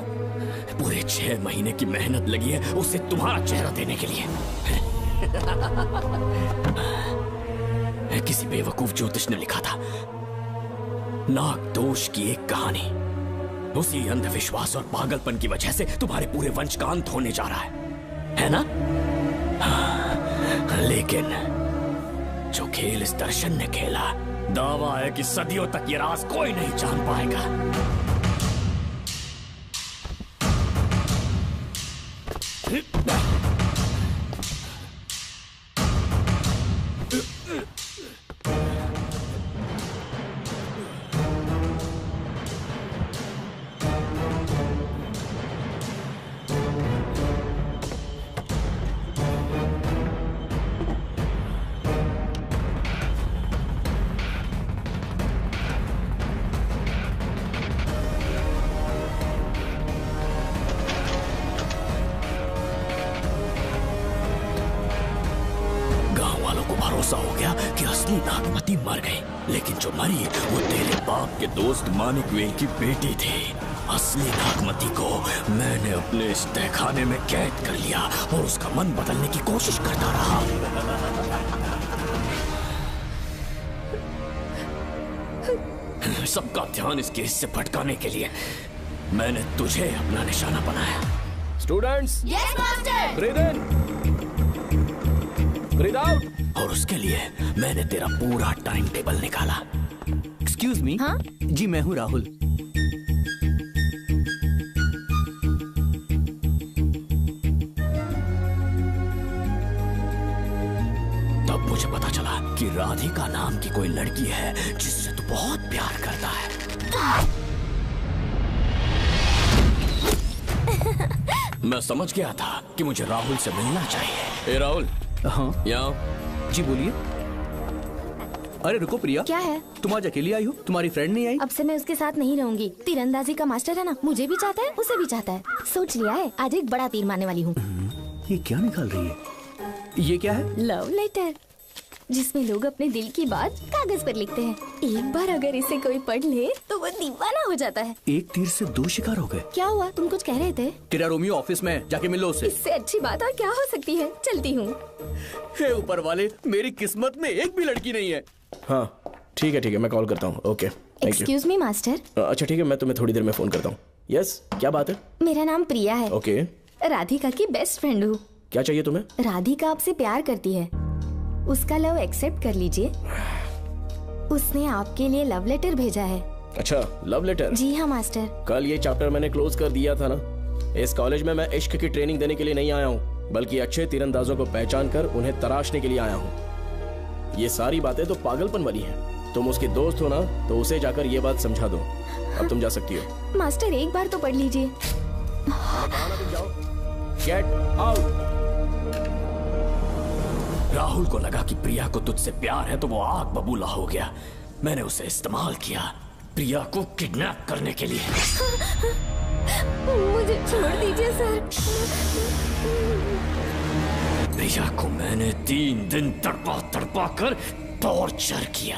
[SPEAKER 2] पूरे 6 महीने की मेहनत लगी है उसे तुम्हारा चेहरा देने के लिए। किसी बेवकूफ ज्योतिष ने लिखा था नाग दोष की एक कहानी। उसी अंधविश्वास और पागलपन की वजह से तुम्हारे पूरे वंश का अंत होने जा रहा है ना? हाँ, लेकिन जो खेल इस दर्शन ने खेला, दावा है कि सदियों तक ये राज कोई नहीं जान पाएगा। भरोसा हो गया कि असली नागमती मर गई, लेकिन जो मरी वो तेरे बाप के दोस्त मानिकवेल की बेटी थी। असली नागमती को मैंने अपने इस तहखाने में कैद कर लिया और उसका मन बदलने की कोशिश करता रहा। सबका ध्यान इस केस से भटकाने के लिए मैंने तुझे अपना निशाना बनाया।
[SPEAKER 18] Students,
[SPEAKER 21] yes master.
[SPEAKER 18] ब्रीथ इन, ब्रीथ आउट।
[SPEAKER 2] और उसके लिए मैंने तेरा पूरा टाइम टेबल निकाला।
[SPEAKER 9] Excuse me. हाँ? जी मैं हूँ राहुल।
[SPEAKER 2] तब मुझे पता चला कि राधिका नाम की कोई लड़की है जिससे तू बहुत प्यार करता है। मैं समझ गया था कि मुझे राहुल से मिलना चाहिए। ए राहुल।
[SPEAKER 9] हाँ
[SPEAKER 2] यहाँ।
[SPEAKER 9] जी बोलिए। अरे रुको प्रिया,
[SPEAKER 7] क्या है?
[SPEAKER 9] तुम आज अकेली आई हो? तुम्हारी फ्रेंड नहीं आई?
[SPEAKER 7] अब से मैं उसके साथ नहीं रहूंगी। तीरंदाजी का मास्टर है ना, मुझे भी चाहता है उसे भी चाहता है। सोच लिया है आज एक बड़ा तीर मारने वाली हूँ।
[SPEAKER 9] ये क्या निकाल रही है? ये क्या है?
[SPEAKER 7] लव लेटर, जिसमें लोग अपने दिल की बात कागज पर लिखते हैं। एक बार अगर इसे कोई पढ़ ले तो वो दीवाना हो जाता है।
[SPEAKER 9] एक तीर से 2 शिकार हो गए।
[SPEAKER 7] क्या हुआ? तुम कुछ कह रहे थे?
[SPEAKER 9] तेरा रोमियो ऑफिस में, जाके मिलो उससे।
[SPEAKER 7] इससे अच्छी बात और क्या हो सकती है। चलती हूँ।
[SPEAKER 9] हे ऊपर वाले, मेरी किस्मत में एक भी लड़की नहीं है।
[SPEAKER 2] हाँ ठीक है मैं कॉल करता हूँ। Okay
[SPEAKER 7] excuse me master.
[SPEAKER 2] अच्छा ठीक है, मैं तुम्हें थोड़ी देर में फोन करता हूँ। यस, क्या बात है?
[SPEAKER 7] मेरा नाम प्रिया है।
[SPEAKER 2] ओके।
[SPEAKER 7] राधिका की बेस्ट फ्रेंड हूँ।
[SPEAKER 2] क्या चाहिए तुम्हें?
[SPEAKER 7] राधिका आपसे प्यार करती है, उसका लव एक्सेप्ट कर लीजिए। उसने आपके लिए लव लेटर भेजा है।
[SPEAKER 2] अच्छा, लव लेटर?
[SPEAKER 7] जी हाँ मास्टर।
[SPEAKER 2] कल ये चैप्टर मैंने क्लोज कर दिया था ना। इस कॉलेज में मैं इश्क की ट्रेनिंग देने के लिए नहीं आया हूँ, बल्कि अच्छे तीरंदाजों को पहचान कर उन्हें तराशने के लिए आया हूँ। ये सारी बातें तो पागलपन वाली हैं। तुम उसकी दोस्त हो ना, तो उसे जाकर ये बात समझा दो। अब तुम जा सकती हो।
[SPEAKER 7] मास्टर एक बार तो पढ़ लीजिए।
[SPEAKER 2] Get out. राहुल को लगा कि प्रिया को तुझसे प्यार है तो वो आग बबूला हो गया। मैंने उसे इस्तेमाल किया प्रिया को किडनैप करने के लिए।
[SPEAKER 7] मुझे छोड़ दीजिए सर।
[SPEAKER 2] प्रिया को मैंने 3 दिन तड़पा तड़पा कर टॉर्चर किया।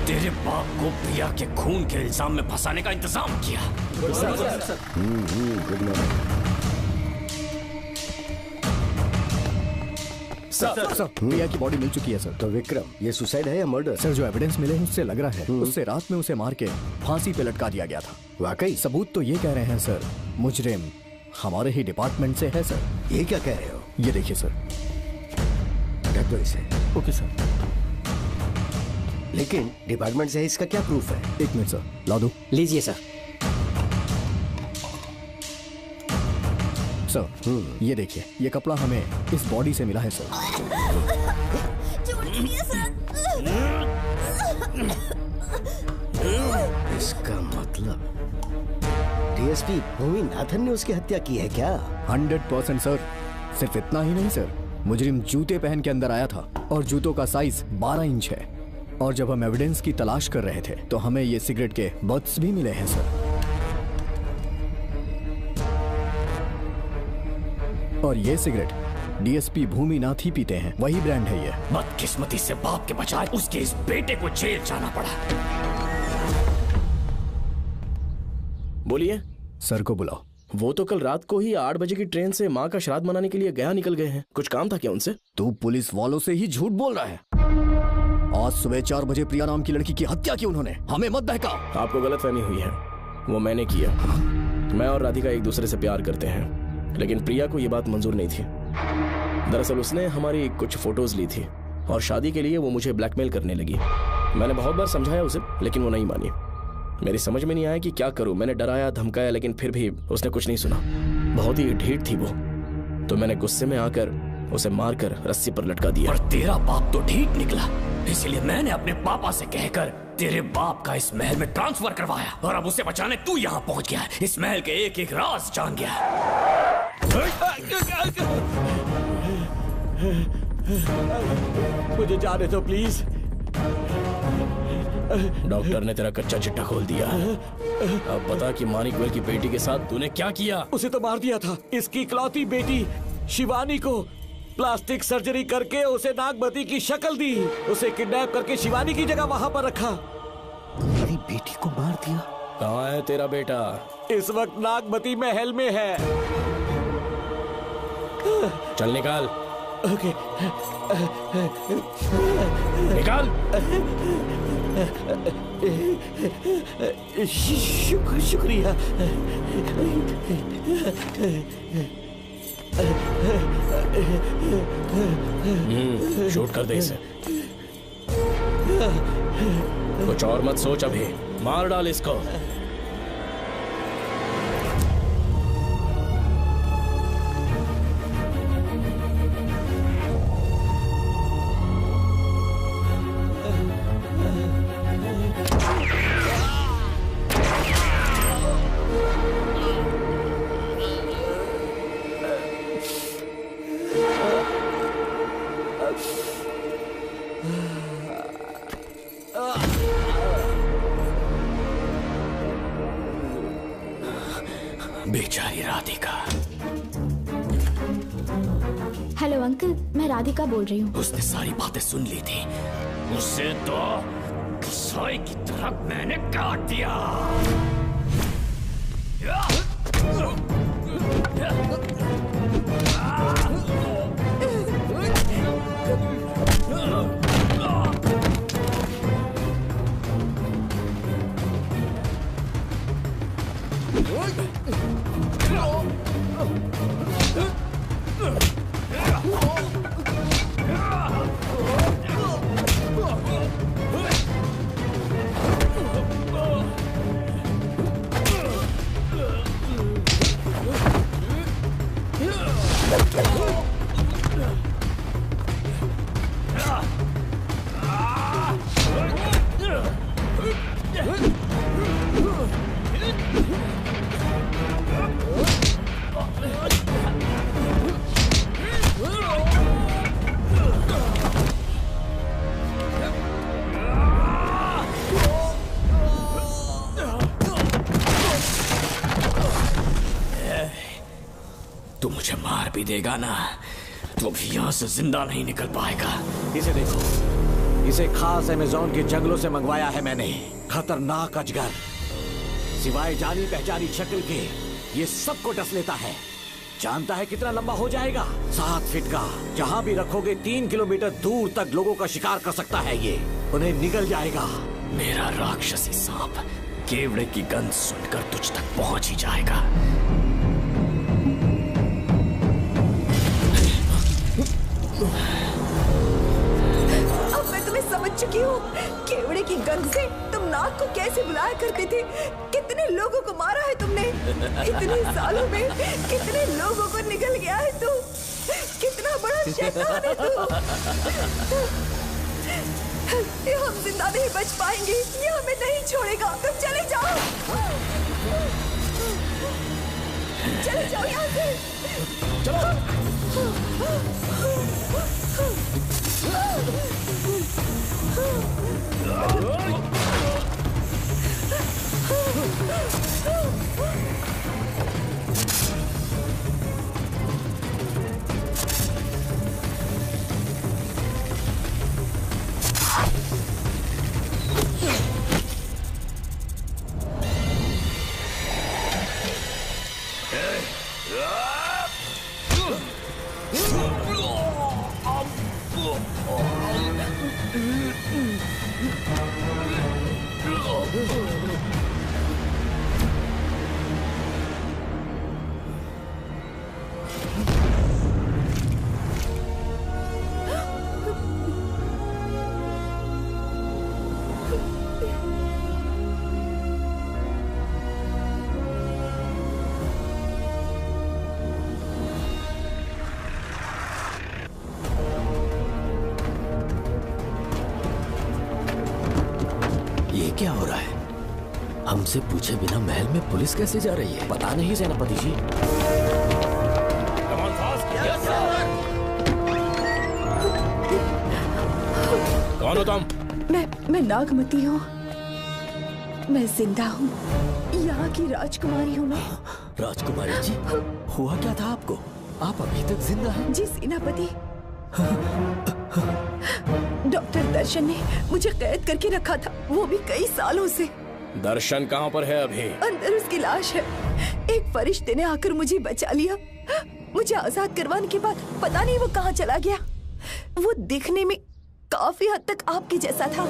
[SPEAKER 2] तेरे बाप को प्रिया के खून के इल्जाम में फंसाने का इंतजाम किया।
[SPEAKER 4] सर, प्रिया की बॉडी मिल चुकी है सर।
[SPEAKER 3] तो विक्रम, ये सुसाइड है या मर्डर?
[SPEAKER 4] सर, जो एविडेंस मिले हैं उससे लग रहा है उससे रात में उसे मार के फांसी पे लटका दिया गया था।
[SPEAKER 3] वाकई?
[SPEAKER 4] सबूत तो ये कह रहे हैं सर, मुजरिम हमारे ही डिपार्टमेंट से है सर।
[SPEAKER 3] ये क्या कह रहे हो?
[SPEAKER 4] ये देखिए सर।
[SPEAKER 3] ढक दो इसे।
[SPEAKER 4] Okay sir.
[SPEAKER 3] लेकिन डिपार्टमेंट से इसका क्या प्रूफ है?
[SPEAKER 4] 1 मिनट सर, ला दो।
[SPEAKER 19] लीजिए सर।
[SPEAKER 4] सर, ये देखिए, ये कपड़ा हमें इस बॉडी से मिला है सर।
[SPEAKER 3] इसका मतलब डीएसपी भूमि नाथन ने उसकी हत्या की है क्या?
[SPEAKER 4] 100% सर। सिर्फ इतना ही नहीं सर, मुजरिम जूते पहन के अंदर आया था और जूतों का साइज 12 इंच है। और जब हम एविडेंस की तलाश कर रहे थे तो हमें ये सिगरेट के बट्स भी मिले हैं सर। और ये सिगरेट डीएसपी भूमि नाथ ही पीते हैं, वही ब्रांड है ये।
[SPEAKER 2] बदकिस्मती से बाप के बजाय उसके इस बेटे को जेल जाना पड़ा। बोलिए।
[SPEAKER 4] सर को बुलाओ।
[SPEAKER 2] वो तो कल रात को ही 8 बजे की ट्रेन से माँ का श्राद्ध मनाने के लिए गया निकल गए हैं। कुछ काम था क्या उनसे?
[SPEAKER 4] तू पुलिस वालों से ही झूठ बोल रहा है। आज सुबह 4 बजे प्रिया नाम की लड़की की हत्या की उन्होंने। हमें मत बहका।
[SPEAKER 2] आपको गलतफहमी हुई है, वो मैंने किया। मैं और राधिका एक दूसरे से प्यार करते हैं, लेकिन प्रिया को ये बात मंजूर नहीं थी। दरअसल उसने हमारी कुछ फोटोज ली थी और शादी के लिए वो मुझे ब्लैकमेल करने लगी। मैंने बहुत बार समझाया उसे, लेकिन वो नहीं मानी। मेरी समझ में नहीं आया कि क्या करूं। मैंने डराया धमकाया, लेकिन फिर भी उसने कुछ नहीं सुना। बहुत ही ढीठ थी वो, तो मैंने गुस्से में आकर उसे मारकर रस्सी पर लटका दिया। और तेरा बाप तो ढीठ निकला, इसलिए मैंने अपने पापा से कहकर तेरे बाप का इस महल में ट्रांसफर करवाया। और अब उसे बचाने तू यहाँ पहुंच गया है। इस महल के एक एक राज जान गया है। मुझे जाने दो प्लीज। डॉक्टर ने तेरा कच्चा चिट्ठा खोल दिया। अब बता कि मानिकवेल की बेटी के साथ तूने क्या किया?
[SPEAKER 12] उसे तो मार दिया था। इसकी इकलौती बेटी शिवानी को प्लास्टिक सर्जरी करके उसे नागमती की शक्ल दी। उसे किडनैप करके शिवानी की जगह वहां पर रखा।
[SPEAKER 3] मेरी बेटी को मार दिया?
[SPEAKER 2] कहाँ है तेरा बेटा?
[SPEAKER 12] इस वक्त नागमती महल में है।
[SPEAKER 2] चल निकाल।
[SPEAKER 12] ओके।
[SPEAKER 2] निकाल।
[SPEAKER 12] शुक्रिया।
[SPEAKER 2] शूट कर दे इसे। कुछ और मत सोच, अभी मार डाल इसको। बेचारी राधिका।
[SPEAKER 7] हेलो अंकल, मैं राधिका बोल रही हूँ।
[SPEAKER 2] उसने सारी बातें सुन ली थी। उसे तो कसाई की तरह मैंने काट दिया। भी देगा ना तो भी यहाँ से जिंदा नहीं निकल पाएगा।
[SPEAKER 12] इसे देखो, इसे खास अमेज़न के जंगलों से मंगवाया है मैंने। खतरनाक अजगर, सिवाय जानी पहचानी शक्ल के ये सबको डस लेता है। जानता है कितना लंबा हो जाएगा? 7 फीट का। जहाँ भी रखोगे 3 किलोमीटर दूर तक लोगों का शिकार कर सकता है ये। उन्हें निगल जाएगा।
[SPEAKER 2] मेरा राक्षसी सांप केवड़े की गंध सुनकर तुझ तक पहुंच ही जाएगा।
[SPEAKER 15] अब मैं तुम्हें समझ चुकी हूँ। केवड़े की गंध से तुम नाग को कैसे बुलाया करते थे। कितने लोगों को मारा है तुमने। इतने सालों में कितने लोगों को निगल गया है तू। कितना बड़ा शैतान है तू। हम जिंदा नहीं बच पाएंगे। ये हमें नहीं छोड़ेगा। तुम चले जाओ, चले जाओ यहाँ से।
[SPEAKER 2] क्या हो रहा है? हमसे पूछे बिना महल में पुलिस कैसे जा रही है?
[SPEAKER 12] पता नहीं सेनापति जी।
[SPEAKER 9] कौन हो तुम?
[SPEAKER 15] मैं नागमती हूँ। मैं जिंदा हूँ। यहाँ की राजकुमारी हूँ मैं।
[SPEAKER 2] राजकुमारी जी, हुआ क्या था आपको? आप अभी तक जिंदा हैं?
[SPEAKER 15] जी सेनापति। डॉक्टर दर्शन ने मुझे कैद करके रखा था, वो भी कई सालों से।
[SPEAKER 9] दर्शन कहाँ पर है अभी?
[SPEAKER 15] अंदर उसकी लाश है। एक फरिश्ते ने आकर मुझे बचा लिया। मुझे आजाद करवाने के बाद पता नहीं वो कहाँ चला गया। वो दिखने में काफी हद तक आपके जैसा था।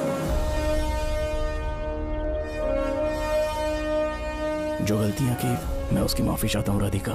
[SPEAKER 2] जो गलतियां की मैं उसकी माफी चाहता हूँ राधिका।